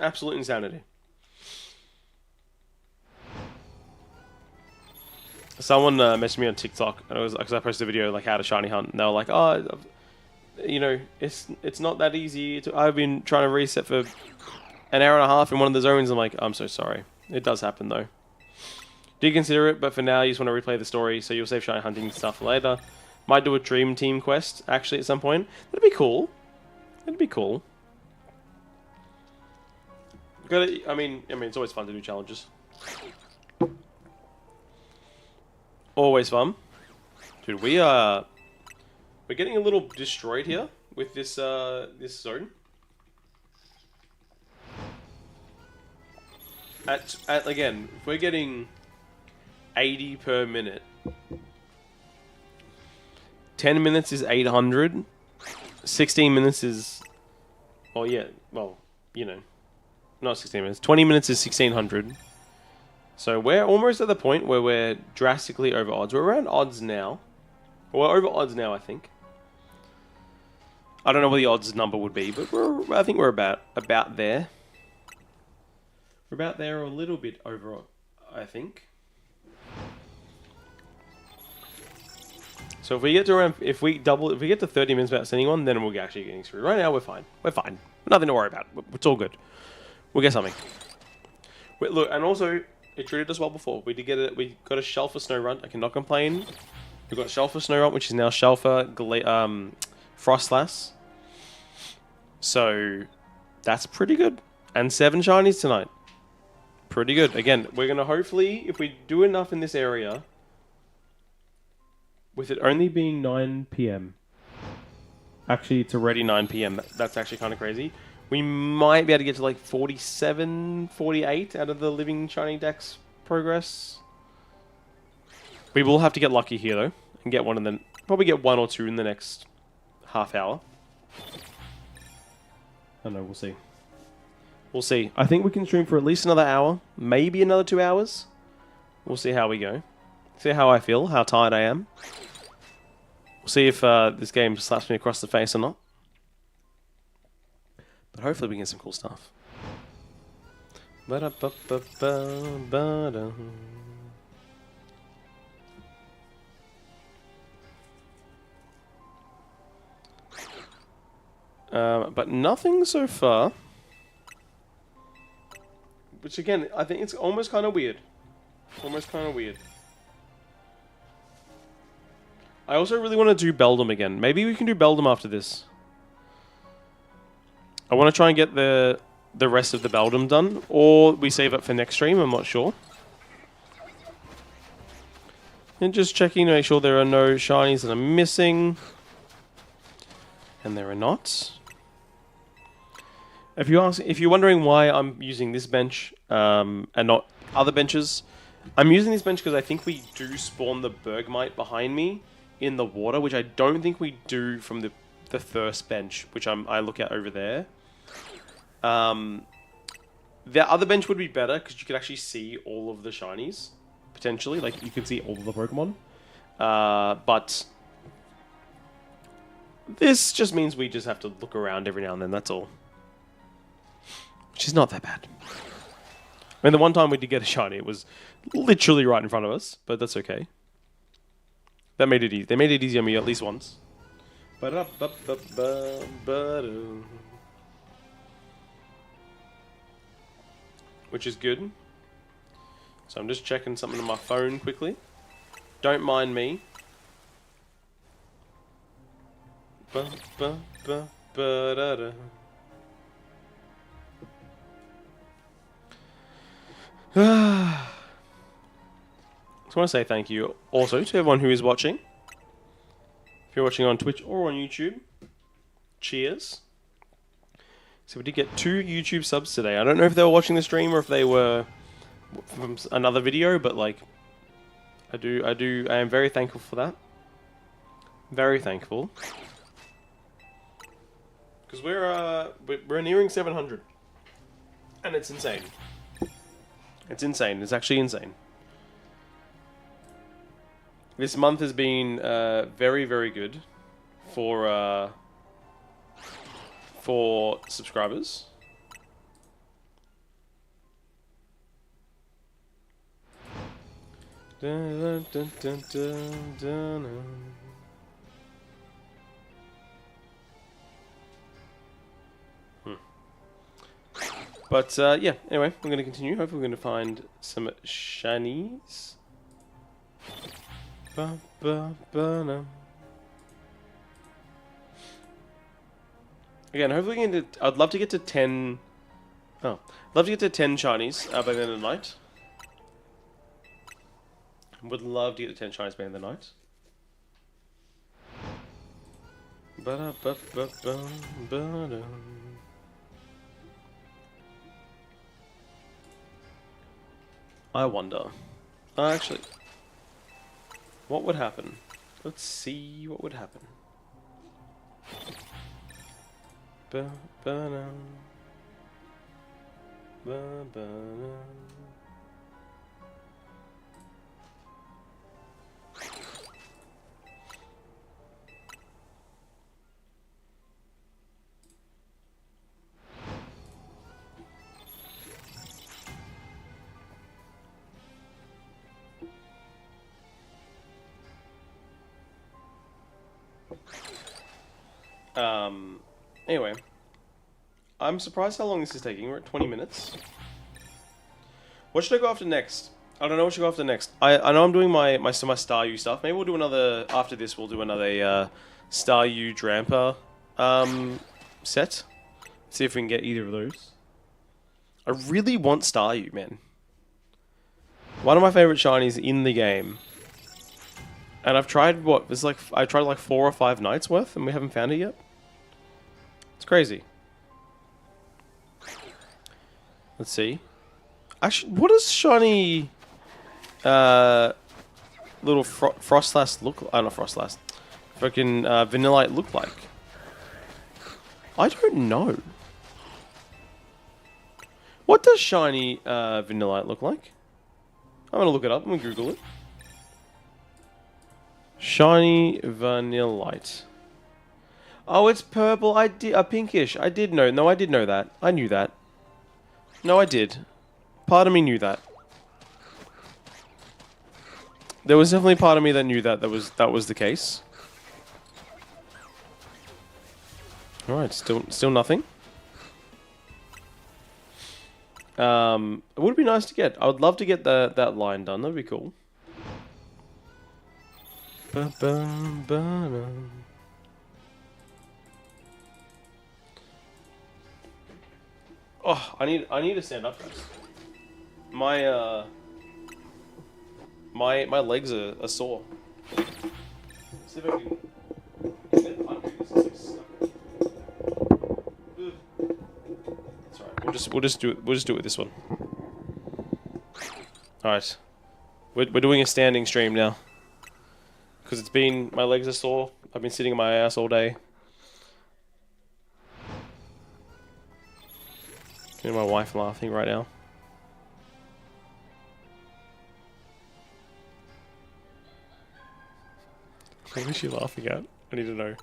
Absolute insanity. Someone messaged me on TikTok, and it was because I posted a video like how to shiny hunt, and they were like, "Oh, you know, it's not that easy. I've been trying to reset for an hour and a half in one of the zones." I'm like, "I'm so sorry. It does happen though. Do consider it, but for now, you just want to replay the story, so you'll save shiny hunting stuff for later. Might do a dream team quest actually at some point. That'd be cool. That'd be cool. I mean, it's always fun to do challenges. Always fun, dude. We're getting a little destroyed here with this this zone. At again, if we're getting 80 per minute. 10 minutes is 800. 16 minutes is, well, yeah, well, you know, not 16 minutes. 20 minutes is 1600. So we're almost at the point where we're drastically over odds. We're around odds now. Well, we're over odds now, I think. I don't know what the odds number would be, but I think we're about there. We're about there, or a little bit over, I think. So if we get to around, if we get to 30 minutes without sending one, then we'll actually getting screwed. Right now, we're fine. We're fine. Nothing to worry about. It's all good. We'll get something. Look, and also, it treated us well before. We did get it. We got a Shelfer Snow Runt. I cannot complain. We got Shelfer Snow Runt, which is now Shelfer Frostlass. So that's pretty good. And 7 shinies tonight. Pretty good. Again, we're gonna hopefully, if we do enough in this area, with it only being 9 PM. Actually, it's already 9 PM. That's actually kind of crazy. We might be able to get to like 47, 48 out of the Living Shiny Dex progress. We will have to get lucky here though, and get one, and then probably get 1 or 2 in the next half hour. I don't know, we'll see. We'll see. I think we can stream for at least another hour, maybe another 2 hours. We'll see how we go. See how I feel, how tired I am. We'll see if this game slaps me across the face or not. But hopefully we can get some cool stuff. But nothing so far. Which again, I think it's almost kind of weird. Almost kind of weird. I also really want to do Beldum again. Maybe we can do Beldum after this. I want to try and get the rest of the Beldum done. Or we save it for next stream, I'm not sure. And just checking to make sure there are no shinies that I'm missing. And there are not. If you're wondering why I'm using this bench and not other benches, I'm using this bench because I think we do spawn the Bergmite behind me in the water, which I don't think we do from the the first bench, which I look at over there. The other bench would be better because you could actually see all of the shinies, potentially. Like, you could see all of the Pokemon. But this just means we just have to look around every now and then, that's all. Which is not that bad. I mean, the one time we did get a shiny, it was literally right in front of us, but that's okay. That made it easy. They made it easy on me at least once. Which is good. So I'm just checking something on my phone quickly. Don't mind me. Just want to say thank you also to everyone who is watching. If you're watching on Twitch or on YouTube, cheers. So we did get 2 YouTube subs today. I don't know if they were watching the stream or if they were from another video, but like, I am very thankful for that. Very thankful. Because we're nearing 700. And it's insane. It's insane. It's actually insane. This month has been very, very good for subscribers. Dun, dun, dun, dun, dun. But yeah, anyway, we're going to continue. Hopefully we're going to find some shinies. Ba, ba, ba, no. Again, hopefully we can I'd love to get to 10... Oh. Love to get to 10 shinies by the end of the night. Would love to get to 10 shinies by the end of the night. Ba-da-ba-ba-ba-ba-da. I wonder. Actually, what would happen? Let's see what would happen. Ba-ba-da. Ba-ba-da. Anyway, I'm surprised how long this is taking. We're at 20 minutes. What should I go after next? I don't know what should I go after next. I know I'm doing my Staryu stuff. Maybe we'll do another, after this we'll do another Staryu Drampa set. See if we can get either of those. I really want Staryu, man. One of my favorite shinies in the game. And I've tried, what, it's like, I tried like 4 or 5 nights worth and we haven't found it yet. It's crazy. Let's see. Actually, what does shiny little Frostlass look? Not Frostlass. Fucking Vanillite look like? I don't know. What does shiny Vanillite look like? I'm gonna look it up. I'm gonna Google it. Shiny Vanillite. Oh, it's purple. Pinkish. I did know. No, I did know that. I knew that. No, I did. Part of me knew that. There was definitely part of me that knew that that was the case. All right, still nothing. It would be nice to get. I would love to get that line done. That'd be cool. Oh, I need to stand up, guys. My legs are sore. Let's see if I can. It's alright. We'll just do it with this one. All right, we're doing a standing stream now because it's been, my legs are sore. I've been sitting on my ass all day. See my wife laughing right now. What is she laughing at? I need to know.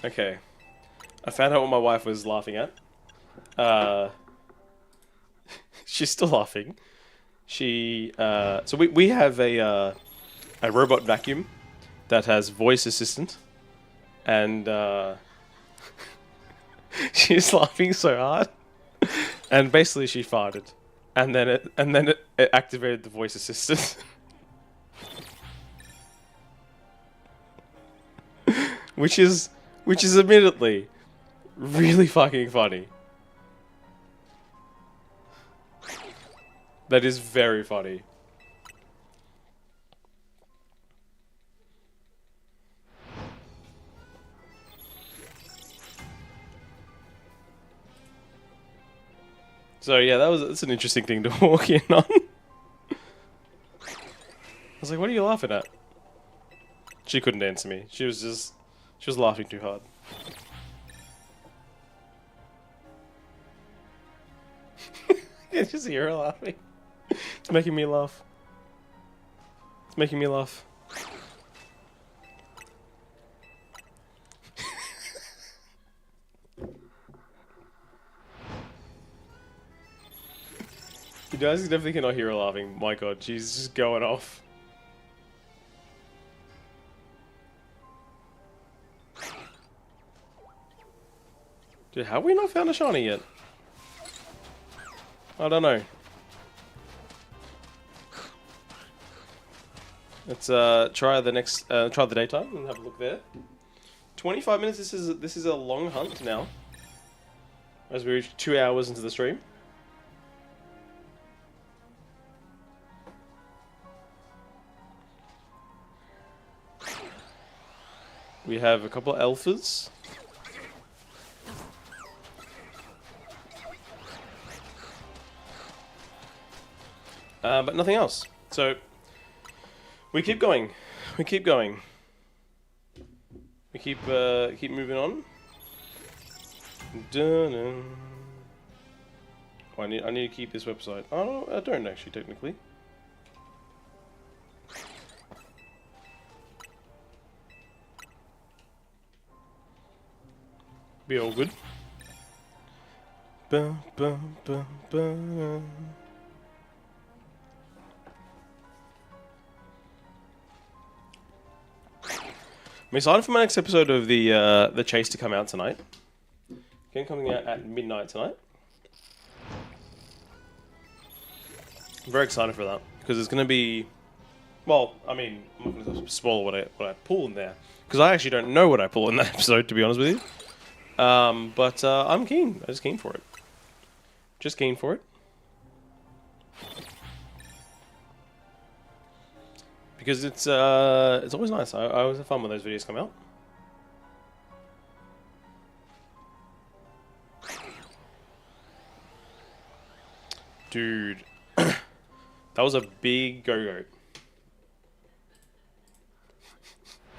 Okay. I found out what my wife was laughing at. She's still laughing. So we have a robot vacuum that has voice assistant, and she's laughing so hard, and basically she farted, and then it activated the voice assistant. which is admittedly really fucking funny. That is very funny. So yeah, that's an interesting thing to walk in on. I was like, "What are you laughing at?" She couldn't answer me. She was laughing too hard. I can just hear her laughing. It's making me laugh. It's making me laugh. You guys definitely cannot hear her laughing. My god, she's just going off. Dude, have we not found a shiny yet? I don't know. Let's try the next try the daytime and have a look there. 25 minutes. This is a long hunt now. As we reach 2 hours into the stream. We have a couple of alphas. But nothing else. So we keep going. We keep going. We keep moving on. Dun-dun. Oh, I need to keep this website. Oh, I don't actually technically. Be all good. Bum, bum, bum, bum. I'm excited for my next episode of the chase to come out tonight. Again, coming out at midnight tonight. I'm very excited for that because it's going to be. Well, I mean, I'm not going to spoil what I pull in there because I actually don't know what I pull in that episode, to be honest with you. But I'm keen. I'm just keen for it. Just keen for it. Because it's always nice. I always have fun when those videos come out. Dude, that was a big go-go.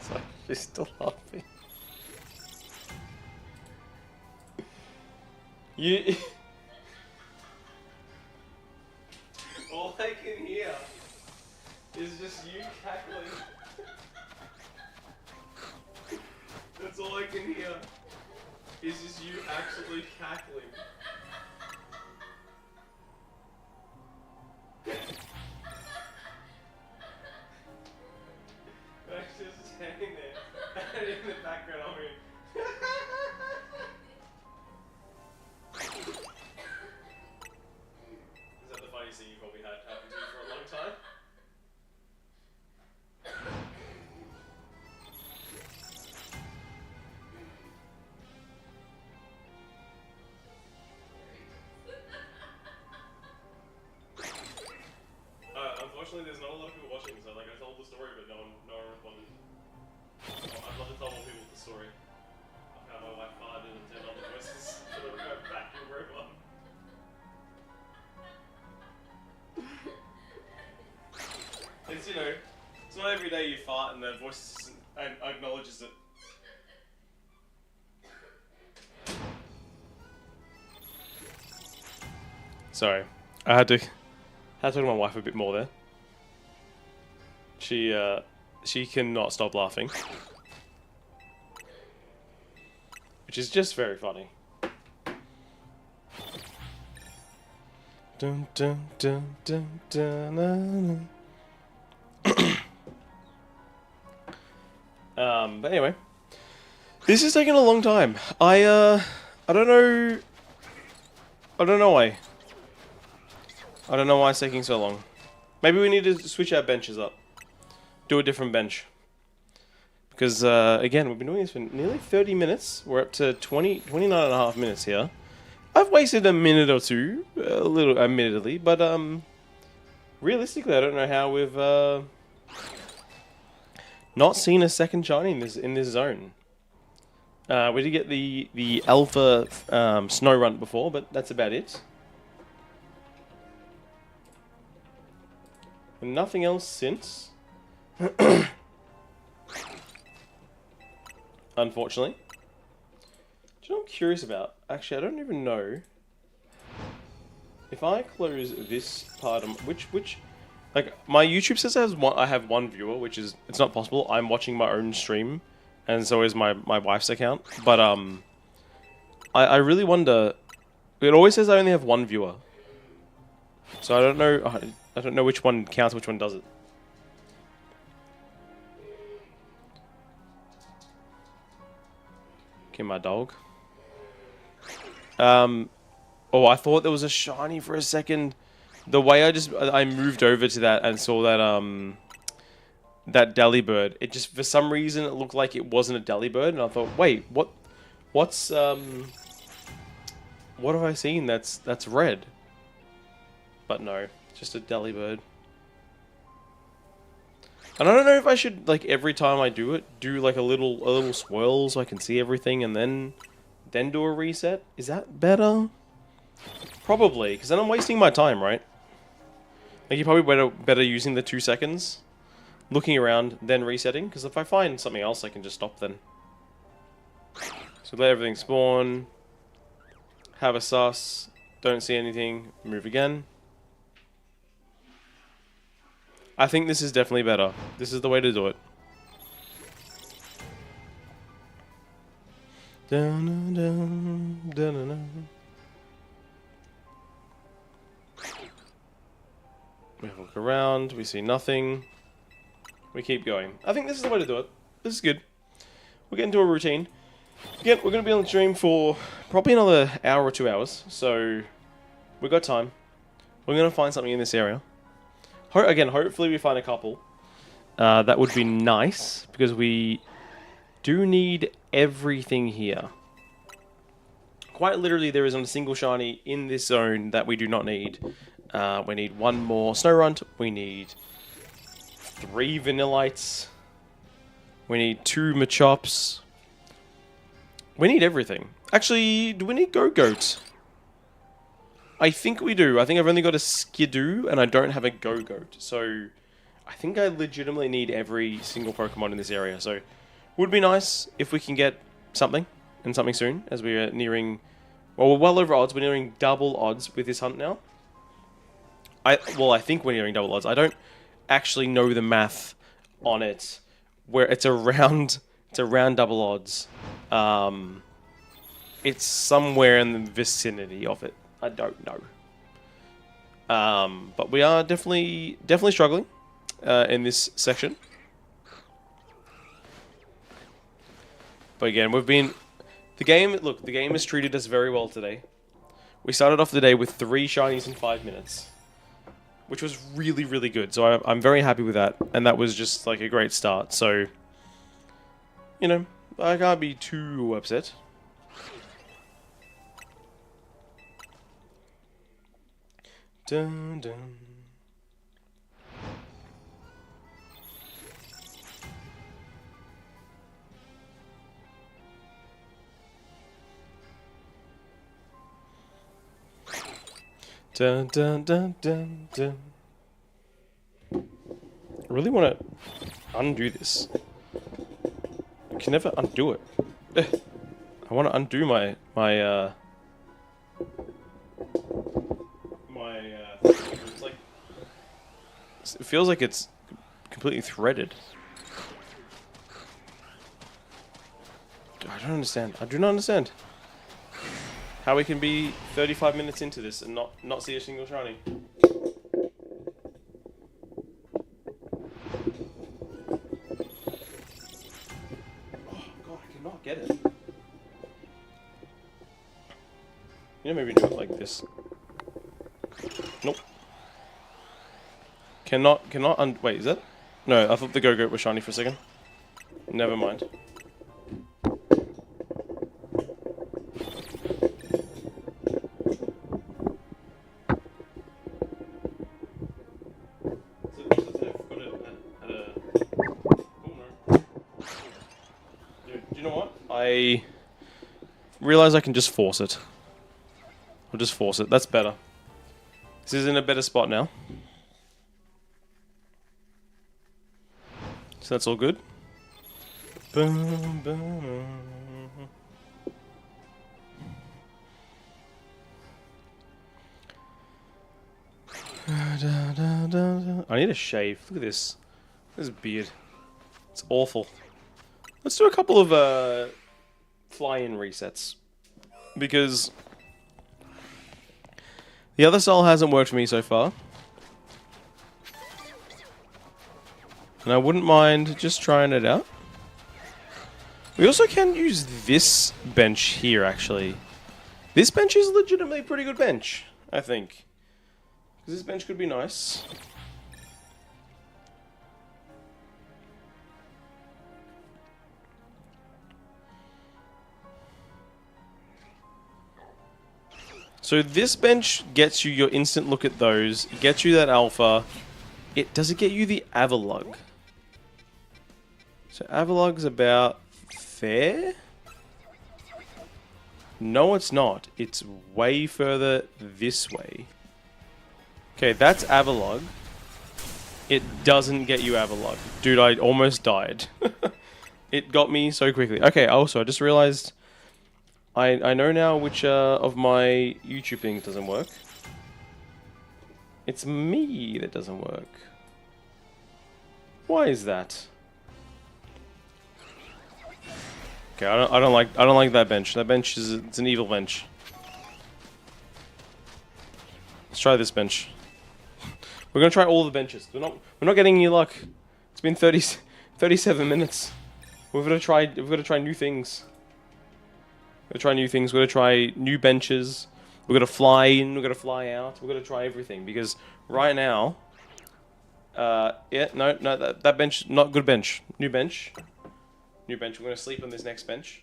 So she's still laughing. You. All I can hear is just you cackling. That's all I can hear. Is just you absolutely cackling. Max is just standing there, and in the background I'm hearing. Is that the funniest thing you've probably had happen to you for a long time? Unfortunately, there's not a lot of people watching, so like I told the story, but no one responded. I'd love to tell more people the story of how my wife farted and turned on the voices for the remote vacuum robot. It's, you know, it's not every day you fart and the voice acknowledges it. Sorry, I had to talk to my wife a bit more there. She cannot stop laughing, which is just very funny. Dun, dun, dun, dun, dun, dun, dun. But anyway, this is taking a long time. I don't know. I don't know why. I don't know why it's taking so long. Maybe we need to switch our benches up. Do a different bench. Because, again, we've been doing this for nearly 30 minutes. We're up to 29 and a half minutes here. I've wasted a minute or two, a little, admittedly, but, realistically, I don't know how we've, not seen a second shiny in this zone. We did get the alpha, snow run before, but that's about it. And nothing else since. Unfortunately. Do you know what I'm curious about? Actually, I don't even know. If I close this part of which like my YouTube says I have one viewer, which is it's not possible. I'm watching my own stream, and so is my wife's account. But I really wonder. It always says I only have one viewer, so I don't know. I don't know which one counts, which one doesn't. Okay, my dog. Oh, I thought there was a shiny for a second. The way I moved over to that and saw that that Delibird, it just for some reason it looked like it wasn't a Delibird, and I thought, wait, what's what have I seen that's red? But no, just a Delibird. And I don't know if I should, like, every time I do it, do like a little swirl so I can see everything and then do a reset. Is that better? Probably, because then I'm wasting my time, right? Like, you're probably better using the 2 seconds, looking around, then resetting, because if I find something else, I can just stop then. So let everything spawn, have a sus, don't see anything, move again. I think this is definitely better. This is the way to do it. Dun, dun, dun, dun, dun. We have a look around, we see nothing. We keep going. I think this is the way to do it. This is good. We're getting to a routine. Again, we're going to be on the stream for probably another hour or 2 hours, so we've got time. We're going to find something in this area. Again, hopefully we find a couple. That would be nice, because we do need everything here. Quite literally, there isn't a single shiny in this zone that we do not need. We need 1 more Snorunt. We need 3 Vanillites. We need 2 Machops. We need everything. Actually, do we need Go-Goat? I think we do. I think I've only got a Skidoo, and I don't have a Go-Goat. So, I think I legitimately need every single Pokemon in this area. So, would be nice if we can get something, and something soon, as we are nearing... Well, we're well over odds. We're nearing double odds with this hunt now. Well, I think we're nearing double odds. I don't actually know the math on it, where it's around double odds. It's somewhere in the vicinity of it. I don't know. But we are definitely struggling in this section. But again, the game has treated us very well today. We started off the day with 3 shinies in 5 minutes, which was really, really good. So I'm very happy with that, and that was just like a great start. So, you know, I can't be too upset. Dun, dun. Dun, dun, dun, dun, dun. I really want to undo this. I can never undo it. I want to undo my it's like, it feels like it's completely threaded. I don't understand. I do not understand how we can be 35 minutes into this and not see a single shiny. Oh god, I cannot get it. You know, maybe do it like this. Nope. Cannot wait, is that? No, I thought the Go-Goat was shiny for a second. Never mind. You know what? I realize I can just force it. I'll just force it. That's better. This is in a better spot now. So that's all good. Boom, boom. I need a shave. Look at this. This beard. It's awful. Let's do a couple of fly-in resets. Because the other style hasn't worked for me so far. And I wouldn't mind just trying it out. We also can use this bench here, actually. This bench is legitimately a pretty good bench, I think. Because this bench could be nice. So this bench gets you your instant look at those, gets you that alpha. Does it get you the Avalug? So Avalug's about there? No, it's not. It's way further this way. Okay, that's Avalug. It doesn't get you Avalug. Dude, I almost died. It got me so quickly. Okay, also, I just realized I know now which of my YouTube things doesn't work. It's me that doesn't work. Why is that? Okay, I don't like that bench. That bench it's an evil bench. Let's try this bench. We're gonna try all the benches. We're not getting any luck. It's been 37 minutes. We've got to try new things. We're gonna try new things. We're gonna try new benches. We're gonna fly in. We're gonna fly out. We're gonna try everything because right now, yeah, no, that bench, not good bench. New bench. We're gonna sleep on this next bench.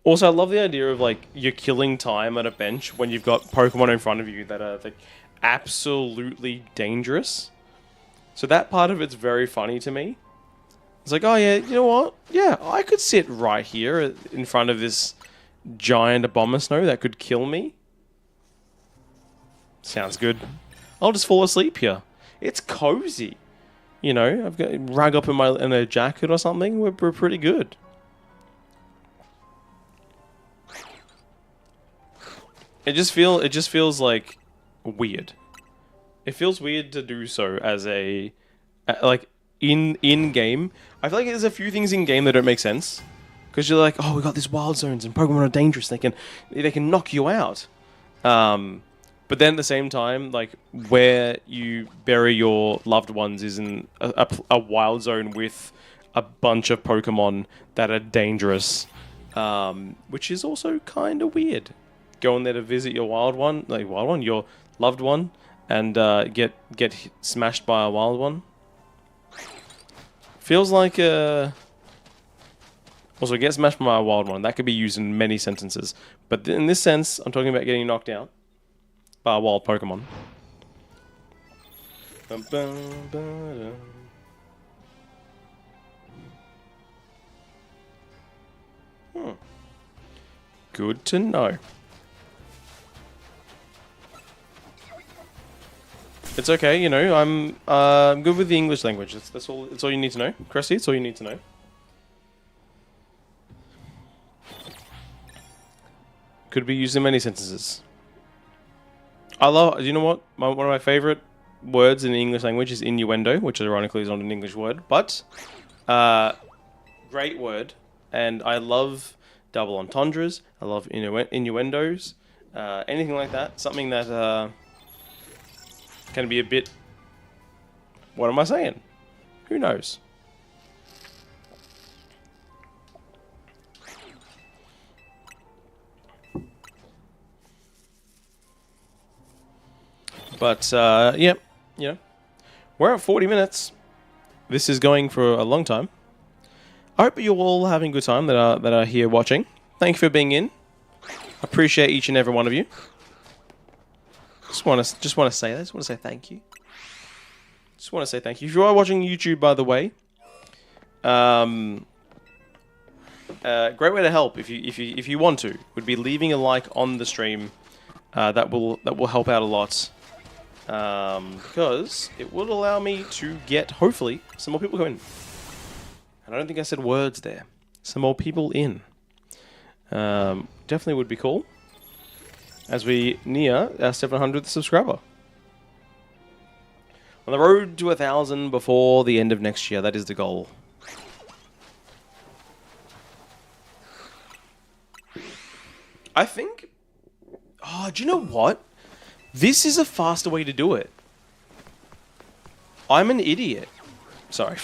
Also, I love the idea of like you're killing time at a bench when you've got Pokemon in front of you that are like absolutely dangerous. So that part of it's very funny to me. It's like, oh yeah, you know what? Yeah, I could sit right here in front of this giant Abomasnow that could kill me. Sounds good. I'll just fall asleep here. It's cozy. You know, I've got a rug up in a jacket or something. We're pretty good. It just feels like weird. It feels weird to do so as a like in game. I feel like there's a few things in game that don't make sense because you're like, oh, we got these wild zones and Pokemon are dangerous. They can knock you out. But then at the same time, like where you bury your loved ones is in a wild zone with a bunch of Pokemon that are dangerous, which is also kind of weird. Going there to visit your your loved one, and get smashed by a wild one. Feels like also get smashed by a wild one. That could be used in many sentences, but in this sense, I'm talking about getting knocked out by a wild Pokemon. Good to know. It's okay, you know. I'm good with the English language. That's all. That's all you need to know, Cressy. It's all you need to know. Could be used in many sentences. You know what? One of my favorite words in the English language is innuendo, which ironically is not an English word, but great word. And I love double entendres. I love innuendos. Anything like that. Something that can be a bit... What am I saying? Who knows? But, yeah, we're at 40 minutes. This is going for a long time. I hope you're all having a good time that are here watching. Thank you for being in. Appreciate each and every one of you. Just want to say that. Just want to say thank you. Just want to say thank you. If you are watching YouTube, by the way, great way to help if you want to would be leaving a like on the stream. That will help out a lot. Because it will allow me to get, hopefully, some more people coming in. And I don't think I said words there. Some more people in. Definitely would be cool. As we near our 700th subscriber. On the road to 1,000 before the end of next year. That is the goal. I think... Oh, do you know what? This is a faster way to do it. I'm an idiot. Sorry.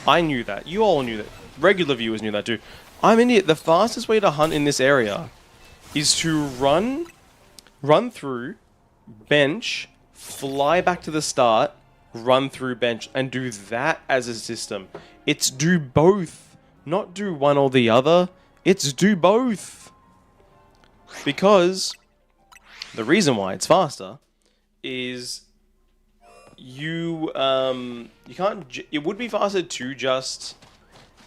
I knew that. You all knew that. Regular viewers knew that too. I'm an idiot. The fastest way to hunt in this area is to run through, bench, fly back to the start, run through bench, and do that as a system. It's do both. Not do one or the other. It's do both. Because... the reason why it's faster is you can't. It would be faster to just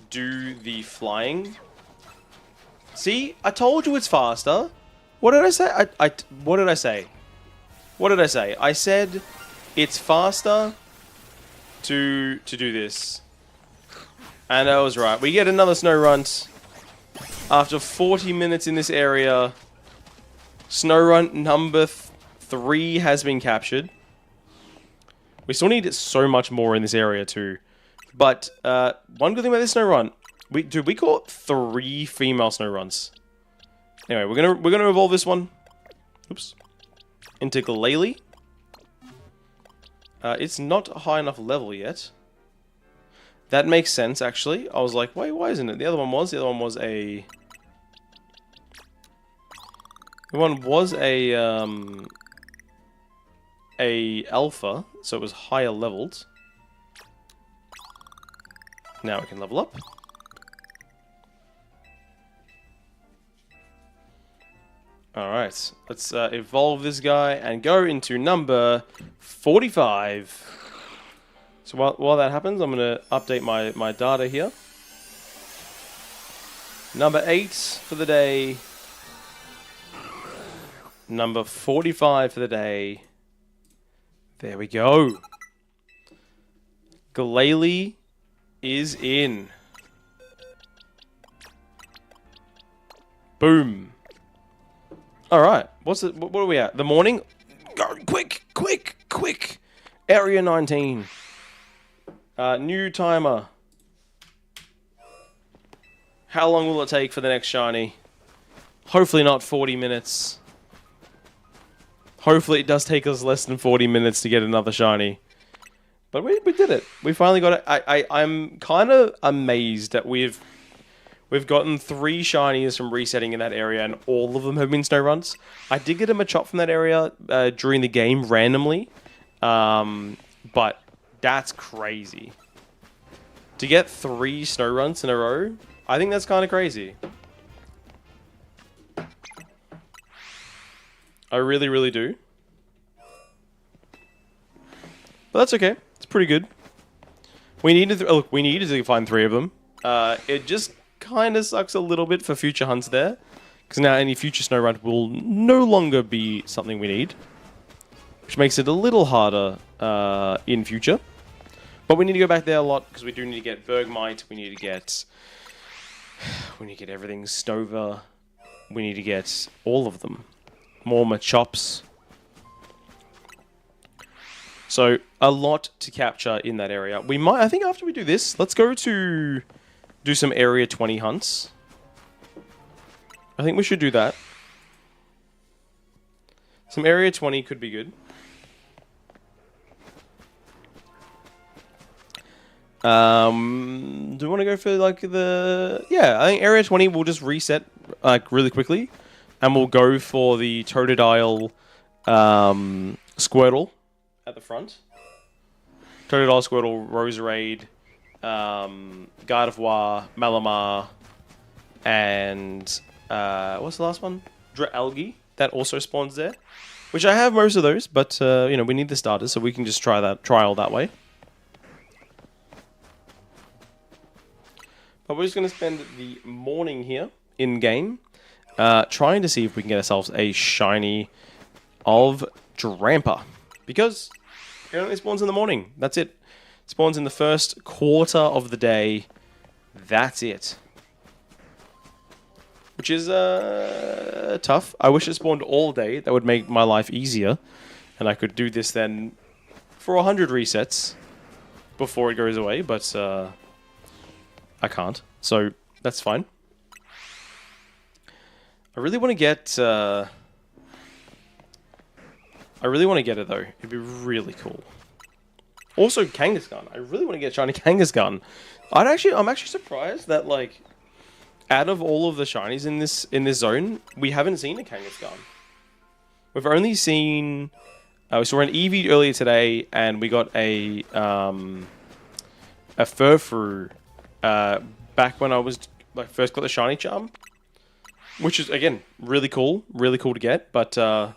do the flying. See, I told you it's faster. What did I say? What did I say? What did I say? I said it's faster to do this, and I was right. We get another snow runt after 40 minutes in this area. Snow run number 3 has been captured. We still need so much more in this area too. But one good thing about this snow run, we caught 3 female snow runs. Anyway, we're gonna evolve this one. Oops. Into Glalie. It's not a high enough level yet. That makes sense actually. I was like, wait, why isn't it? The other one was a. The one was a alpha, so it was higher leveled. Now we can level up. Alright, let's evolve this guy and go into number 45. So while that happens, I'm going to update my data here. Number 8 for the day. Number 45 for the day. There we go. Glalie is in. Boom. Alright, what are we at? The morning? Go, quick! Area 19. New timer. How long will it take for the next shiny? Hopefully not 40 minutes. Hopefully it does take us less than 40 minutes to get another shiny. But we did it. We finally got it. I'm kind of amazed that we've gotten 3 shinies from resetting in that area, and all of them have been snow runs. I did get a Machop from that area during the game randomly, but that's crazy. To get 3 snow runs in a row, I think that's kind of crazy. I really, really do. But that's okay. It's pretty good. We needed to find 3 of them. It just kind of sucks a little bit for future hunts there, because now any future snow run will no longer be something we need, which makes it a little harder in future. But we need to go back there a lot because we do need to get Bergmite. We need to get everything Snova. We need to get all of them. More Machops. So a lot to capture in that area. We might, I think, after we do this, let's go to do some Area 20 hunts. I think we should do that. Some Area 20 could be good. Do we want to go for like the... Yeah, I think Area 20 will just reset like really quickly. And we'll go for the Totodile Squirtle at the front. Totodile, Squirtle, Roserade, Gardevoir, Malamar, and what's the last one? Dralgi. That also spawns there. Which I have most of those, but you know, we need the starters, so we can just trial that way. But we're just going to spend the morning here in game, trying to see if we can get ourselves a shiny of Drampa, because it only spawns in the morning. That's it. Spawns in the first quarter of the day. That's it. Which is tough. I wish it spawned all day. That would make my life easier, and I could do this then for 100 resets before it goes away. But I can't, so that's fine. I really want to get. I really want to get it though. It'd be really cool. Also, Kangaskhan. I really want to get shiny Kangaskhan. I'm actually surprised that like, out of all of the shinies in this zone, we haven't seen a Kangaskhan. We've only seen. We saw an Eevee earlier today, and we got a Furfrou back when I was like first got the shiny charm, which is again really cool to get. But I'm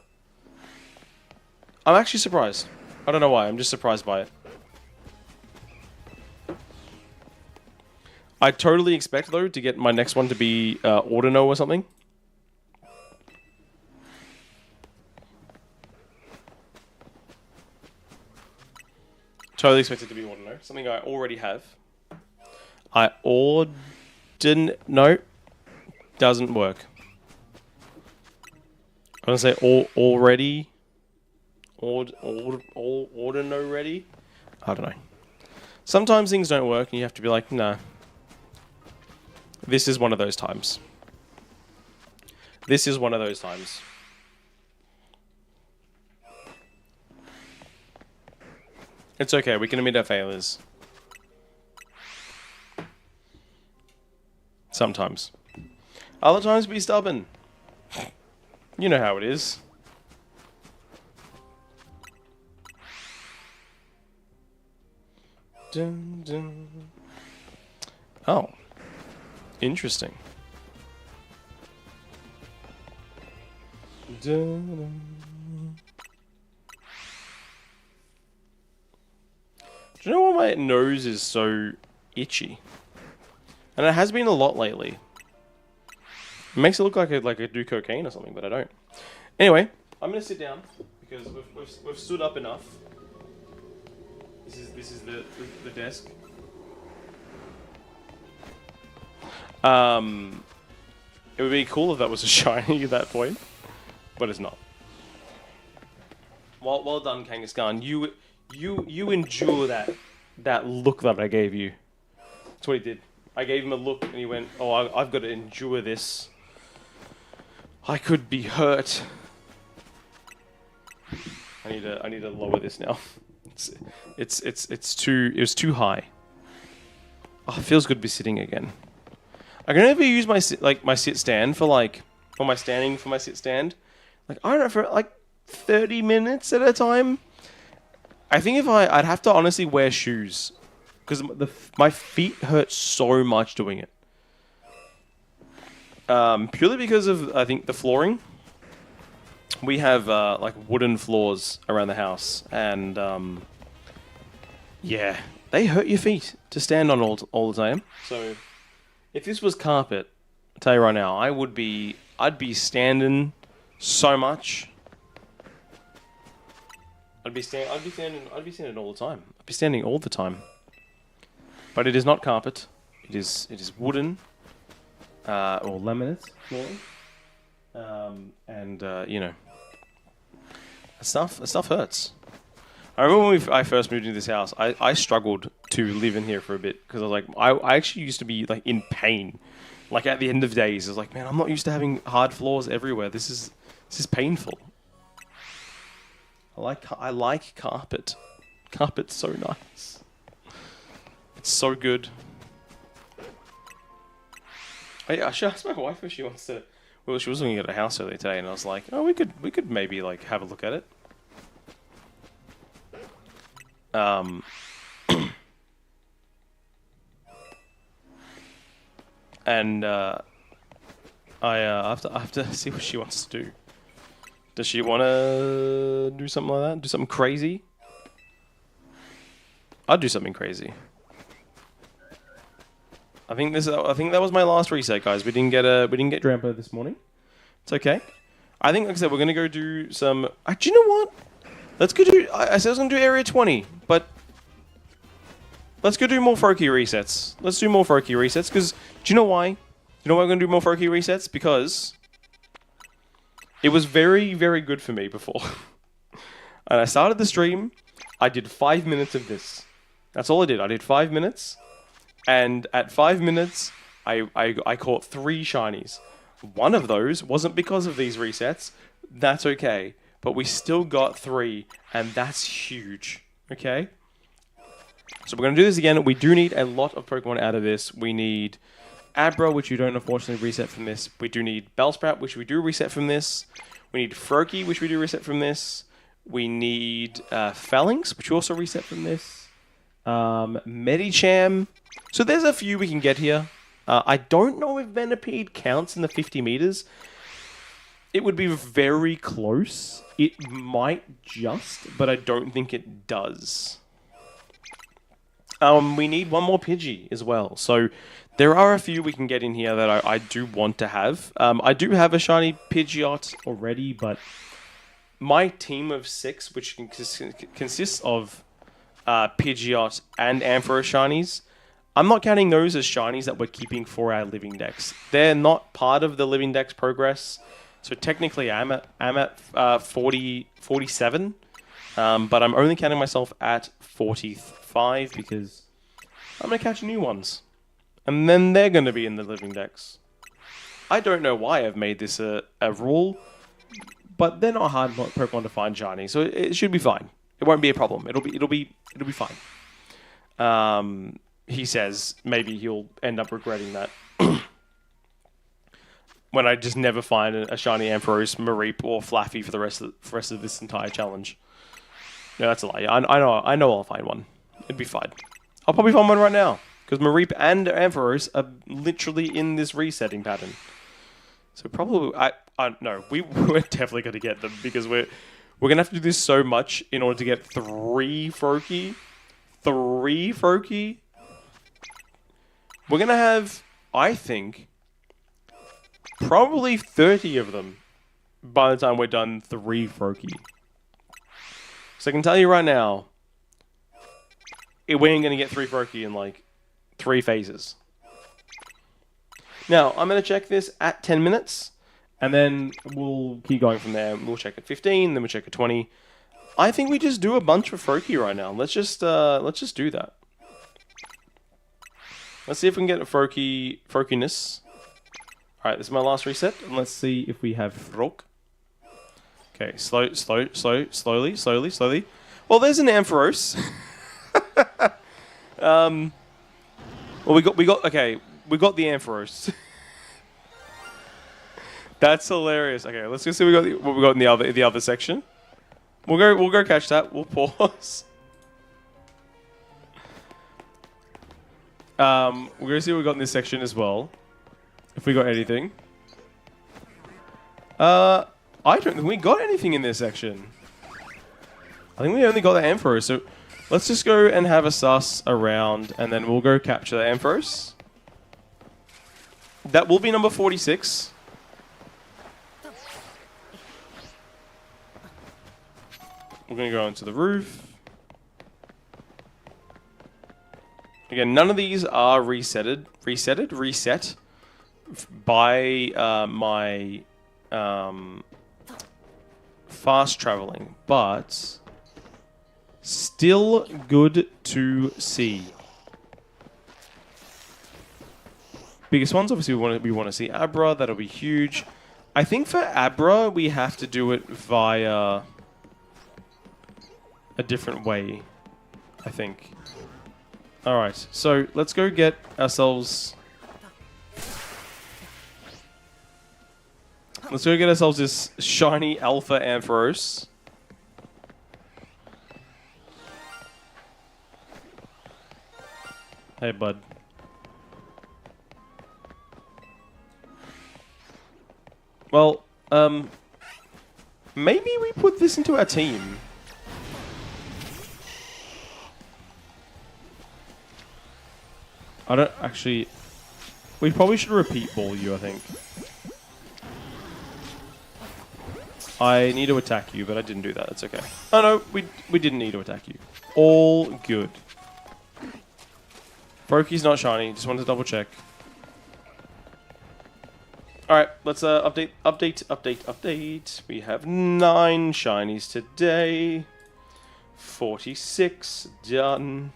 actually surprised. I don't know why. I'm just surprised by it. I totally expect though to get my next one to be Ordino or something. Totally expect it to be Ordino. Something I already have. No, doesn't work. I'm gonna say already. Ordino ready? I don't know. Sometimes things don't work and you have to be like, nah. This is one of those times. This is one of those times. It's okay, we can admit our failures. Sometimes. Other times be stubborn. You know how it is. Dun, dun. Oh. Interesting. Dun, dun. Do you know why my nose is so itchy? And it has been a lot lately. It makes it look like I do cocaine or something, but I don't. Anyway, I'm gonna sit down because we've stood up enough. This is the desk. It would be cool if that was a shiny at that point, but it's not. Well done, Kangaskhan. You endure that. that look that I gave you. That's what he did. I gave him a look and he went, oh, I've got to endure this. I could be hurt. I need to lower this now. It was too high. Oh, it feels good to be sitting again. I can only use my sit stand for like, or my standing for my sit stand. Like, I don't know, for like 30 minutes at a time. I think I'd have to honestly wear shoes. Because my feet hurt so much doing it. Purely because of, I think, the flooring. We have like wooden floors around the house, and yeah, they hurt your feet to stand on all the time. So, if this was carpet, I'll tell you right now, I'd be standing so much. I'd be standing all the time. I'd be standing all the time. But it is not carpet. It is wooden, or laminate flooring. And you know, that stuff hurts. I remember when I first moved into this house, I struggled to live in here for a bit because I was like, I actually used to be like in pain. Like at the end of days, I was like, man, I'm not used to having hard floors everywhere. This is painful. I like carpet. Carpet's so nice. It's so good. I should ask my wife if she wants to. Well, she was looking at a house earlier today, and I was like, "Oh, we could maybe like have a look at it." And I have to see what she wants to do. Does she want to do something like that? Do something crazy? I'd do something crazy. I think that was my last reset, guys. We didn't get Drampa this morning. It's okay. I think, like I said, we're gonna go do some. Do you know what? Let's go do. I said I was gonna do Area 20, but let's go do more Froakie resets. Let's do more Froakie resets because do you know why? You know why we're gonna do more Froakie resets? Because it was very, very good for me before. And I started the stream. I did 5 minutes of this. That's all I did. I did 5 minutes. And at 5 minutes, I caught 3 shinies. One of those wasn't because of these resets. That's okay. But we still got 3, and that's huge. Okay? So we're going to do this again. We do need a lot of Pokemon out of this. We need Abra, which you don't unfortunately reset from this. We do need Bellsprout, which we do reset from this. We need Froakie, which we do reset from this. We need Phalanx, which we also reset from this. Medicham. So there's a few we can get here. I don't know if Venipede counts in the 50 meters. It would be very close. It might just, but I don't think it does. We need one more Pidgey as well. So there are a few we can get in here that I do want to have. I do have a shiny Pidgeot already, but my team of 6, which consists of Pidgeot and Ampharos shinies, I'm not counting those as shinies that we're keeping for our living decks. They're not part of the living decks progress. So technically I'm at 47, but I'm only counting myself at 45 because I'm going to catch new ones. And then they're going to be in the living decks. I don't know why I've made this a rule, but they're not hard Pokemon to find shiny, so it should be fine. It won't be a problem. It'll be fine. He says maybe he'll end up regretting that. When I just never find a shiny Ampharos, Mareep, or Flaffy for the rest of this entire challenge. No, that's a lie. I know I'll find one. It'd be fine. I'll probably find one right now. Because Mareep and Ampharos are literally in this resetting pattern. So probably, no, we're definitely going to get them. Because we're going to have to do this so much in order to get 3 Froakie. 3 Froakie. We're going to have, I think, probably 30 of them by the time we're done 3 Froakie. So I can tell you right now, we ain't going to get 3 Froakie in like 3 phases. Now, I'm going to check this at 10 minutes, and then we'll keep going from there. We'll check at 15, then we'll check at 20. I think we just do a bunch of Froakie right now. Let's just do that. Let's see if we can get a Froakiness. Alright, this is my last reset. And let's see if we have Froak. Okay, slowly. Well, there's an Ampharos. Well, we got the Ampharos. That's hilarious. Okay, let's go see what we got in the other section. We'll go catch that. We'll pause. We're gonna see what we got in this section as well. If we got anything. I don't think we got anything in this section. I think we only got the Ampharos, so let's just go and have a sus around, and then we'll go capture the Ampharos. That will be number 46. We're going to go onto the roof. Again, none of these are reset by my fast traveling, but still good to see. Biggest ones, obviously, we want to see Abra. That'll be huge. I think for Abra, we have to do it via a different way, I think. Alright, so let's go get ourselves... Let's go get ourselves this shiny Alpha Ampharos. Hey, bud. Well, maybe we put this into our team. I don't actually... We probably should repeat ball you, I think. I need to attack you, but I didn't do that. That's okay. Oh, no, we didn't need to attack you. All good. Froakie's not shiny. Just wanted to double check. Alright, let's update. We have 9 shinies today. 46 done.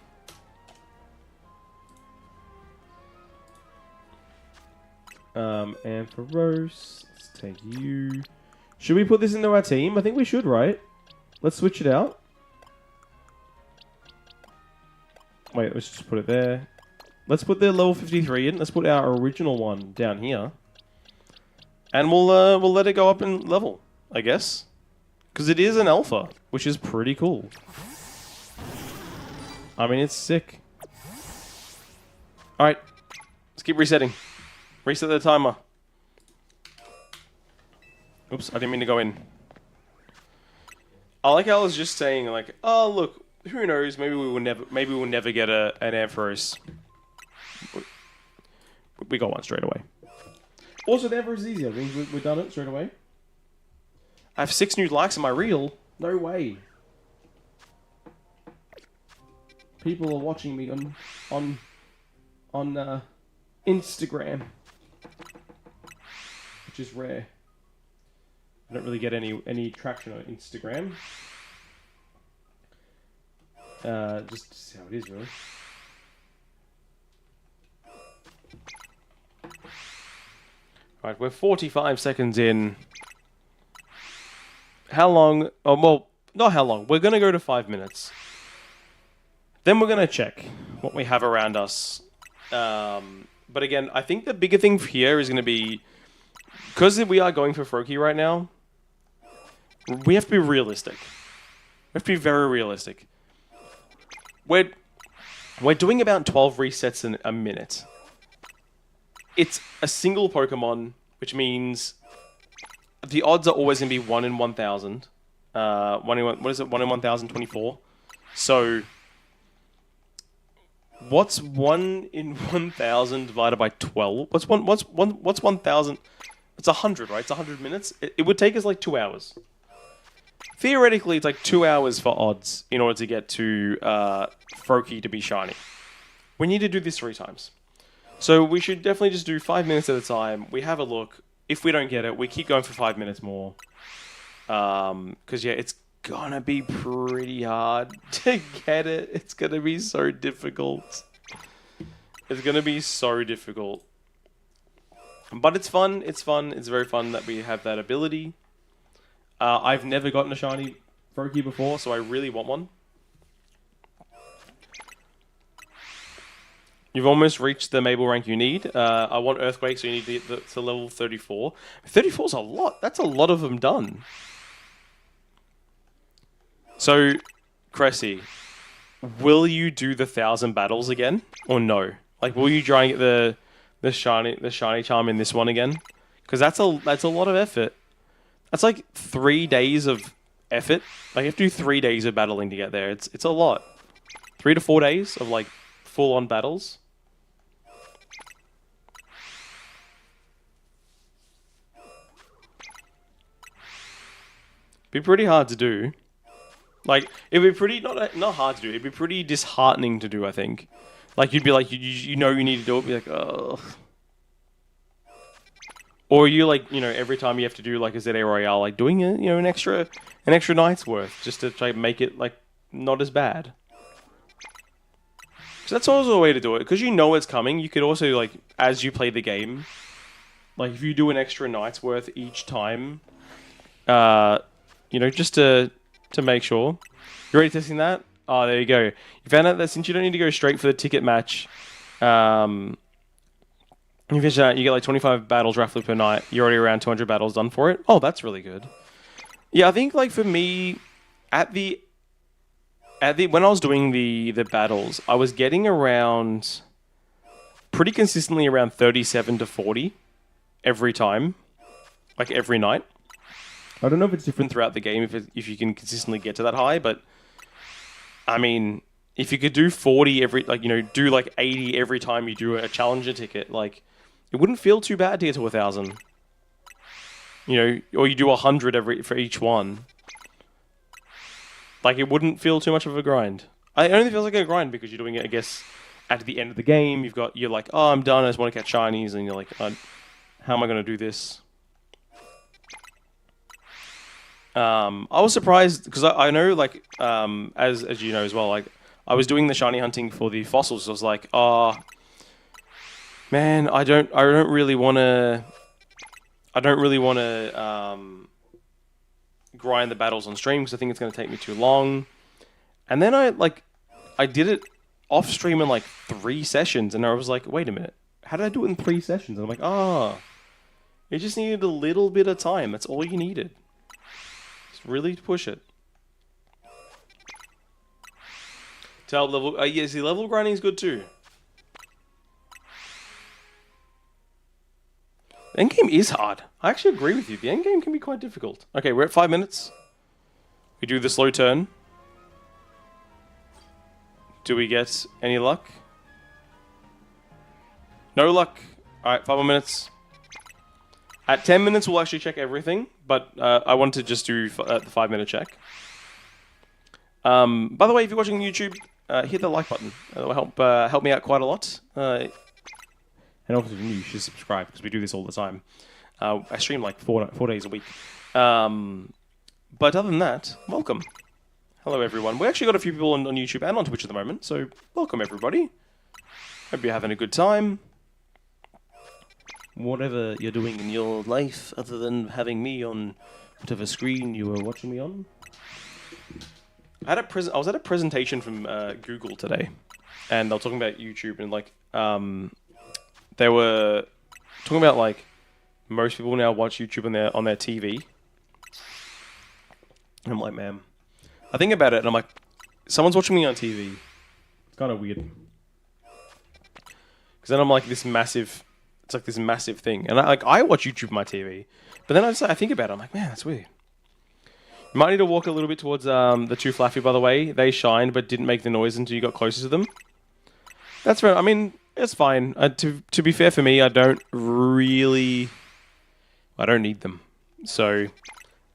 Ampharos. Let's take you. Should we put this into our team? I think we should, right? Let's switch it out. Wait, let's just put it there. Let's put the level 53 in. Let's put our original one down here. And we'll let it go up in level, I guess. Because it is an alpha, which is pretty cool. I mean, it's sick. Alright, let's keep resetting. Reset the timer. Oops, I didn't mean to go in. I like how I was just saying, like, oh look, who knows? Maybe we'll never get an Ampharos. We got one straight away. Also, the Ampharos is easier. We've done it straight away. I have 6 new likes on my reel. No way. People are watching me on Instagram, which is rare. I don't really get any traction on Instagram. Just to see how it is, really. Alright, we're 45 seconds in. How long? Oh, well, not how long. We're going to go to 5 minutes. Then we're going to check what we have around us. But again, I think the bigger thing here is going to be... Because we are going for Froakie right now, we have to be realistic. We have to be very realistic. We're doing about 12 resets in a minute. It's a single Pokemon, which means the odds are always going to be 1 in 1,000. 1 in 1,024. So, what's 1 in 1,000 divided by 12? What's 1,000? It's 100, right? It's 100 minutes. It would take us like 2 hours. Theoretically, it's like 2 hours for odds in order to get to Froakie to be shiny. We need to do this 3 times. So we should definitely just do 5 minutes at a time. We have a look. If we don't get it, we keep going for 5 minutes more. Because, yeah, it's gonna be pretty hard to get it. It's gonna be so difficult. It's gonna be so difficult. But it's fun. It's fun. It's very fun that we have that ability. I've never gotten a shiny Froakie before, so I really want one. You've almost reached the Mabel rank you need. I want Earthquake, so you need to get to level 34. 34 is a lot. That's a lot of them done. So, Cressy, will you do the 1,000 battles again, or no? Like, will you try and get the shiny charm in this one again? Because that's a lot of effort. That's like 3 days of effort. Like, you have to do 3 days of battling to get there. It's a lot. 3 to 4 days of like full on battles. Be pretty hard to do. Like, it'd be pretty not hard to do. It'd be pretty disheartening to do, I think. Like, you'd be like, you know you need to do it. Be like, oh. Or you like, every time you have to do like a ZA Royale, like doing an extra night's worth just to try to make it like not as bad. So that's also a way to do it because you know it's coming. You could also like as you play the game, like if you do an extra night's worth each time, just to make sure. You already testing that? Oh, there you go. You found out that since you don't need to go straight for the ticket match, you finish that, you get like 25 battles roughly per night. You're already around 200 battles done for it. Oh, that's really good. Yeah, I think like for me, when I was doing the battles, I was getting around pretty consistently around 37 to 40 every time, like every night. I don't know if it's different throughout the game if you can consistently get to that high, but I mean, if you could do 40 do like 80 every time you do a challenger ticket, like it wouldn't feel too bad to get to 1,000. Or you do 100 for each one. Like it wouldn't feel too much of a grind. It only feels like a grind because you're doing it, I guess, at the end of the game. You're like, oh, I'm done. I just want to catch shinies, and you're like, how am I going to do this? I was surprised because I know, like, as you know as well, like I was doing the shiny hunting for the fossils. I was like, oh, man, I don't really want to grind the battles on stream because I think it's going to take me too long. And then I did it off stream in like 3 sessions, and I was like, wait a minute, how did I do it in 3 sessions? And I'm like, you just needed a little bit of time. That's all you needed. Really push it. To help level... yeah, see, level grinding is good too. The endgame is hard. I actually agree with you. The endgame can be quite difficult. Okay, we're at 5 minutes. We do the slow turn. Do we get any luck? No luck. Alright, 5 more minutes. At 10 minutes, we'll actually check everything, but I want to just do the 5-minute check. By the way, if you're watching on YouTube, hit the like button. That will help me out quite a lot. And obviously, you should subscribe because we do this all the time. I stream like 4 days a week. But other than that, welcome. Hello, everyone. We actually got a few people on YouTube and on Twitch at the moment, so welcome, everybody. Hope you're having a good time. Whatever you're doing in your life, other than having me on whatever screen you were watching me on. I was at a presentation from Google today, and they were talking about YouTube, and like they were talking about like most people now watch YouTube on their TV. And I'm like, man, I think about it, and I'm like, someone's watching me on TV. It's kind of weird, because then I'm like this massive. It's like this massive thing, and I watch YouTube on my TV, but then I think about it. I'm like, man, that's weird. You might need to walk a little bit towards the 2 Fluffy. By the way, they shined but didn't make the noise until you got closer to them. That's fair. I mean, it's fine. To be fair for me, I don't need them. So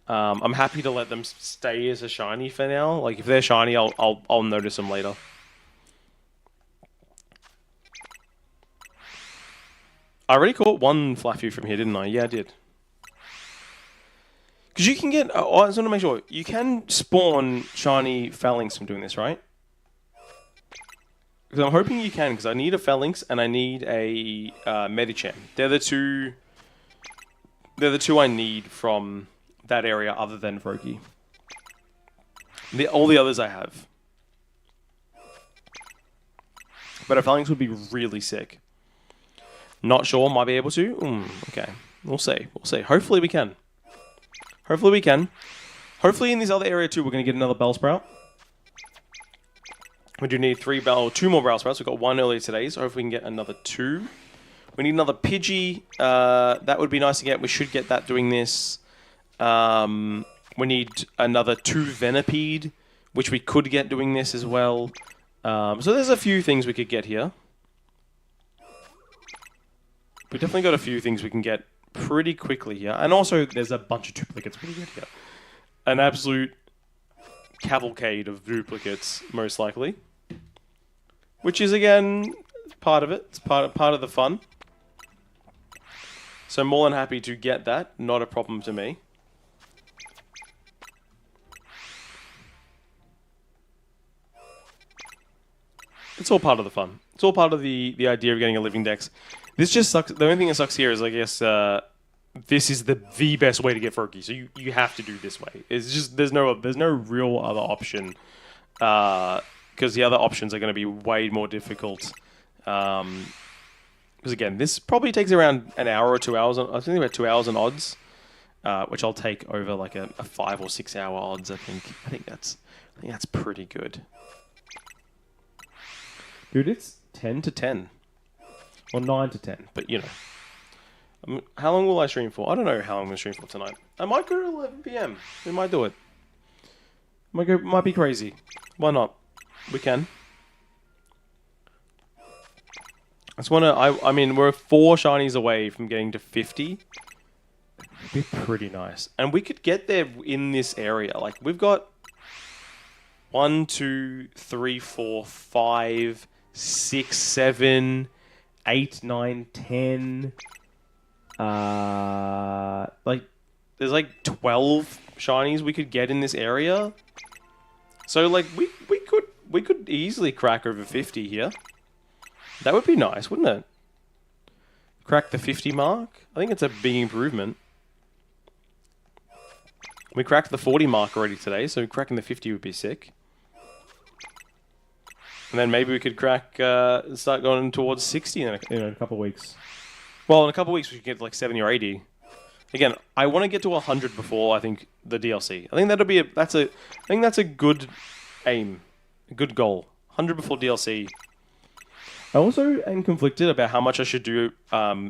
I'm happy to let them stay as a shiny for now. Like if they're shiny, I'll notice them later. I already caught 1 Fluffy from here, didn't I? Yeah, I did. Because you can get... I just want to make sure. You can spawn shiny phalanx from doing this, right? Because I'm hoping you can, because I need a Phalanx and I need a Medicham. They're the two I need from that area other than Voki. All the others I have. But a Phalanx would be really sick. Not sure, might be able to. Okay, we'll see. We'll see. Hopefully we can. Hopefully we can. Hopefully in this other area too, we're going to get another Bellsprout. We do need 2 more Bellsprouts. We got 1 earlier today, so hopefully we can get another 2. We need another Pidgey. That would be nice to get. We should get that doing this. We need another 2 Venipede, which we could get doing this as well. So there's a few things we could get here. We definitely got a few things we can get pretty quickly here. And also, there's a bunch of duplicates we can get here. An absolute cavalcade of duplicates, most likely. Which is, again, part of it. It's part of the fun. So more than happy to get that. Not a problem to me. It's all part of the fun. It's all part of the idea of getting a living dex. This just sucks. The only thing that sucks here is, I guess, this is the best way to get Furky. So you have to do this way. It's just there's no real other option. Because the other options are going to be way more difficult. Because again, this probably takes around an hour or 2 hours. I think about 2 hours on odds, which I'll take over like a 5 or 6 hour odds. I think that's pretty good. Dude, it's 10 to 10. Or 9 to 10, but you know. How long will I stream for? I don't know how long I'm going to stream for tonight. I might go to 11 PM. We might do it. Might be crazy. Why not? We can. I just want to... I mean, we're 4 shinies away from getting to 50. It'd be pretty nice. And we could get there in this area. Like, we've got 1, 2, 3, 4, 5, 6, 7, 8, 9, 10... like, there's like 12 shinies we could get in this area. So like we could easily crack over 50 here. That would be nice, wouldn't it? Crack the 50 mark. I think it's a big improvement. We cracked the 40 mark already today, so cracking the 50 would be sick. And then maybe we could start going towards 60 in a couple of weeks. Well, in a couple of weeks we could get like 70 or 80. Again, I want to get to 100 before I think the DLC. I think that's a good aim, a good goal. 100 before DLC. I also am conflicted about how much I should do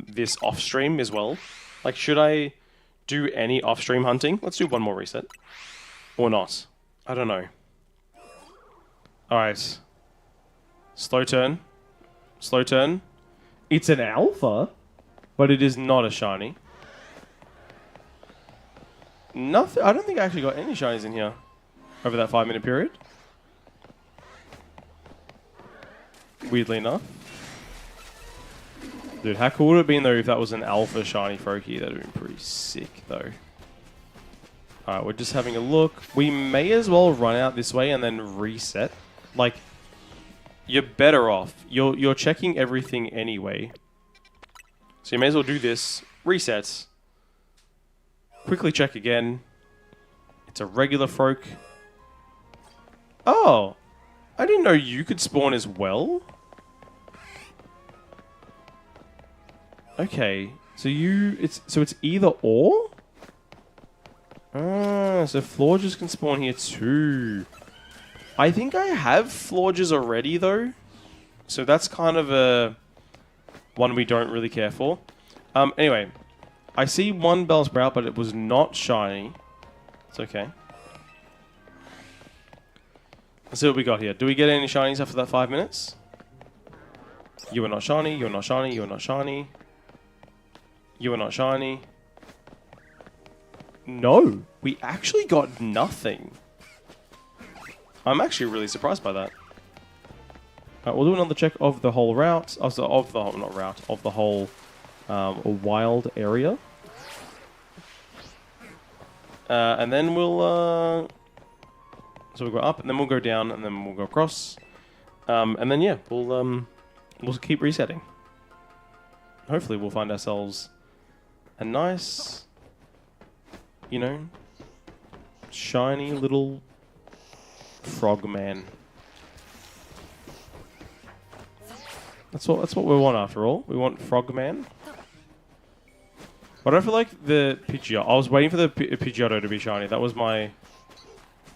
this off stream as well. Like, should I do any off stream hunting? Let's do one more reset, or not? I don't know. All right. Slow turn. Slow turn. It's an alpha. But it is not a shiny. Nothing. I don't think I actually got any shinies in here over that 5-minute period. Weirdly enough. Dude, how cool would it have been though if that was an alpha shiny Froakie? That would have been pretty sick though. Alright, we're just having a look. We may as well run out this way and then reset. Like, you're better off. You're checking everything anyway. So you may as well do this. Resets. Quickly check again. It's a regular Froak. Oh! I didn't know you could spawn as well. Okay. So it's either or? So Florges can spawn here too. I think I have Florges already though. So that's kind of a... one we don't really care for. Anyway, I see one Bellsprout, but it was not shiny. It's okay. Let's see what we got here. Do we get any shinies after that 5 minutes? You are not shiny, you are not shiny, you are not shiny. You are not shiny. No, we actually got nothing. I'm actually really surprised by that. We'll do another check of the whole route. Of the whole wild area. And then we'll... so we'll go up, and then we'll go down, and then we'll go across. And then yeah, we'll keep resetting. Hopefully, we'll find ourselves a nice, you know, shiny little frogman. That's what we want after all. We want frogman. But I feel like the Pidgeotto. I was waiting for the Pidgeotto to be shiny. That was what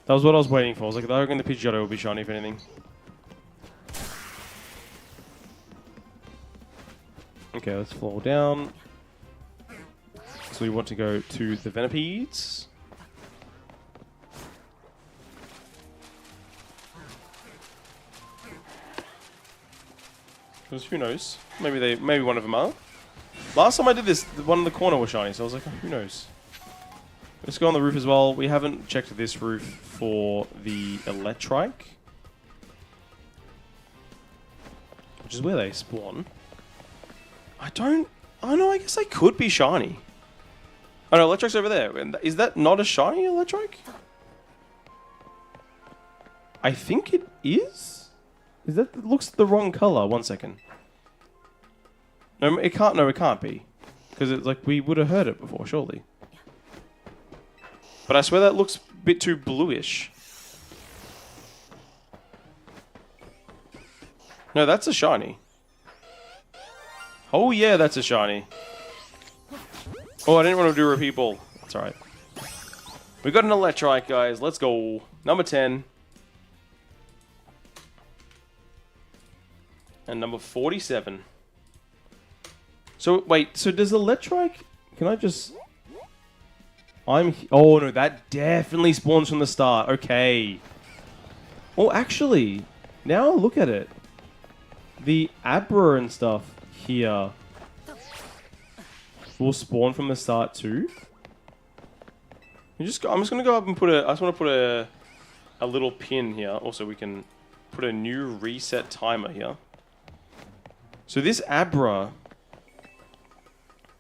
I was waiting for. I was like, I reckon the Pidgeotto will be shiny if anything. Okay, let's fall down. So we want to go to the Venipedes. Because who knows? Maybe one of them are. Last time I did this, the one in the corner was shiny, so I was like, oh, who knows? Let's go on the roof as well. We haven't checked this roof for the Electrike, which is where they spawn. I guess they could be shiny. Oh no, Electrike's over there. Is that not a shiny Electrike? I think it is. It looks the wrong color. 1 second. No, it can't. No, it can't be, because it's like we would have heard it before, surely. But I swear that looks a bit too bluish. No, that's a shiny. Oh yeah, that's a shiny. Oh, I didn't want to do repeat ball. That's alright. We got an Electrike, guys. Let's go. Number 10. And number 47. So, wait. So, does Electrike... Can I just... Oh, no. That definitely spawns from the start. Okay. Oh, actually. Now look at it. The Abra and stuff here will spawn from the start too. I'm just going to go up and I just want to put a little pin here. Also, we can put a new reset timer here. So this Abra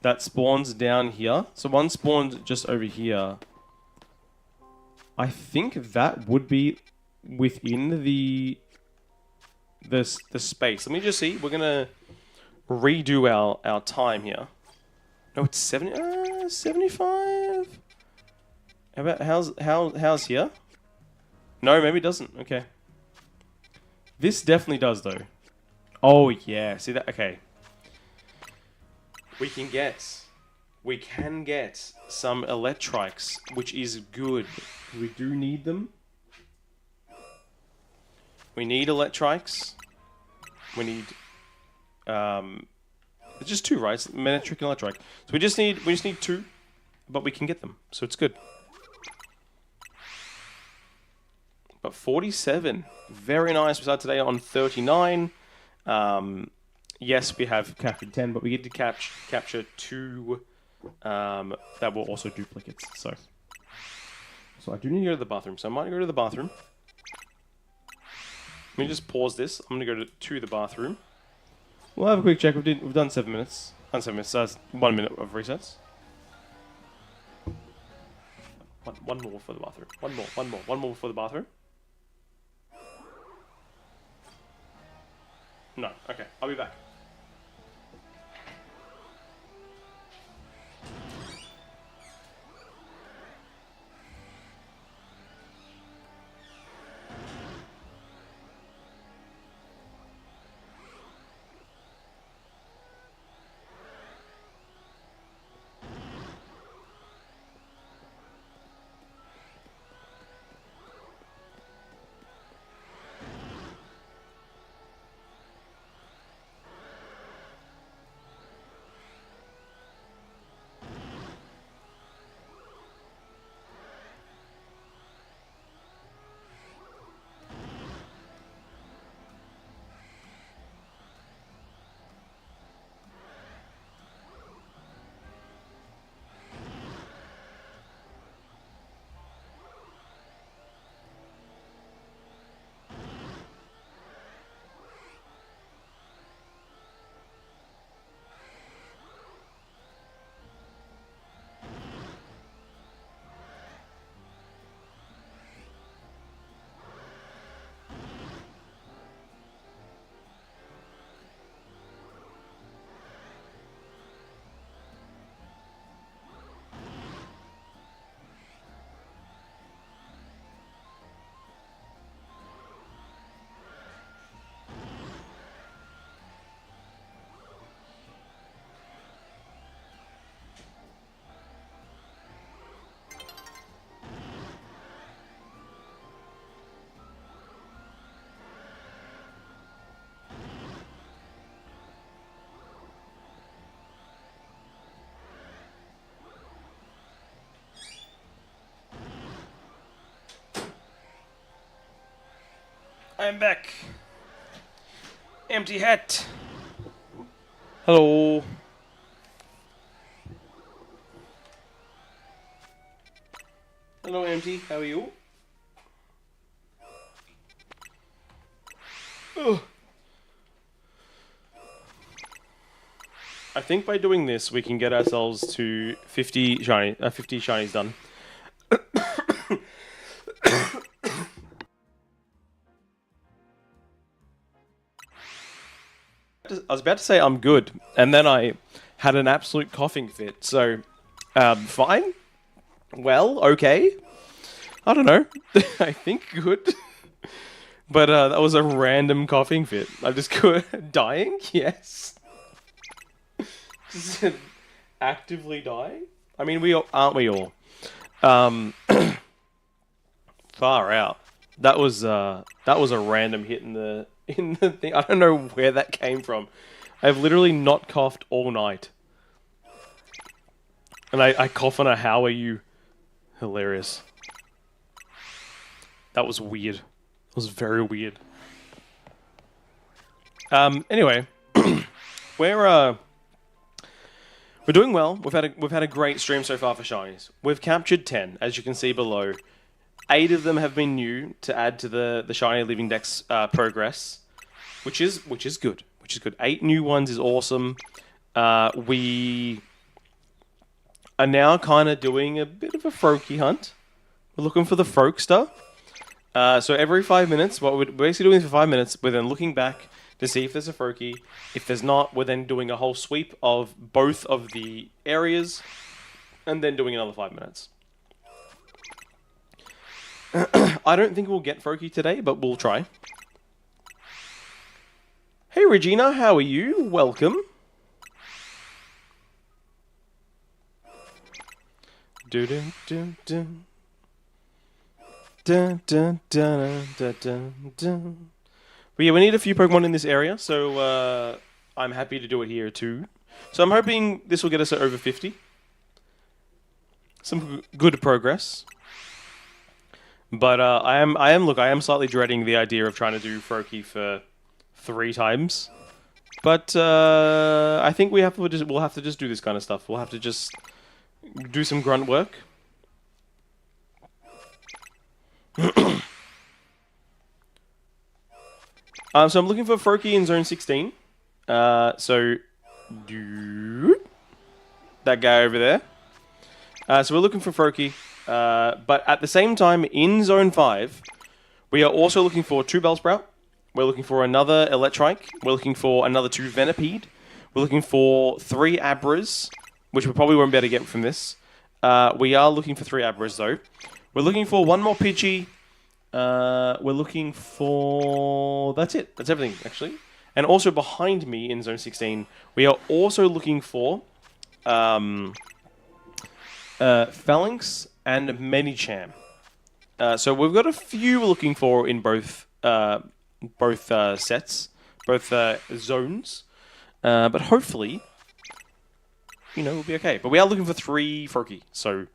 that spawns down here. So one spawned just over here. I think that would be within the space. Let me just see. We're gonna redo our time here. No, it's 75. How about how's here? No, maybe it doesn't. Okay. This definitely does though. Oh yeah. See that? Okay. We can get some Electrikes, which is good. We do need them. We need Electrikes. We need it's just 2, right? It's Manectric and Electrike. So we just need 2, but we can get them. So it's good. But 47. Very nice. We started today on 39. Yes, we have captured 10, but we get to capture 2 that were also duplicates. So I do need to go to the bathroom. So I might go to the bathroom. Let me just pause this. I'm going to go to the bathroom. We'll have a quick check. We've done 7 minutes. 7 minutes. So that's 1 minute of resets. One more for the bathroom. One more for the bathroom. No. Okay. I'll be back. I'm back. Empty hat. Hello. Hello, Empty. How are you? Ugh. I think by doing this, we can get ourselves to 50 shinies done. I was about to say I'm good, and then I had an absolute coughing fit. So, fine. Well, okay. I don't know. I think good. But that was a random coughing fit. I just dying. Yes. Just actively dying. I mean, aren't we all? Far out. That was a random hit in the thing. I don't know where that came from. I've literally not coughed all night. And I cough on a "how are you?" Hilarious. That was weird. It was very weird. Anyway, we're doing well. We've had a great stream so far for shinies. We've captured 10, as you can see below. 8 of them have been new to add to the shiny living dex progress, which is good. 8 new ones is awesome. We are now kind of doing a bit of a Froakie hunt. We're looking for the Froakster. So every 5 minutes, what we're basically doing is for 5 minutes, we're then looking back to see if there's a Froakie. If there's not, we're then doing a whole sweep of both of the areas, and then doing another 5 minutes. I don't think we'll get Froakie today, but we'll try. Hey Regina, how are you? Welcome. Do do do do. Dun, dun, dun, dun, dun, dun. But yeah, we need a few Pokemon in this area, so I'm happy to do it here too. So I'm hoping this will get us to over 50. Some good progress. But I am slightly dreading the idea of trying to do Froakie for 3 times. But I think we'll have to just do this kind of stuff. We'll have to just do some grunt work. So I'm looking for Froakie in Zone 16. So that guy over there. So we're looking for Froakie. But at the same time, in Zone 5, we are also looking for 2 Bellsprout. We're looking for another Electrike. We're looking for another 2 Venipede. We're looking for 3 Abras, which we probably won't be able to get from this. We are looking for 3 Abras, though. We're looking for 1 more Pidgey. We're looking for... That's it. That's everything, actually. And also behind me in Zone 16, we are also looking for Phalanx and Medicham. So we've got a few we're looking for in both sets, both zones. But hopefully, we'll be okay. But we are looking for 3 Froakie, so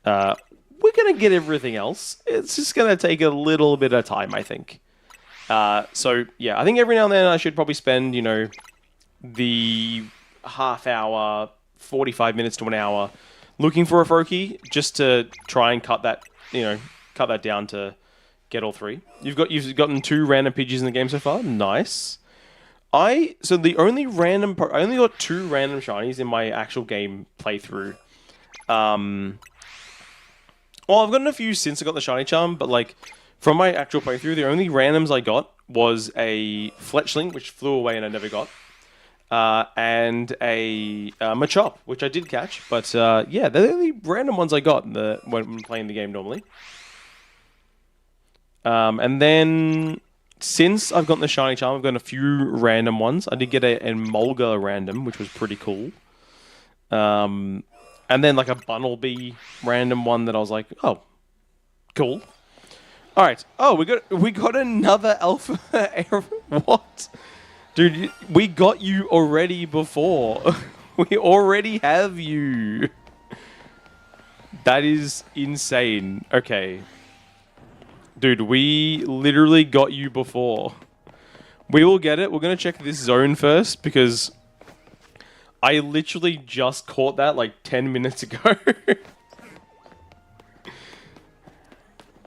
we're going to get everything else. It's just going to take a little bit of time, I think. So, yeah, I think every now and then I should probably spend, the half hour, 45 minutes to an hour looking for a Froakie, just to try and cut that down to get all 3. You've gotten 2 random Pidgeys in the game so far. Nice. I only got 2 random shinies in my actual game playthrough. Well, I've gotten a few since I got the shiny charm, but from my actual playthrough, the only randoms I got was a Fletchling, which flew away and I never got, and a Machop, which I did catch. But yeah, they're the only random ones I got when playing the game normally. And then since I've gotten the shiny charm, I've gotten a few random ones. I did get a Mulga random, which was pretty cool. And then a Bunnelby random one that I was like, oh, cool. All right. Oh, we got another Alpha. What, dude? We got you already before. We already have you. That is insane. Okay. Dude, we literally got you before. We will get it. We're going to check this zone first because I literally just caught that like 10 minutes ago.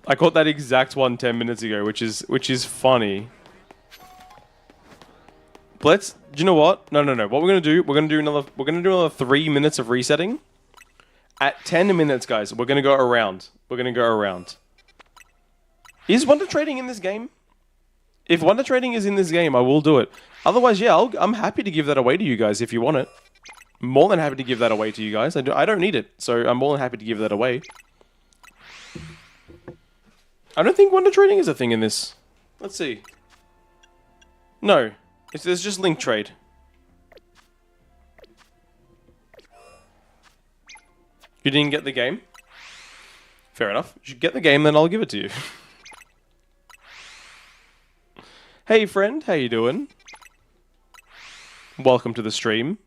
I caught that exact one 10 minutes ago, which is funny. But do you know what? No. What we're gonna do another 3 minutes of resetting. At 10 minutes, guys, we're gonna go around. Is Wonder Trading in this game? If Wonder Trading is in this game, I will do it. Otherwise, yeah, I'm happy to give that away to you guys if you want it. More than happy to give that away to you guys. I don't need it, so I'm more than happy to give that away. I don't think Wonder Trading is a thing in this. Let's see. No. There's just link trade. You didn't get the game? Fair enough. If you get the game, then I'll give it to you. Hey friend, how you doing? Welcome to the stream.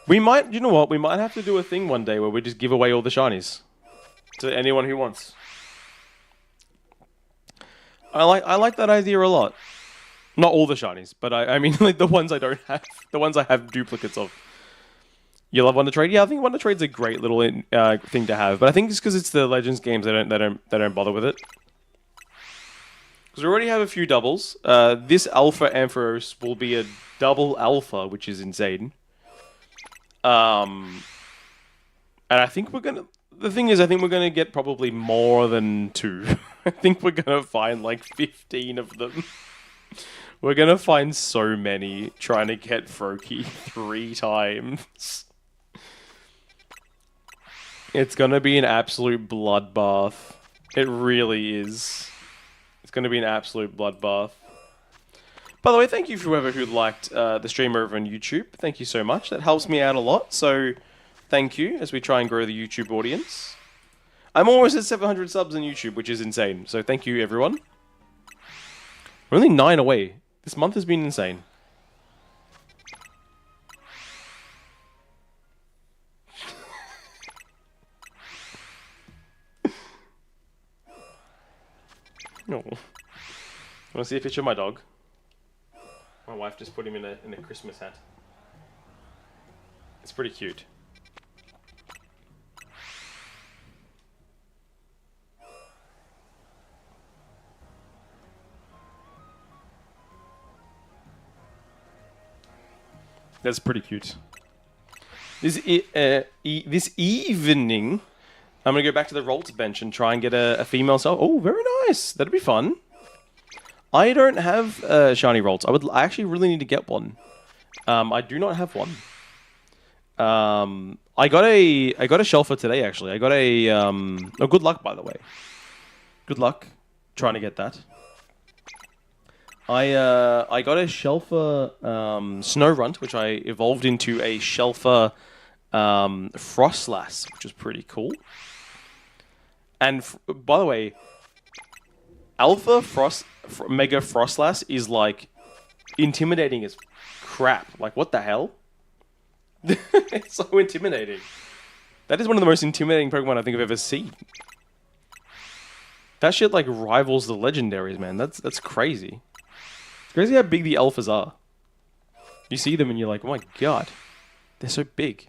You know what? We might have to do a thing one day where we just give away all the shinies to anyone who wants. I like that idea a lot. Not all the shinies, but I mean like the ones I don't have, the ones I have duplicates of. You love Wonder Trade? Yeah, I think Wonder Trade's a great little thing to have, but I think it's because it's the Legends games they don't bother with it. Because we already have a few doubles. This Alpha Ampharos will be a double Alpha, which is insane. And I think we're gonna. The thing is, I think we're gonna get probably more than 2. I think we're gonna find like 15 of them. We're gonna find so many trying to get Froakie 3 times. It's gonna be an absolute bloodbath. It really is. It's gonna be an absolute bloodbath. By the way, thank you for whoever who liked the stream over on YouTube. Thank you so much. That helps me out a lot. So, thank you as we try and grow the YouTube audience. I'm almost at 700 subs on YouTube, which is insane. So, thank you, everyone. We're only 9 away. This month has been insane. No. Want to see a picture of my dog? My wife just put him in a Christmas hat. It's pretty cute. That's pretty cute. This evening, I'm going to go back to the Rolts bench and try and get a female self. Oh, very nice. That'd be fun. I don't have shiny Rolts. I actually really need to get one. I do not have one. I got a Shelfer today, actually. I got a... oh, good luck, by the way. Good luck trying to get that. I got a Shelfer Snow Runt, which I evolved into a Shelfer Frostlass, which was pretty cool. And by the way, Alpha Mega Frostlass is like intimidating as crap. Like, what the hell? It's so intimidating. That is one of the most intimidating Pokemon I think I've ever seen. That shit like rivals the legendaries, man. That's crazy. It's crazy how big the alphas are. You see them and you're like, oh my god, they're so big.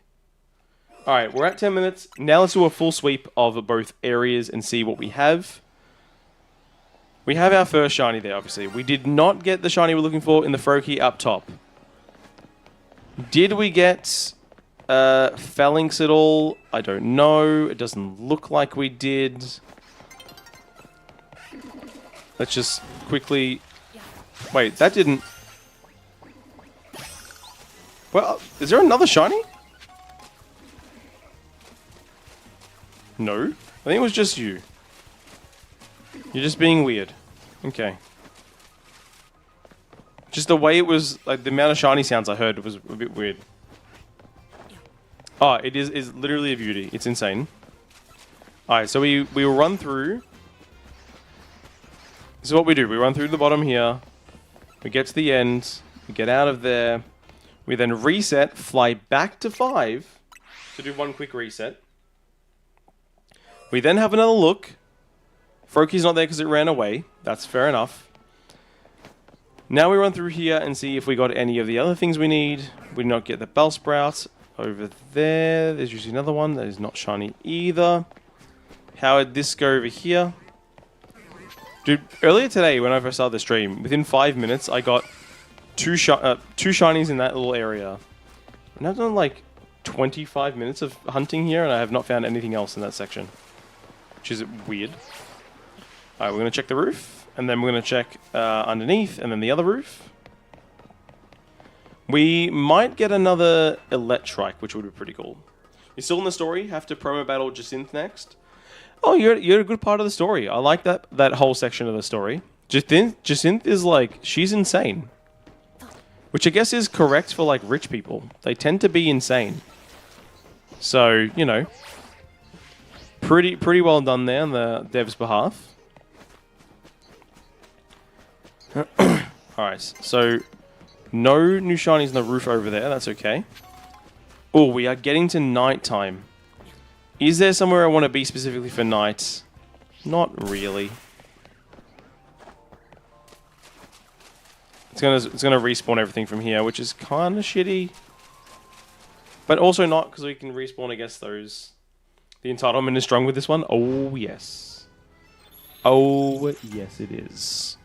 Alright, we're at 10 minutes. Now let's do a full sweep of both areas and see what we have. We have our first shiny there, obviously. We did not get the shiny we're looking for in the Froakie up top. Did we get Phalanx at all? I don't know. It doesn't look like we did. Let's just quickly... Wait, that didn't... Well, is there another shiny? No. I think it was just you. You're just being weird. Okay. Just the way it was, like, the amount of shiny sounds I heard was a bit weird. Oh, it is literally a beauty. It's insane. Alright, so we will run through. This is what we do. We run through the bottom here. We get to the end. We get out of there. We then reset, fly back to 5 to do one quick reset. We then have another look. Froakies not there because it ran away. That's fair enough. Now we run through here and see if we got any of the other things we need. We did not get the Bellsprout. Over there, there's usually another one that is not shiny either. How did this go over here? Dude, earlier today when I first started the stream, within 5 minutes I got two shinies in that little area. And I've done like 25 minutes of hunting here and I have not found anything else in that section. Which is weird. Alright, we're going to check the roof. And then we're going to check underneath and then the other roof. We might get another Electrike, which would be pretty cool. You're still in the story. Have to promo battle Jacinth next. Oh, you're a good part of the story. I like that whole section of the story. Jacinth is like, she's insane. Which I guess is correct for like rich people. They tend to be insane. So, you know. Pretty well done there on the dev's behalf. Alright, so no new shinies on the roof over there, that's okay. Oh, we are getting to nighttime. Is there somewhere I want to be specifically for night? Not really. It's gonna respawn everything from here, which is kind of shitty. But also not, because we can respawn against those. The entitlement is strong with this one. Oh, yes. Oh, yes, it is.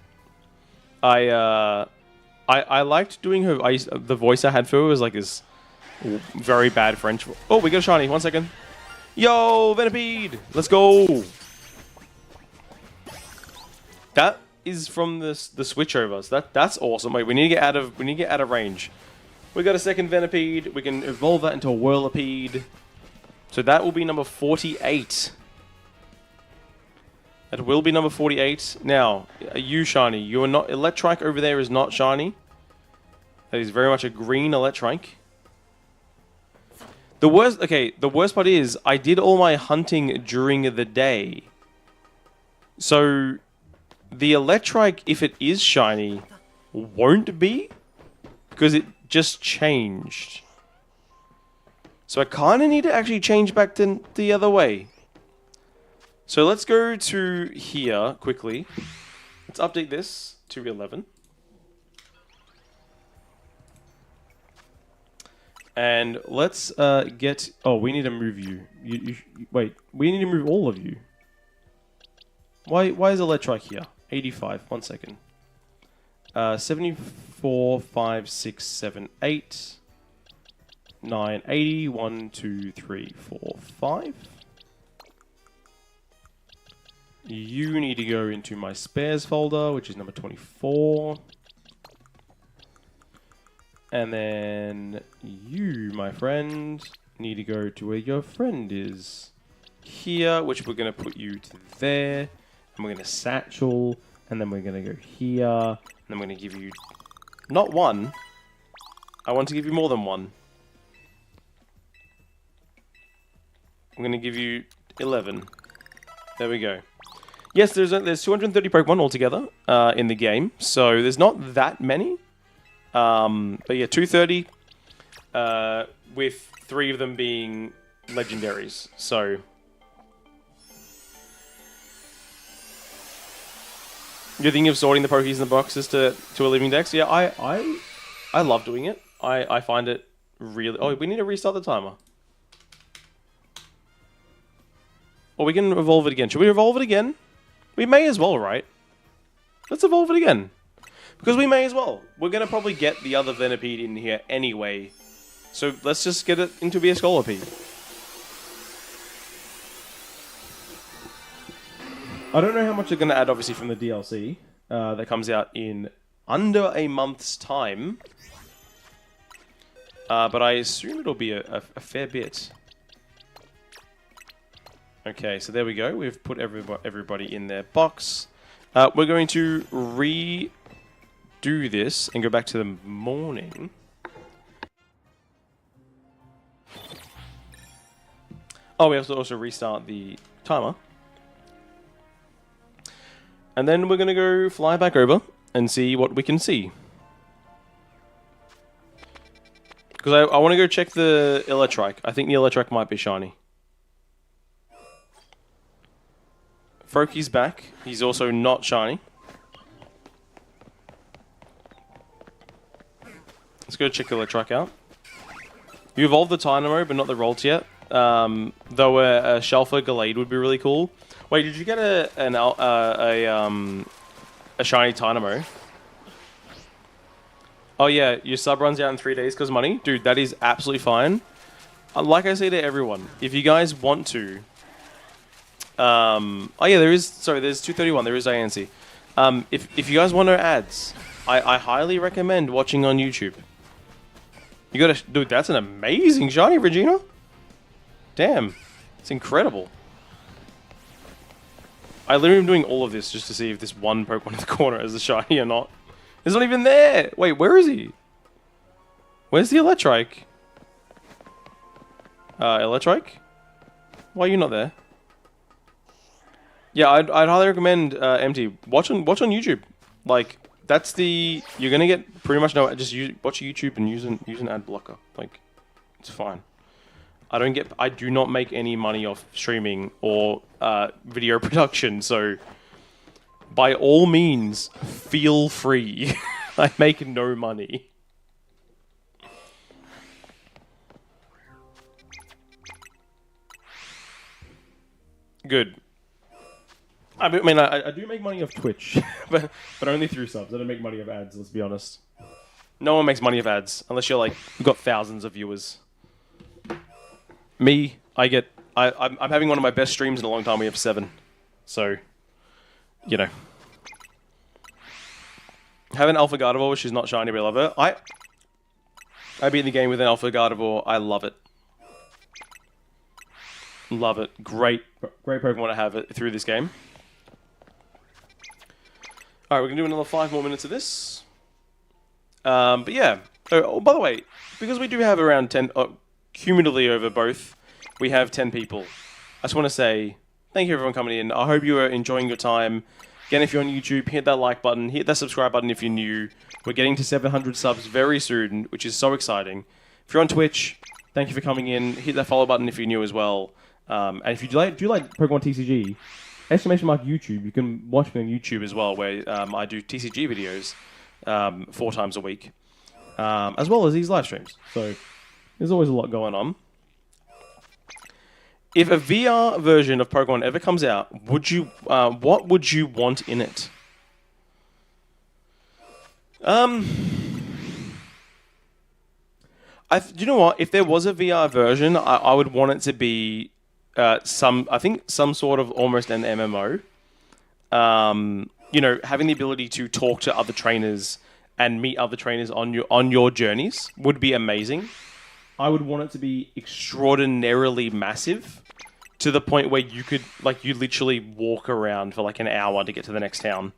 I liked doing her. The voice I had for her was like this very bad French. Oh, we got a shiny. 1 second. Yo, Venipede! Let's go! That is from the switchovers. That's awesome. Wait, we need to get out of range. We got a second Venipede. We can evolve that into a Whirlipede. So that will be number 48. That will be number 48. Now, are you shiny? You are not. Electrike over there is not shiny. That is very much a green Electrike. The worst part is I did all my hunting during the day. So the Electrike, if it is shiny, won't be because it just changed. So I kind of need to actually change back to the other way. So let's go to here quickly. Let's update this to 11. And let's get... Oh, we need to move you. Wait, we need to move all of you. Why is Electrike here? 85, 1 second. 74, 5, 6, 7, 8... 9, 80, 1, 2, 3, 4, 5. You need to go into my spares folder, which is number 24. And then you, my friend, need to go to where your friend is. Here, which we're going to put you to there. And we're going to satchel. And then we're going to go here. And then we're going to give you... Not one. I want to give you more than one. I'm going to give you 11. There we go. Yes, there's 230 Pokemon altogether in the game, so there's not that many. But yeah, 230 with 3 of them being legendaries. So you're thinking of sorting the Pokies in the boxes to a living dex? Yeah, I love doing it. I find it really... Oh, we need to restart the timer. Or we can evolve it again. Should we evolve it again? We may as well, right? Let's evolve it again. Because we may as well. We're going to probably get the other Venipede in here anyway. So let's just get it into be a Scolipede. I don't know how much they're going to add, obviously, from the DLC that comes out in under a month's time. But I assume it'll be a fair bit. Okay, so there we go. We've put everybody in their box. We're going to redo this and go back to the morning. Oh, we have to also restart the timer. And then we're going to go fly back over and see what we can see. Because I want to go check the Electrike. I think the Electrike might be shiny. Froakie's back. He's also not shiny. Let's go check Electrike out. You evolved the Tynamo, but not the Rolt yet. Though a Shelfer Gallade would be really cool. Wait, did you get a shiny Tynamo? Oh yeah, your sub runs out in 3 days because money? Dude, that is absolutely fine. Like I say to everyone, if you guys want to... oh yeah, there's 231, there is ANC. If you guys want no ads, I highly recommend watching on YouTube. You gotta... Dude, that's an amazing shiny, Regina. Damn. It's incredible. I literally am doing all of this just to see if this one Pokemon in the corner is a shiny or not. It's not even there! Wait, where is he? Where's the Electrike? Electrike? Why are you not there? Yeah, I'd highly recommend MT. Watch on YouTube. Like, that's the... You're gonna get pretty much no... Just watch YouTube and use an ad blocker. Like, it's fine. I do not make any money off streaming or video production, so by all means, feel free. I make no money. Good. I mean, I do make money off Twitch, but only through subs. I don't make money off ads, let's be honest. No one makes money off ads, unless you're like, you've got thousands of viewers. Me, I'm having one of my best streams in a long time. We have 7. So, you know. Have an Alpha Gardevoir, which is not shiny, but I love it. I beat the game with an Alpha Gardevoir. I love it. Love it. Great Pokemon to have it through this game. Alright, we're going to do another 5 more minutes of this. But yeah. Oh, by the way, because we do have around 10... cumulatively over both, we have 10 people. I just want to say thank you everyone coming in. I hope you are enjoying your time. Again, if you're on YouTube, hit that like button, hit that subscribe button if you're new. We're getting to 700 subs very soon, which is so exciting. If you're on Twitch, thank you for coming in. Hit that follow button if you're new as well. And if you do like Pokemon TCG, !YouTube, you can watch me on YouTube as well, where I do TCG videos 4 times a week, as well as these live streams. So there's always a lot going on. If a VR version of Pokemon ever comes out, what would you want in it? You know what? If there was a VR version, I would want it to be some sort of almost an MMO. You know, having the ability to talk to other trainers and meet other trainers on your journeys would be amazing. I would want it to be extraordinarily massive, to the point where you could, like, you literally walk around for like an hour to get to the next town.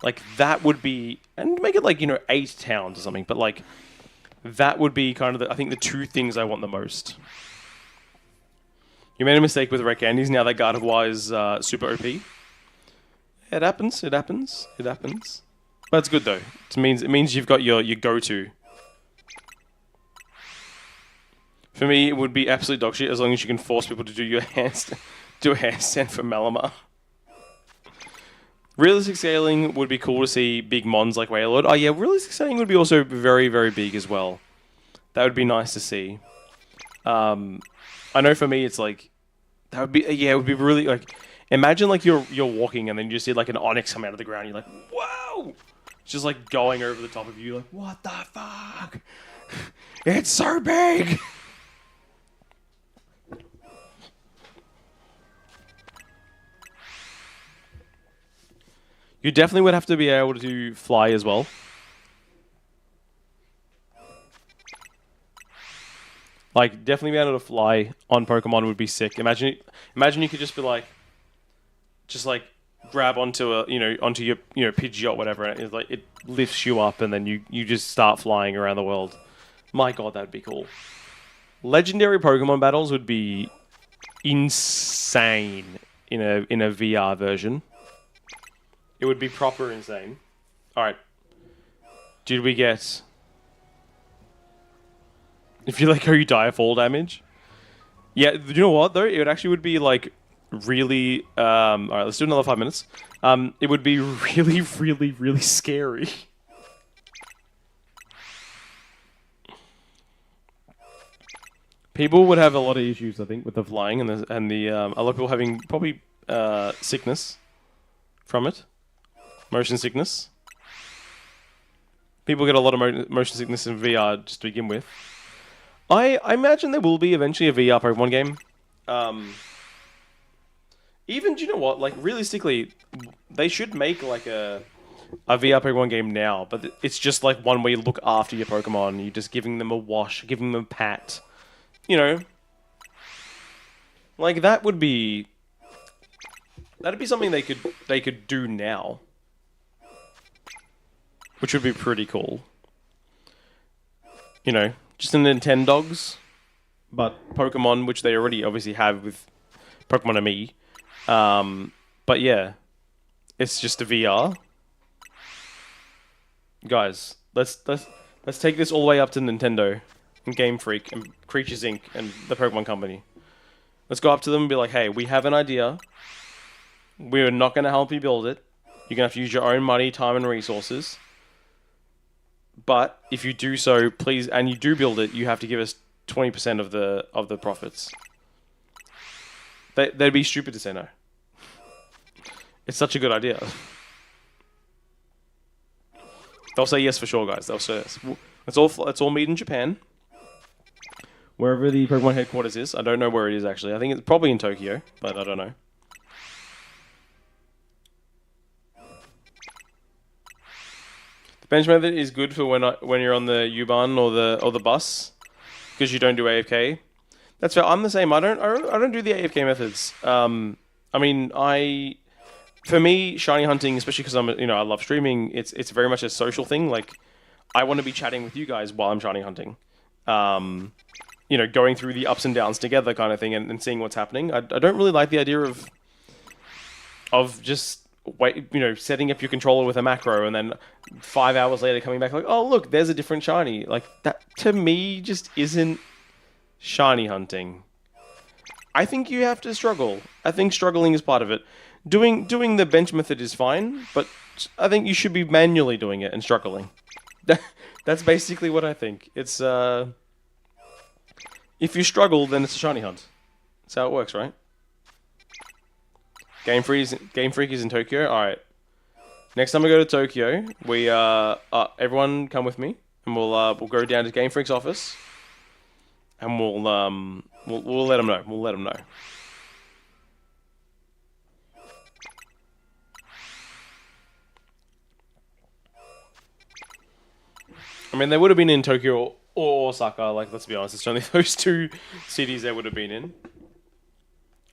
Like, that would be, and make it like, 8 towns or something, but like, that would be kind of I think the 2 things I want the most. You made a mistake with Red Candies, now that Gardevoir is super OP. It happens. But it's good though. It means you've got your go-to. For me, it would be absolute dog shit as long as you can force people to do a handstand for Malamar. Realistic scaling would be cool to see big mons like Wailord. Oh yeah, realistic scaling would be also very, very big as well. That would be nice to see. I know for me, it's like, that would be, yeah, it would be really, like, imagine like you're walking and then you just see like an Onyx come out of the ground. You're like, whoa! It's just like going over the top of you, like, what the fuck? It's so big! You definitely would have to be able to fly as well. Like, definitely be able to fly on Pokemon would be sick. Imagine you could just be like, grab onto onto your Pidgeot, whatever, and it's like it lifts you up, and then you just start flying around the world. My God, that'd be cool. Legendary Pokemon battles would be insane in a VR version. It would be proper insane. Alright. Did we get... If you let go, you die of fall damage? Yeah, you know what, though? It would be, like, really. All right, let's do another 5 minutes. It would be really, really, really scary. People would have a lot of issues, I think, with the flying and the a lot of people having probably sickness from it, motion sickness. People get a lot of motion sickness in VR just to begin with. I imagine there will be eventually a VR Pokemon game. Even, do you know what? Like, realistically, they should make like a VR Pokemon game now, but it's just like one where you look after your Pokemon. You're just giving them a wash, giving them a pat. You know, like that'd be something they could do now, which would be pretty cool. You know, just a Nintendogs, but Pokemon, which they already obviously have with Pokemon Me. But yeah, it's just a VR. Guys, let's take this all the way up to Nintendo and Game Freak and Creatures Inc. and the Pokemon Company. Let's go up to them and be like, hey, we have an idea. We're not going to help you build it. You're going to have to use your own money, time, and resources. But if you do so, please, and you do build it, you have to give us 20% of the profits. They'd be stupid to say no. It's such a good idea. They'll say yes for sure, guys. They'll say yes. Let's all meet in Japan. Wherever the Pokemon headquarters is. I don't know where it is, actually. I think it's probably in Tokyo, but I don't know. The bench method is good for when you're on the U-Bahn or the bus, because you don't do AFK. That's fair. I'm the same. I don't do the AFK methods. I mean, for me, shiny hunting, especially because I love streaming. It's very much a social thing. Like, I want to be chatting with you guys while I'm shiny hunting. Going through the ups and downs together kind of thing and seeing what's happening. I don't really like the idea of just setting up your controller with a macro and then 5 hours later coming back like, oh, look, there's a different shiny. Like, that, to me, just isn't shiny hunting. I think you have to struggle. I think struggling is part of it. Doing the bench method is fine, but I think you should be manually doing it and struggling. That's basically what I think. It's, if you struggle, then it's a shiny hunt. That's how it works, right? Game Freak is in Tokyo. All right. Next time we go to Tokyo, we everyone come with me, and we'll go down to Game Freak's office, and we'll let them know. We'll let them know. I mean, they would have been in Tokyo or Osaka. Like, let's be honest, it's only those two cities they would have been in.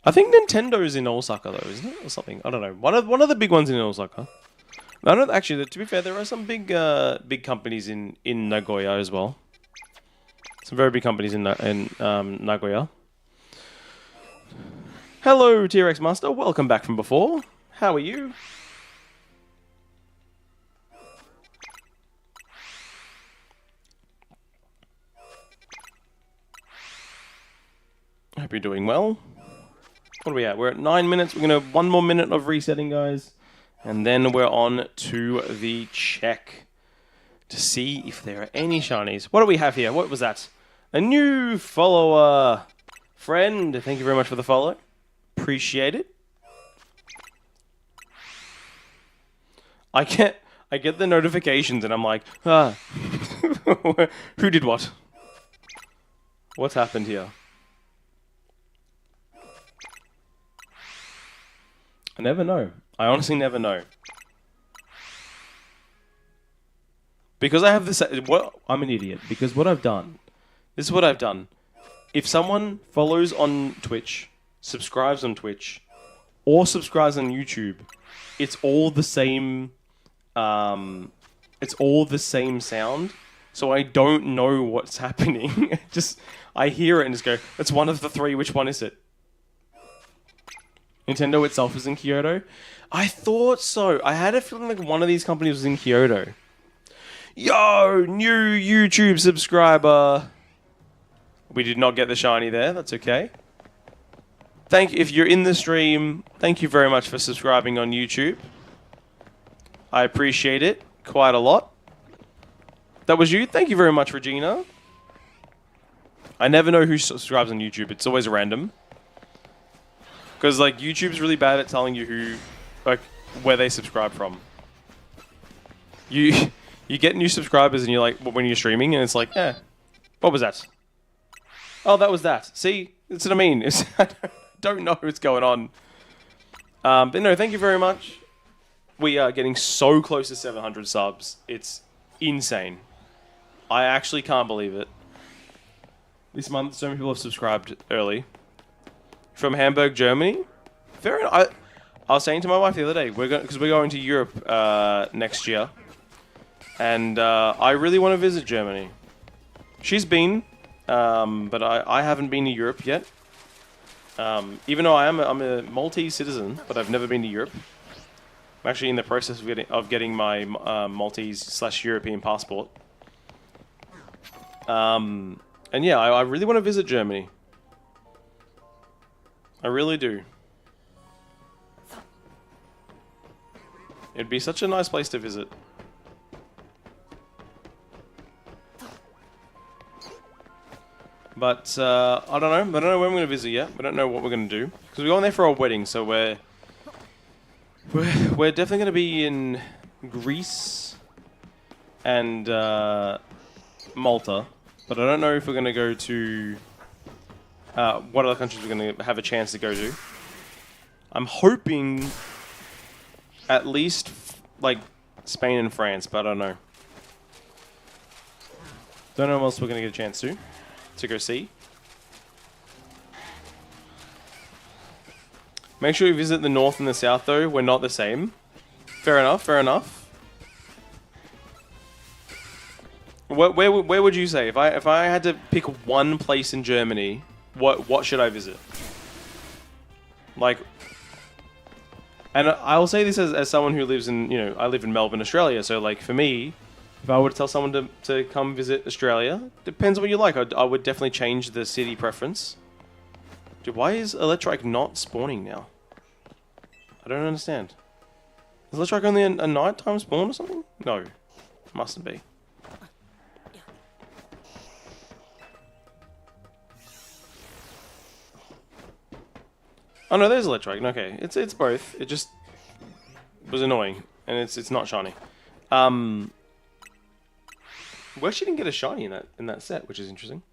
I think Nintendo's in Osaka though, isn't it, or something? I don't know. One of the big ones in Osaka. I don't actually. To be fair, there are some big companies in Nagoya as well. Some very big companies in Nagoya. Hello, T-Rex Master. Welcome back from before. How are you? I hope you're doing well. What are we at? We're at 9 minutes. We're going to have 1 more minute of resetting, guys. And then we're on to the check to see if there are any shinies. What do we have here? What was that? A new follower. Friend, thank you very much for the follow. Appreciate it. I get the notifications and I'm like, who did what? What's happened here? I never know. I honestly never know. Because I have this... I'm an idiot. Because what I've done... This is what I've done. If someone follows on Twitch, subscribes on Twitch, or subscribes on YouTube, it's all the same... it's all the same sound. So I don't know what's happening. I hear it and just go, it's one of the three. Which one is it? Nintendo itself is in Kyoto? I thought so. I had a feeling like one of these companies was in Kyoto. Yo, new YouTube subscriber. We did not get the shiny there. That's okay. if you're in the stream, thank you very much for subscribing on YouTube. I appreciate it quite a lot. That was you. Thank you very much, Regina. I never know who subscribes on YouTube. It's always random. Because, like, YouTube's really bad at telling you who, like, where they subscribe from. You get new subscribers and you're like, when you're streaming, and it's like, what was that? Oh, that was that. See? That's what I mean. I don't know what's going on. But no, thank you very much. We are getting so close to 700 subs. It's insane. I actually can't believe it. This month, so many people have subscribed early. From Hamburg, Germany. Fair enough. I was saying to my wife the other day, because we're going to Europe next year. And I really want to visit Germany. She's been, but I haven't been to Europe yet. Even though I'm a Maltese citizen, but I've never been to Europe. I'm actually in the process of getting my Maltese/European passport. And yeah, I really want to visit Germany. I really do. It'd be such a nice place to visit. But I don't know. I don't know when we're going to visit yet. We don't know what we're going to do. Because we're going there for a wedding, so we're definitely going to be in Greece and Malta. But I don't know if we're going to go to what other countries we're going to have a chance to go to. I'm hoping at least like Spain and France, but I don't know. Don't know what else we're going to get a chance to go see. Make sure you visit the north and the south, though. We're not the same. Fair enough, fair enough. Where would you say? If I had to pick one place in Germany, what should I visit? Like, and I will say this as someone who lives in, I live in Melbourne, Australia, so like for me, if I were to tell someone to come visit Australia, depends on what you like. I would definitely change the city preference. Dude, why is Electrike not spawning now? I don't understand. Is Electrike only a nighttime spawn or something? No. Mustn't be. Oh no, there's Electrike. Okay, it's both. It just was annoying, and it's not shiny. Well, she didn't get a shiny in that set, which is interesting.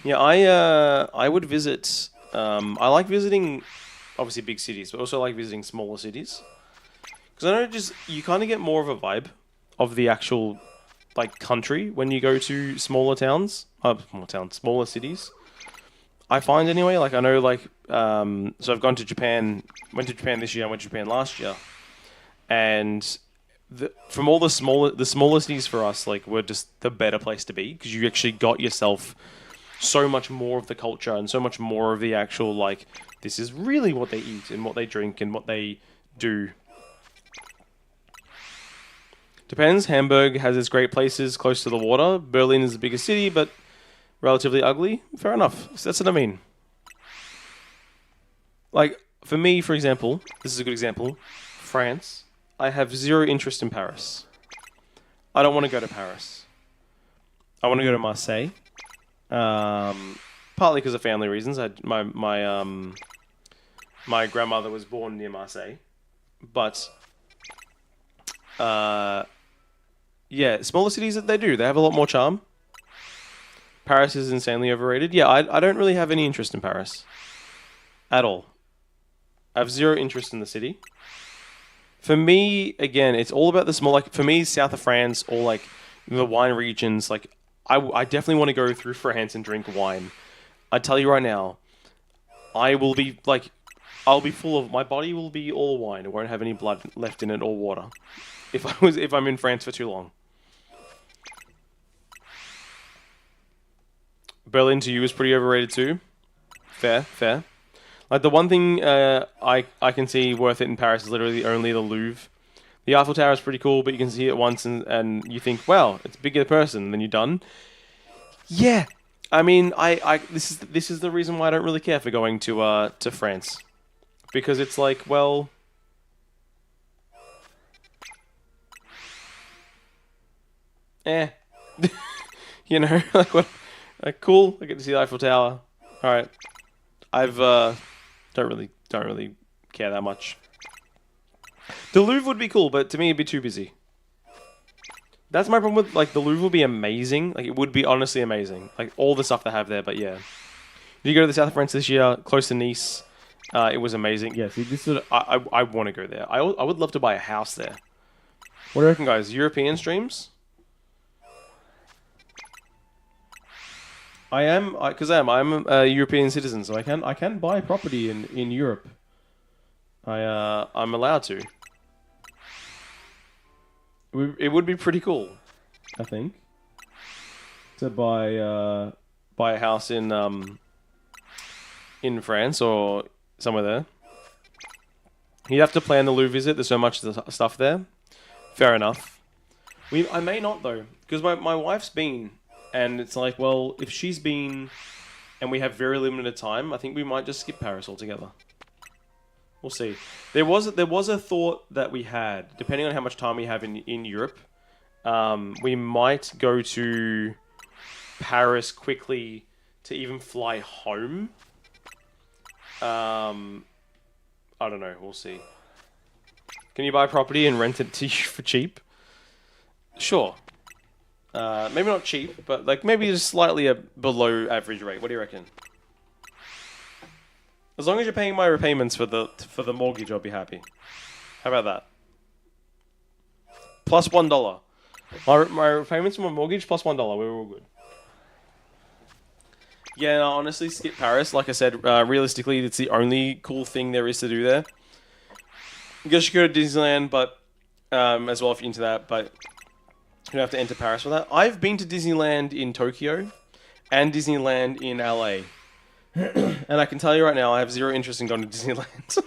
Yeah, I would visit. I like visiting, obviously big cities, but also like visiting smaller cities, because I know you kind of get more of a vibe of the actual like country when you go to smaller towns, smaller cities. I find anyway. Like I know, like so I've gone to Japan. Went to Japan this year. I went to Japan last year, and from all the smaller cities for us, like were just the better place to be because you actually got yourself so much more of the culture and so much more of the actual like this is really what they eat and what they drink and what they do. Depends. Hamburg has its great places close to the water. Berlin is the biggest city, but relatively ugly. Fair enough. That's what I mean. Like for me, for example, this is a good example. France. I have zero interest in Paris. I don't want to go to Paris. I want to go to Marseille. Partly because of family reasons. My grandmother was born near Marseille, but yeah, smaller cities that they have a lot more charm. Paris is insanely overrated. Yeah, I don't really have any interest in Paris at all. I have zero interest in the city. For me, again, it's all about the small. Like for me, south of France or like the wine regions. Like I definitely want to go through France and drink wine. I tell you right now, I'll be full of. My body will be all wine. It won't have any blood left in it or water. If I'm in France for too long. Berlin to you is pretty overrated too. Fair. Like the one thing I can see worth it in Paris is literally only the Louvre. The Eiffel Tower is pretty cool, but you can see it once and you think, wow, it's bigger person, and then you're done. Yeah, I mean, this is the reason why I don't really care for going to France, because it's like, well, eh, you know, like what, like cool. I get to see the Eiffel Tower. All right, I've don't really care that much. The Louvre would be cool, but to me it'd be too busy. That's my problem with like the Louvre would be amazing. Like it would be honestly amazing. Like all the stuff they have there, but yeah. Did you go to the south of France this year, close to Nice? It was amazing. Yeah, see, this is I want to go there. I would love to buy a house there. What do you reckon, guys? European streams? I am, because I'm a European citizen, so I can buy property in Europe. I'm allowed to. It would be pretty cool, I think, to buy a house in France or somewhere there. You'd have to plan the Louvre visit. There's so much stuff there. Fair enough. I may not though, because my wife's been, and it's like, well, if she's been, and we have very limited time, I think we might just skip Paris altogether. We'll see. There was a thought that we had, depending on how much time we have in Europe, we might go to Paris quickly to even fly home. I don't know. We'll see. Can you buy property and rent it to you for cheap? Sure. Maybe not cheap, but like maybe just slightly a below average rate. What do you reckon? As long as you're paying my repayments for the mortgage, I'll be happy. How about that? Plus $1. My repayments for my mortgage plus $1. We're all good. Yeah, no, honestly, skip Paris. Like I said, realistically, it's the only cool thing there is to do there. I guess you could go to Disneyland, but as well if you're into that, but you don't have to enter Paris for that. I've been to Disneyland in Tokyo and Disneyland in LA. And I can tell you right now, I have zero interest in going to Disneyland.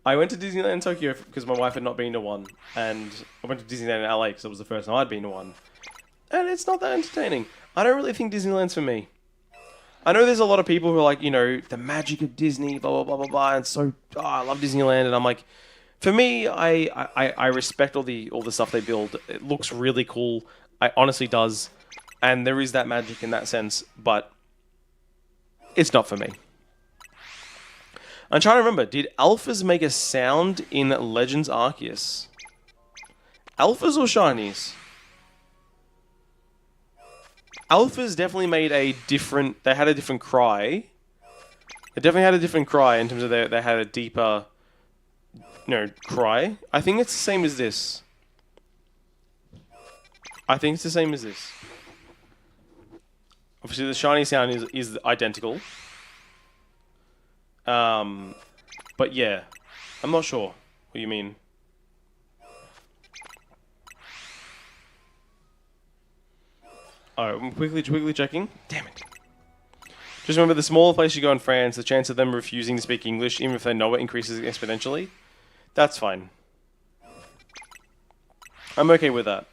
I went to Disneyland in Tokyo because my wife had not been to one. And I went to Disneyland in LA because it was the first time I'd been to one. And it's not that entertaining. I don't really think Disneyland's for me. I know there's a lot of people who are like, you know, the magic of Disney, blah, blah, blah, blah, blah. And so, I love Disneyland. And I'm like, for me, I respect all the stuff they build. It looks really cool. It honestly does. And there is that magic in that sense. But it's not for me. I'm trying to remember. Did alphas make a sound in Legends Arceus? Alphas or shinies? Alphas definitely made a different... They had a different cry. They definitely had a different cry in terms of they had a deeper... cry. I think it's the same as this. I think it's the same as this. Obviously, the shiny sound is identical. But yeah. I'm not sure what you mean. Alright, I'm quickly checking. Damn it. Just remember, the smaller place you go in France, the chance of them refusing to speak English, even if they know it, increases exponentially. That's fine. I'm okay with that.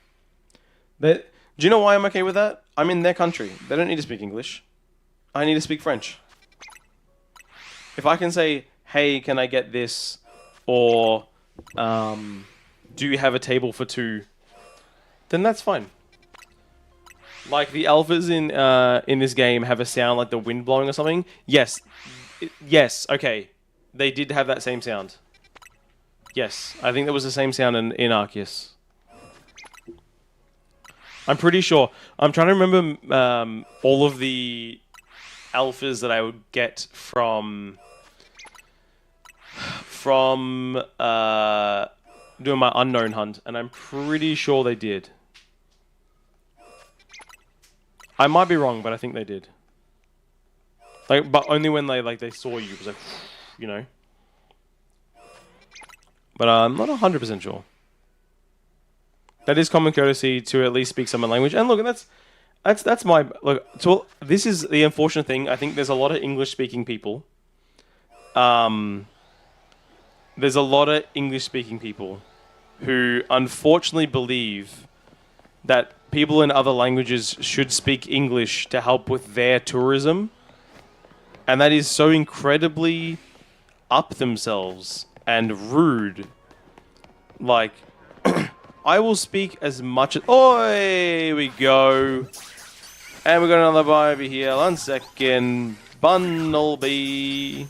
Do you know why I'm okay with that? I'm in their country. They don't need to speak English. I need to speak French. If I can say, hey, can I get this? Or, do you have a table for two? Then that's fine. Like, the alphas in this game have a sound like the wind blowing or something. Yes. Yes, okay. They did have that same sound. Yes, I think that was the same sound in Arceus. I'm pretty sure. I'm trying to remember all of the alphas that I would get from doing my unknown hunt, and I'm pretty sure they did. I might be wrong, but I think they did. Like, but only when they saw you. It was like, you know. But I'm not 100% sure. That is common courtesy to at least speak some language. And look, that's my look. So this is the unfortunate thing. I think there's a lot of English-speaking people. There's a lot of English-speaking people who unfortunately believe that people in other languages should speak English to help with their tourism. And that is so incredibly up themselves and rude. Like, I will speak as much as... Oh, here we go. And we got another buy over here. 1 second. Bunnelby.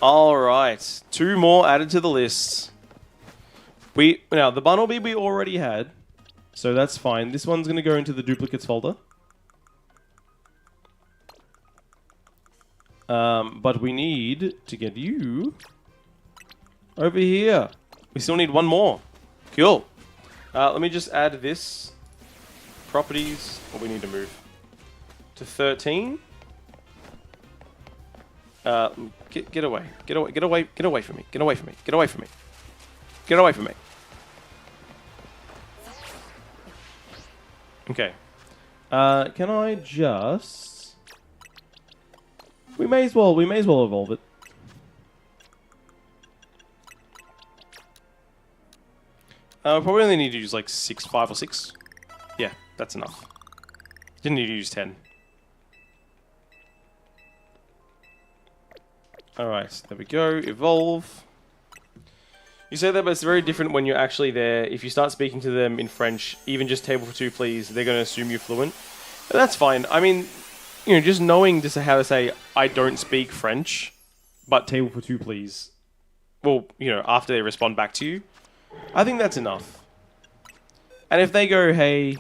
Alright. 2 more added to the list. Now, the Bunnelby we already had. So that's fine. This one's going to go into the duplicates folder. But we need to get you over here. We still need 1 more. Cool. Let me just add this. Properties. What we need to move to 13. Get away. Get away. Get away. Get away from me. Get away from me. Get away from me. Get away from me. Okay. Can I just... We may as well evolve it. Probably only need to use like 5 or 6. Yeah, that's enough. Didn't need to use 10. Alright, there we go. Evolve. You say that, but it's very different when you're actually there. If you start speaking to them in French, even just table for 2, please, they're going to assume you're fluent. But that's fine. I mean, you know, just knowing just how to say, I don't speak French, but table for 2, please. Well, you know, after they respond back to you. I think that's enough. And if they go, hey,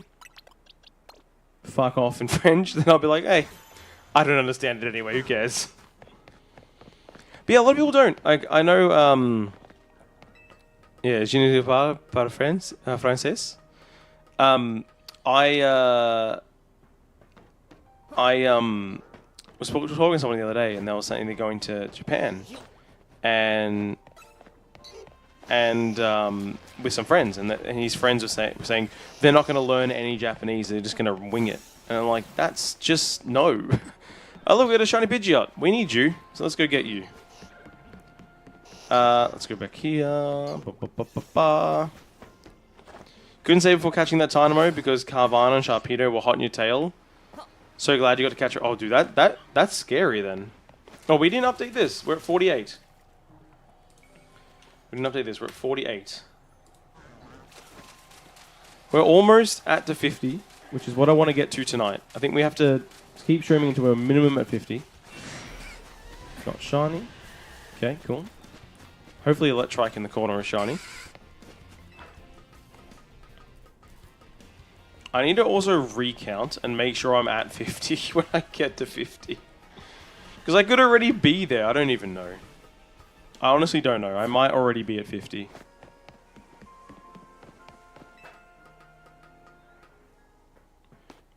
fuck off in French, then I'll be like, hey, I don't understand it anyway, who cares? But yeah, a lot of people don't. Like, I know, yeah, je ne parle pas français. I was talking to someone the other day, and they were saying they're going to Japan, and with some friends, and his friends were saying they're not going to learn any Japanese, they're just going to wing it. And I'm like, that's just no. Oh look, we got a shiny Pidgeot. We need you, so let's go get you. Let's go back here. Couldn't say before catching that Tynamo because Carvana and Sharpedo were hot in your tail. So glad you got to catch her. Oh, dude, that's scary then. Oh, we didn't update this. We're at 48. We didn't update this. We're at 48. We're almost at the 50, which is what I want to get to tonight. I think we have to keep streaming into a minimum at 50. Not shiny. Okay, cool. Hopefully Electrike in the corner is shiny. I need to also recount and make sure I'm at 50 when I get to 50. Because I could already be there. I don't even know. I honestly don't know. I might already be at 50.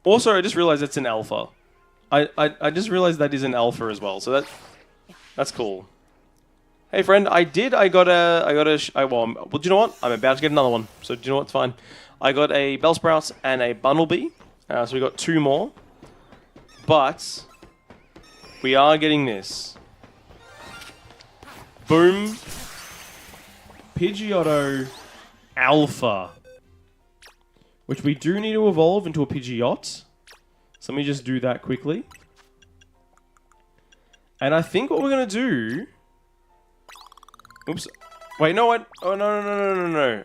Also, I just realized it's an alpha. I just realized that is an alpha as well. So that's cool. Hey friend, well, do you know what? I'm about to get another one. So do you know what? It's fine. I got a Bellsprout and a Bunnelby. So we got 2 more. But we are getting this. Boom. Pidgeotto Alpha. Which we do need to evolve into a Pidgeot. So let me just do that quickly. And I think what we're going to do... Oops. Wait, no, what? Oh, no.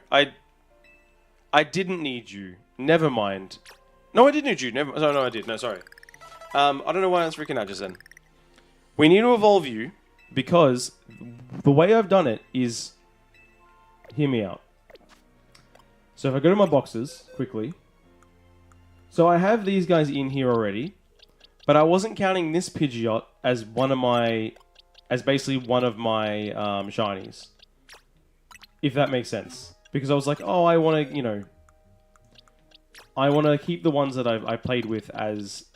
I didn't need you. Never mind. No, I did need you. No, I did. No, sorry. I don't know why I was freaking out just then. We need to evolve you because the way I've done it is... Hear me out. So if I go to my boxes, quickly. So I have these guys in here already. But I wasn't counting this Pidgeot as basically one of my shinies. If that makes sense. Because I was like, oh, I want to, you know... I want to keep the ones that I played with as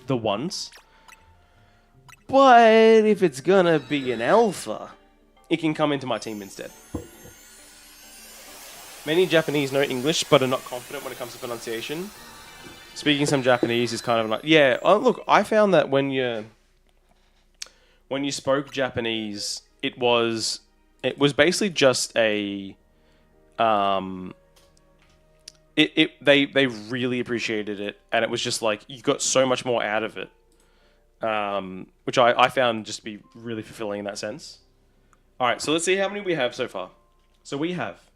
the ones. But if it's gonna be an alpha, it can come into my team instead. Many Japanese know English, but are not confident when it comes to pronunciation. Speaking some Japanese is kind of like... Yeah, look, I found that when you spoke Japanese, it was basically just a... they really appreciated it, and it was just like you got so much more out of it, which I found just to be really fulfilling in that sense. All right, so let's see how many we have so far. So we have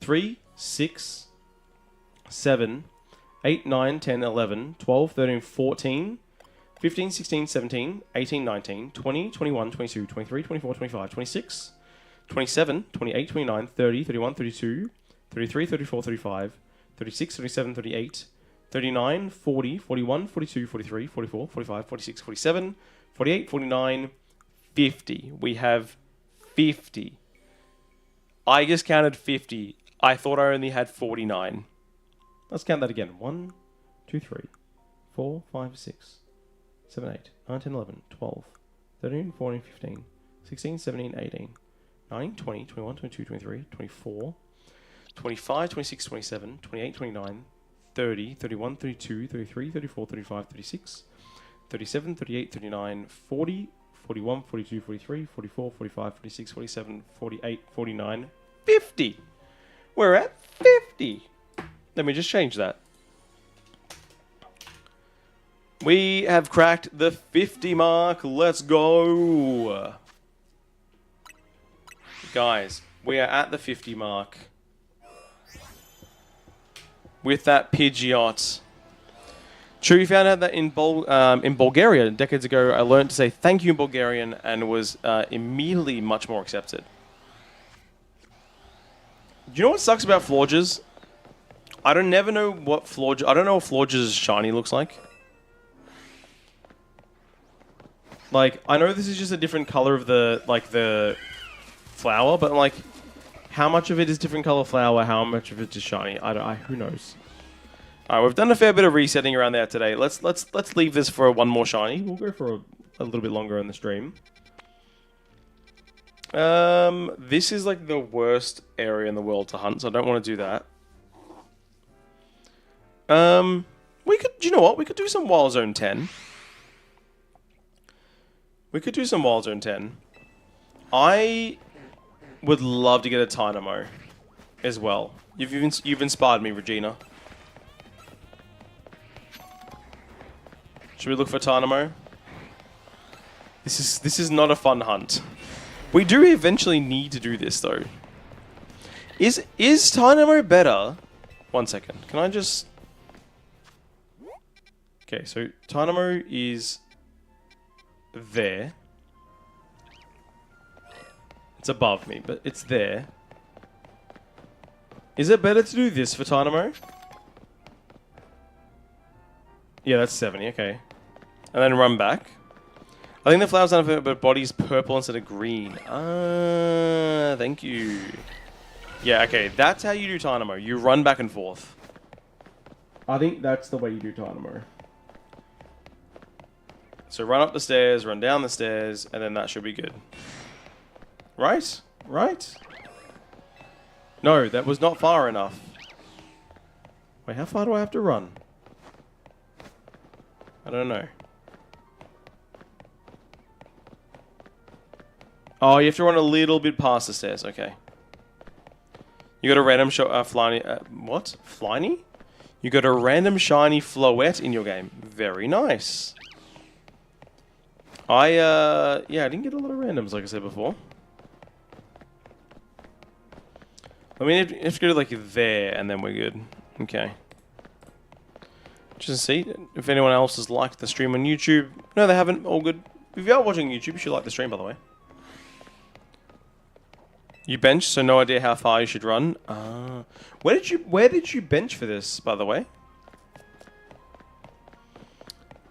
3, 6, 7, 8, 9, 10, 11, 12, 13, 14, 15, 16, 17, 18, 19, 20, 21, 22, 23, 24, 25, 26, 27, 28, 29, 30, 31, 32, 33, 34, 35, 36, 37, 38, 39, 40, 41, 42, 43, 44, 45, 46, 47, 48, 49, 50. We have 50. I just counted 50. I thought I only had 49. Let's count that again. 1, 2, 3, 4, 5, 6, 7, 8, 9, 10, 11, 12, 13, 14, 15, 16, 17, 18, 19, 20, 21, 22, 23, 24, 25, 26, 27, 28, 29, 30, 31, 32, 33, 34, 35, 36, 37, 38, 39, 40, 41, 42, 43, 44, 45, 46, 47, 48, 49, 50. We're at 50. Let me just change that. We have cracked the 50 mark. Let's go. Guys, we are at the 50 mark. With that Pidgeot. True, you found out that in Bulgaria, decades ago, I learned to say thank you in Bulgarian and was immediately much more accepted. Do you know what sucks about Florges? I don't know what Florges shiny looks like. Like, I know this is just a different color of the flower, but like, how much of it is different color flower? How much of it is shiny? Who knows? All right, we've done a fair bit of resetting around there today. Let's leave this for one more shiny. We'll go for a little bit longer in the stream. This is like the worst area in the world to hunt, so I don't want to do that. We could, you know what? We could do some Wild Zone 10. We could do some Wild Zone 10. I would love to get a Dynamo as well. You've inspired me, Regina. Should we look for Dynamo? This is not a fun hunt. We do eventually need to do this though. Is Dynamo better? 1 second. Can I just... Okay, so Dynamo is there. It's above me, but it's there. Is it better to do this for Dynamo? Yeah, that's 70, okay. And then run back. I think the flower's not a but body's purple instead of green. Ah, thank you. Yeah, okay, that's how you do Dynamo. You run back and forth. I think that's the way you do Dynamo. So run up the stairs, run down the stairs, and then that should be good. Right? Right? No, that was not far enough. Wait, how far do I have to run? I don't know. Oh, you have to run a little bit past the stairs. Okay. You got a random what? Flyny? You got a random shiny Floette in your game. Very nice. Yeah, I didn't get a lot of randoms, like I said before. I mean, you have to go to, like, there, and then we're good. Okay. Just see if anyone else has liked the stream on YouTube. No, they haven't. All good. If you are watching YouTube, you should like the stream, by the way. You bench, so no idea how far you should run. Where did you bench for this, by the way?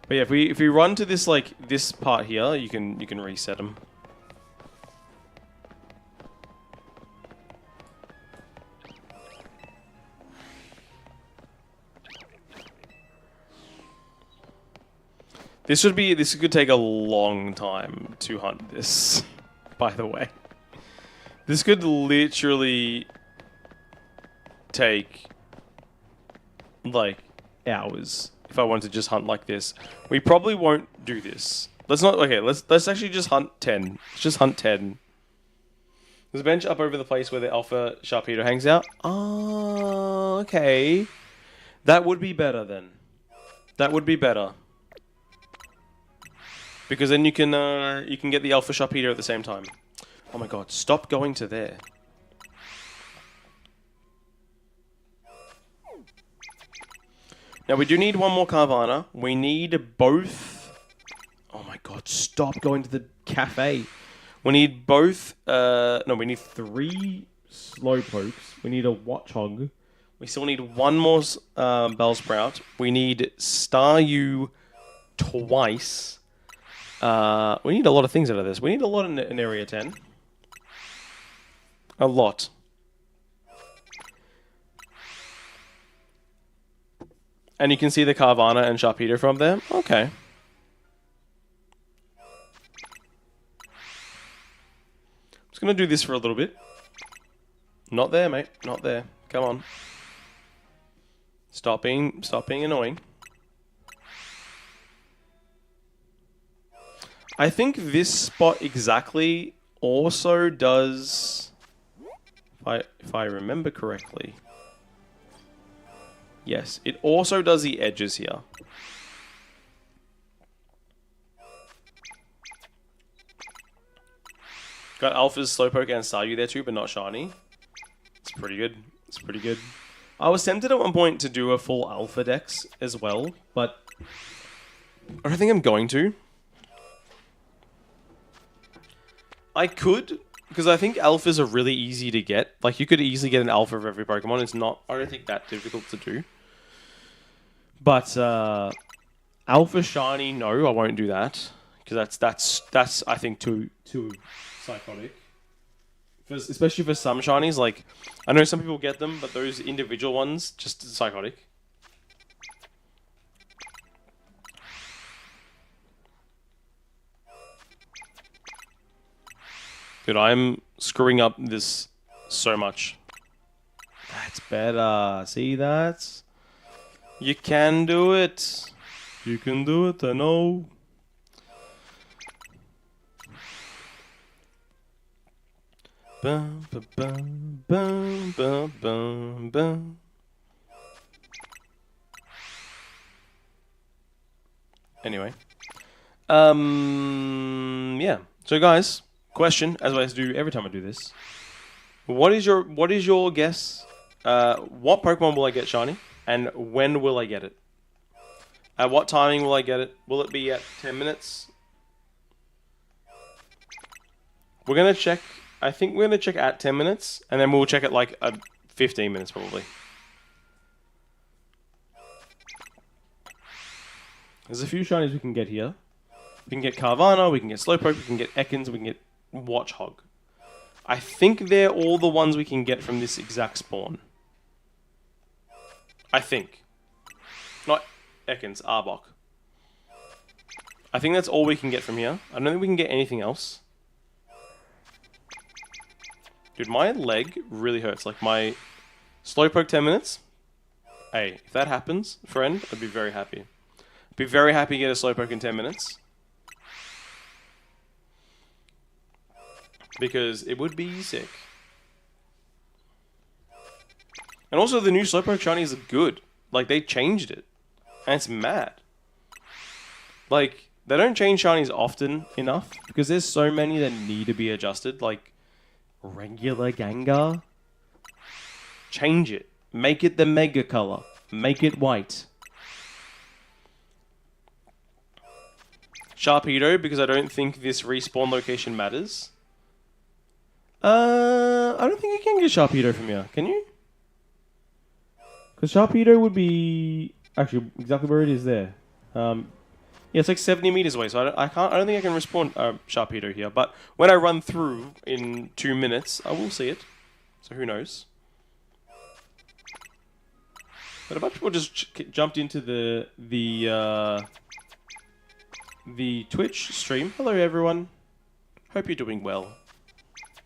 But yeah, if we run to this this part here, you can reset them. This could take a long time to hunt this, by the way. This could literally take like hours if I wanted to just hunt like this. We probably won't do this. Let's actually just hunt 10. Let's just hunt 10. There's a bench up over the place where the Alpha Sharpedo hangs out. Oh, okay. That would be better then. That would be better. Because then you can get the Alpha Sharpedo at the same time. Oh my god, stop going to there. Now we do need one more Carvana. We need both... Oh my god, stop going to the cafe. We need both... No, we need 3 Slowpokes. We need a Watchog. We still need one more Bellsprout. We need Staryu twice. We need a lot of things out of this. We need a lot in Area 10. A lot. And you can see the Carvana and Sharpedo from there. Okay. Just gonna do this for a little bit. Not there, mate. Not there. Come on. Stop being annoying. I think this spot exactly also does, if I remember correctly. Yes, it also does the edges here. Got Alpha's Slowpoke and Staryu there too, but not Shiny. It's pretty good. It's pretty good. I was tempted at one point to do a full Alpha Dex as well, but I don't think I'm going to. I could, because I think Alphas are really easy to get. Like, you could easily get an Alpha of every Pokemon. It's not, I don't think, that difficult to do. But, Alpha Shiny, no, I won't do that. Because that's I think, too psychotic. Especially for some Shinies, like, I know some people get them, but those individual ones, just psychotic. Dude, I'm screwing up this so much. That's better. See that? You can do it. You can do it, I know. Bum, bum, bum, bum, bum, bum, bum. Anyway. Yeah. So guys, question, as I do every time I do this. What is your guess? What Pokemon will I get shiny? And when will I get it? At what timing will I get it? Will it be at 10 minutes? We're gonna check. I think we're gonna check at 10 minutes, and then we'll check at like 15 minutes probably. There's a few shinies we can get here. We can get Carvana, we can get Slowpoke, we can get Ekans, we can get Watchog. I think they're all the ones we can get from this exact spawn. I think. Not Ekans, Arbok. I think that's all we can get from here. I don't think we can get anything else. Dude, my leg really hurts. Like, my Slowpoke 10 minutes. Hey, if that happens, friend, I'd be very happy. I'd be very happy to get a Slowpoke in 10 minutes. Because it would be sick. And also, the new Slowpoke shinies are good. Like, they changed it. And it's mad. Like, they don't change shinies often enough. Because there's so many that need to be adjusted. Like, regular Gengar. Change it. Make it the Mega color. Make it white. Sharpedo, because I don't think this respawn location matters. I don't think you can get Sharpedo from here. Can you? Because Sharpedo would be actually exactly where it is there. Yeah, it's like 70 meters away, so I don't think I can respawn Sharpedo here. But when I run through in 2 minutes, I will see it. So who knows? But a bunch of people just jumped into the Twitch stream. Hello, everyone. Hope you're doing well.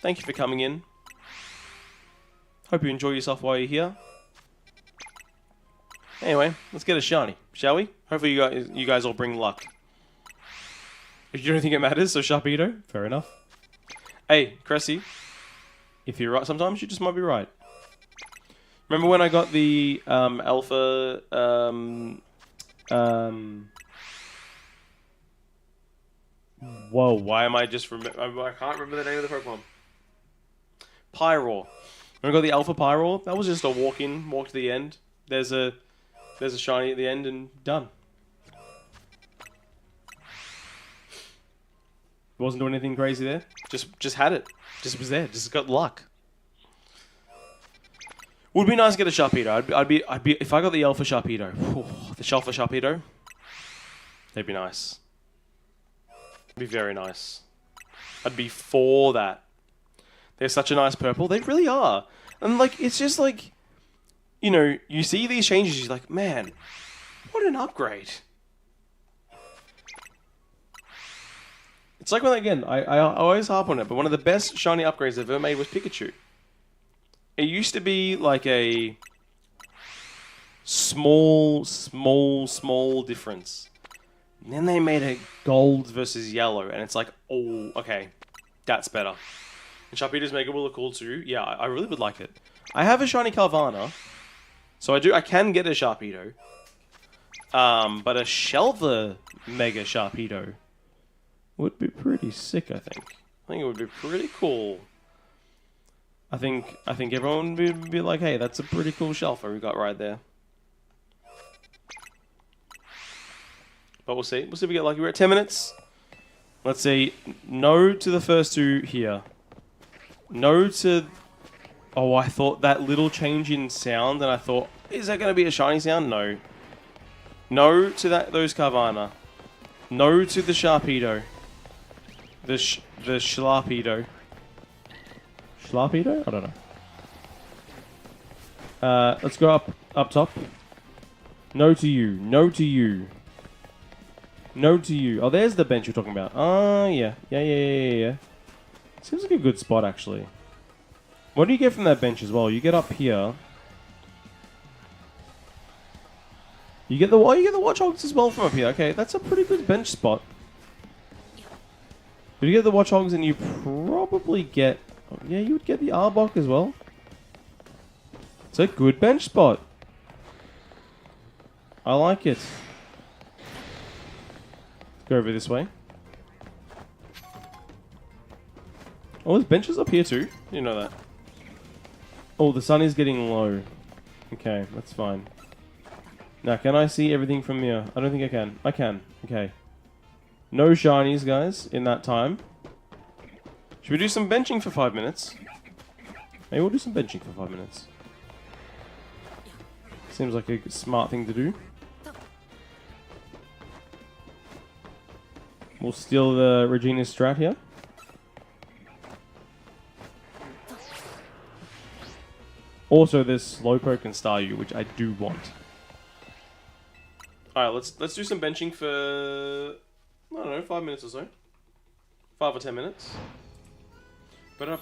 Thank you for coming in. Hope you enjoy yourself while you're here. Anyway, let's get a shiny, shall we? Hopefully you guys all bring luck. If you don't think it matters, so Sharpedo, fair enough. Hey, Cressy, if you're right sometimes, you just might be right. Remember when I got the alpha whoa, why am I just I can't remember the name of the Pokemon. Pyroar. When I got the alpha Pyroar, that was just a walk to the end. There's a shiny at the end and done. Wasn't doing anything crazy there. Just had it. Just was there. Just got luck. Would be nice to get a Sharpedo. I'd be if I got the Alpha Sharpedo, the Alpha Sharpedo, they'd be nice. It'd be very nice. I'd be for that. They're such a nice purple. They really are. And like it's just like, you know, you see these changes, you're like, man, what an upgrade. It's like when, again, I always harp on it, but one of the best shiny upgrades they've ever made was Pikachu. It used to be like a small difference. And then they made it gold versus yellow, and it's like, oh, okay, that's better. And Sharpedo's Mega will look cool too. Yeah, I really would like it. I have a shiny Carvana, so I can get a Sharpedo. But a Shelver Mega Sharpedo would be pretty sick, I think. I think it would be pretty cool. I think everyone would be like, hey, that's a pretty cool Shelfer we got right there. But we'll see. We'll see if we get lucky. We're at 10 minutes. Let's see. No to the first two here. No to... Oh, I thought that little change in sound, and I thought, is that going to be a shiny sound? No. No to those Carvana. No to the Sharpedo. The Schlarpedo. Schlarpedo? I don't know. Let's go up top. No to you. No to you. No to you. Oh, there's the bench you're talking about. Oh, yeah. Yeah. Seems like a good spot, actually. What do you get from that bench as well? You get up here. You get the Watchhogs as well from up here. Okay, that's a pretty good bench spot. But you get the Watchhogs and you probably get... Oh, yeah, you would get the Arbok as well. It's a good bench spot. I like it. Go over this way. Oh, there's benches up here too. You know that. Oh, the sun is getting low. Okay, that's fine. Now, can I see everything from here? I don't think I can. I can. Okay. No shinies, guys, in that time. Should we do some benching for 5 minutes? Maybe we'll do some benching for 5 minutes. Seems like a smart thing to do. We'll steal the Regina Strat here. Also, there's Slowpoke and Staryu, which I do want. Alright, let's do some benching for... I don't know, 5 minutes or so. 5 or 10 minutes. God, I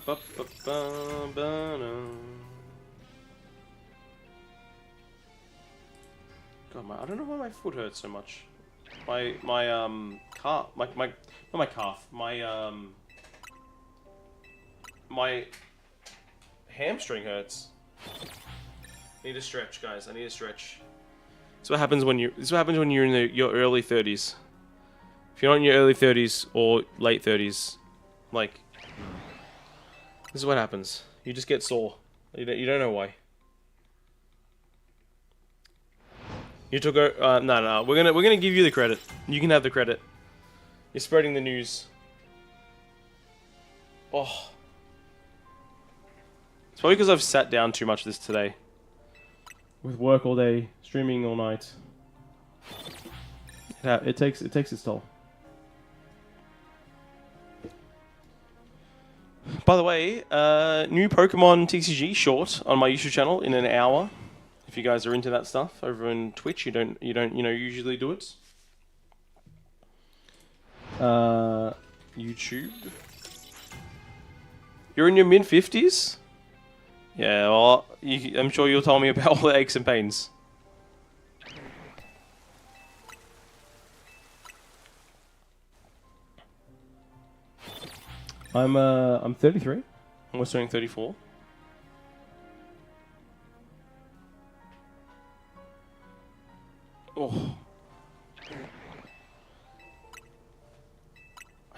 don't know why my foot hurts so much. My calf, not my calf, my hamstring hurts. Need a stretch, guys. I need a stretch. This is what happens when you're in your early 30s. If you're not in your early 30s or late 30s, like, this is what happens. You just get sore. You don't know why. You took a no. We're gonna give you the credit. You can have the credit. You're spreading the news. Oh, it's probably because I've sat down too much this today. With work all day, streaming all night. It takes its toll. By the way, new Pokemon TCG short on my YouTube channel in an hour. If you guys are into that stuff over on Twitch, you don't usually do it. YouTube. You're in your mid-50s? Yeah, well, I'm sure you'll tell me about all the aches and pains. I'm 33. Almost turning 34.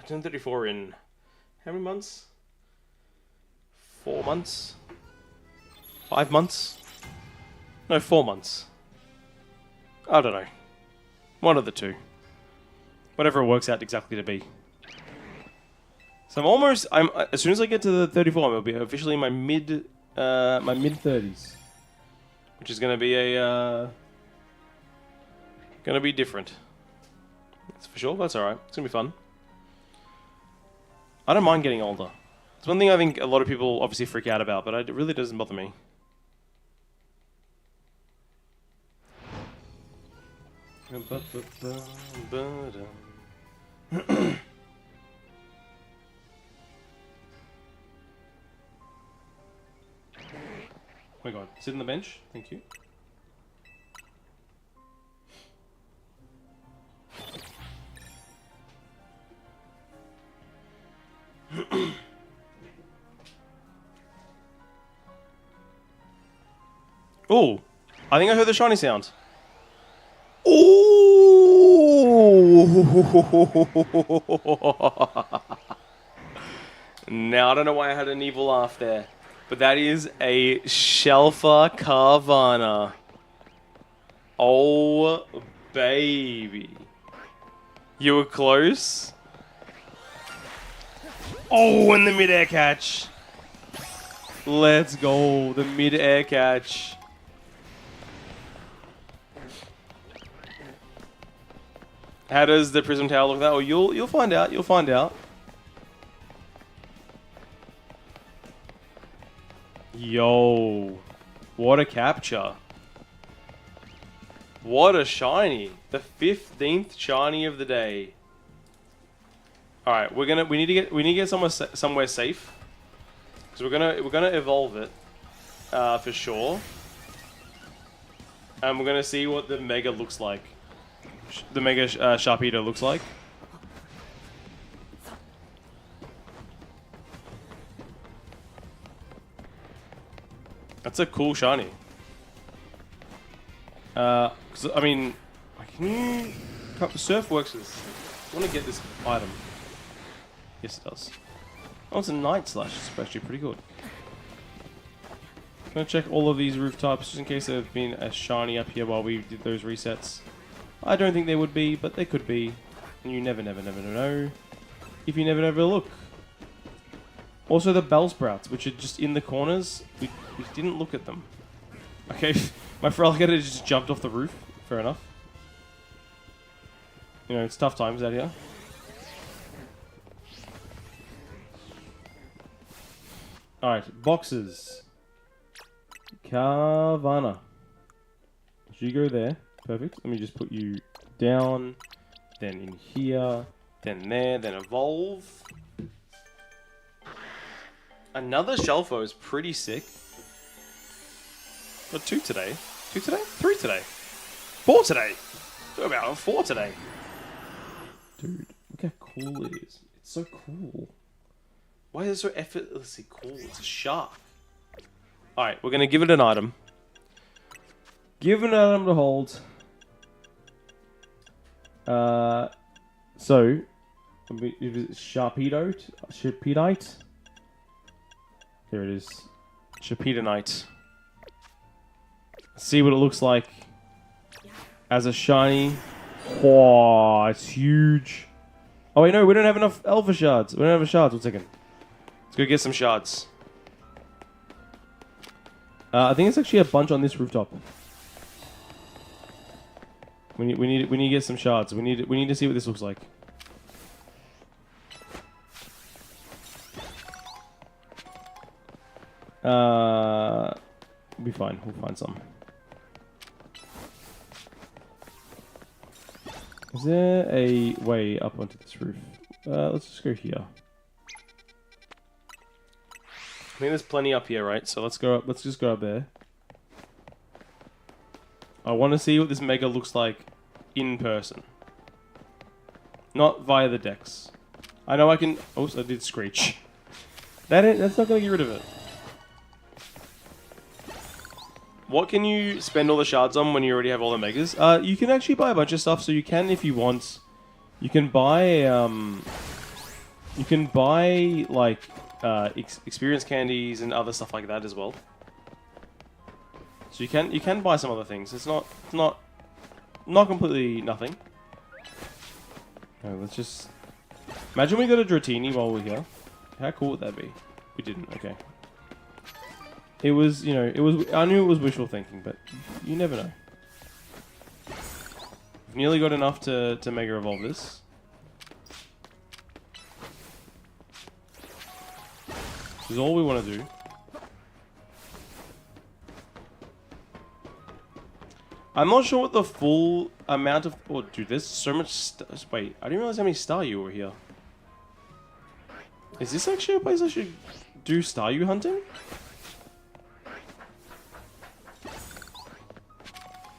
turned 34 in how many months? 4 months? 5 months? No, 4 months. I don't know. One of the two. Whatever it works out exactly to be. So I'm as soon as I get to the 34, I'll be officially in my mid 30s, which is going to be going to be different. That's for sure. That's all right. It's going to be fun. I don't mind getting older. It's one thing I think a lot of people obviously freak out about, but it really doesn't bother me. Oh my god, sit on the bench. Thank you. Oh, I think I heard the shiny sound. Oh! Now I don't know why I had an evil laugh there, but that is a Shelfer Carvana. Oh, baby. You were close. Oh, and the mid-air catch. Let's go. The mid-air catch. How does the Prism Tower look? That? Well, you'll find out. You'll find out. Yo, what a capture! What a shiny! The 15th shiny of the day. All right, we need to get somewhere safe, because we're gonna evolve it for sure, and we're gonna see what the Mega looks like. The Mega Sharpedo looks like. That's a cool shiny. Cause, I mean, Surf works with. I want to get this item. Yes, it does. Oh, it's a Night Slash. It's actually pretty good. I'm gonna check all of these roof types just in case there have been a shiny up here while we did those resets. I don't think there would be, but there could be. And you never know. If you never look. Also the Bellsprouts, which are just in the corners. We didn't look at them. Okay, my Feraligatr just jumped off the roof. Fair enough. You know, it's tough times out here. Alright, boxes. Carvana. So you go there. Perfect. Let me just put you down, then in here, then there, then evolve. Another Shelfo is pretty sick. Got 2 today. 2 today? 3 today. 4 today. Talk about 4 today. Dude, look how cool it is. It's so cool. Why is it so effortlessly cool? It's a shark. Alright, we're going to give it an item. Give it an item to hold. So, Sharpedite. There it is. Sharpedonite. See what it looks like as a shiny. Oh, it's huge. Oh wait, no, we don't have enough Alpha shards. We don't have enough shards. 1 second. Let's go get some shards. I think it's actually a bunch on this rooftop. We need to get some shards. We need to see what this looks like. We'll be fine. We'll find some. Is there a way up onto this roof? Let's just go here. I think there's plenty up here, right? So let's go up. Let's just go up there. I want to see what this Mega looks like in person. Not via the decks. I know I can... Oh, I did Screech. That's not going to get rid of it. What can you spend all the shards on when you already have all the Megas? You can actually buy a bunch of stuff, so you can, if you want... You can buy, You can buy like experience candies and other stuff like that as well. So you can buy some other things. It's not completely nothing. No, let's just imagine we got a Dratini while we're here. How cool would that be? We didn't. Okay. It was, you know, I knew it was wishful thinking, but you never know. We've nearly got enough to Mega Evolve this. This is all we want to do. I'm not sure what the full amount of... Oh, dude, there's so much... Wait, I didn't realize how many Staryu were here. Is this actually a place I should do Staryu hunting?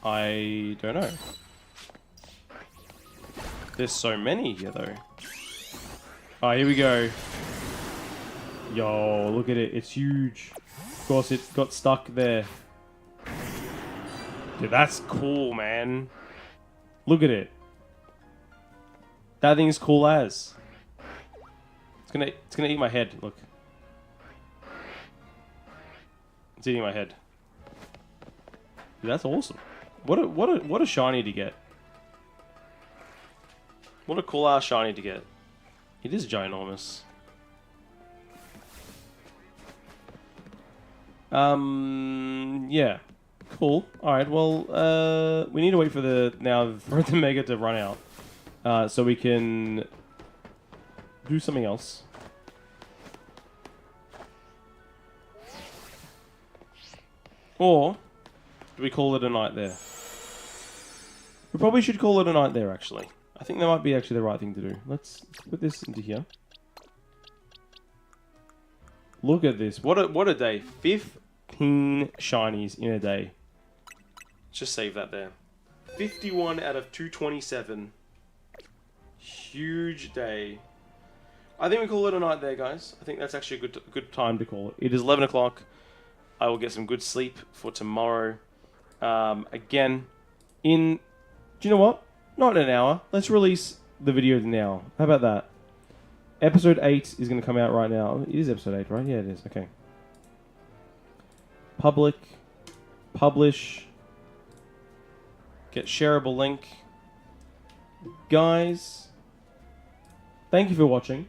I don't know. There's so many here, though. Oh, here we go. Yo, look at it. It's huge. Of course, it got stuck there. Dude, that's cool, man. Look at it. That thing is cool as. It's gonna eat my head. Look. It's eating my head. Dude, that's awesome. What a shiny to get. What a cool ass shiny to get. It is ginormous. Yeah. Cool. Alright, well, we need to wait for the Mega to run out. So we can do something else. Or do we call it a night there? We probably should call it a night there, actually. I think that might be actually the right thing to do. Let's put this into here. Look at this. What a day. 15 shinies in a day. Just save that there. 51 out of 227. Huge day. I think we call it a night there, guys. I think that's actually a good time to call it. It is 11 o'clock. I will get some good sleep for tomorrow. Again, do you know what? Not in an hour. Let's release the video now. How about that? Episode 8 is going to come out right now. It is episode 8, right? Yeah, it is. Okay. Public. Publish. Get shareable link. Guys, thank you for watching.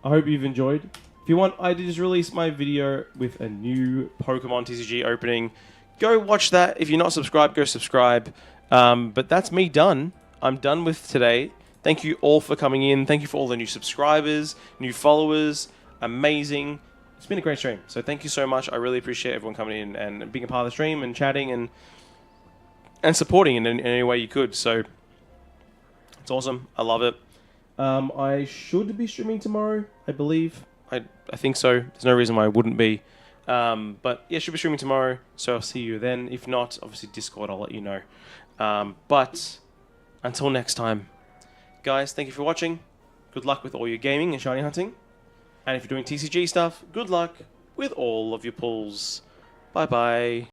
I hope you've enjoyed. If you want, I did just release my video with a new Pokemon TCG opening. Go watch that. If you're not subscribed, go subscribe. But that's me done. I'm done with today. Thank you all for coming in. Thank you for all the new subscribers, new followers. Amazing. It's been a great stream. So thank you so much. I really appreciate everyone coming in and being a part of the stream and chatting and supporting in any way you could. So it's awesome. I love it. I should be streaming tomorrow, I believe. I think so. There's no reason why I wouldn't be. But yeah, should be streaming tomorrow. So I'll see you then. If not, obviously Discord, I'll let you know. But until next time, guys, thank you for watching. Good luck with all your gaming and shiny hunting. And if you're doing TCG stuff, good luck with all of your pulls. Bye-bye.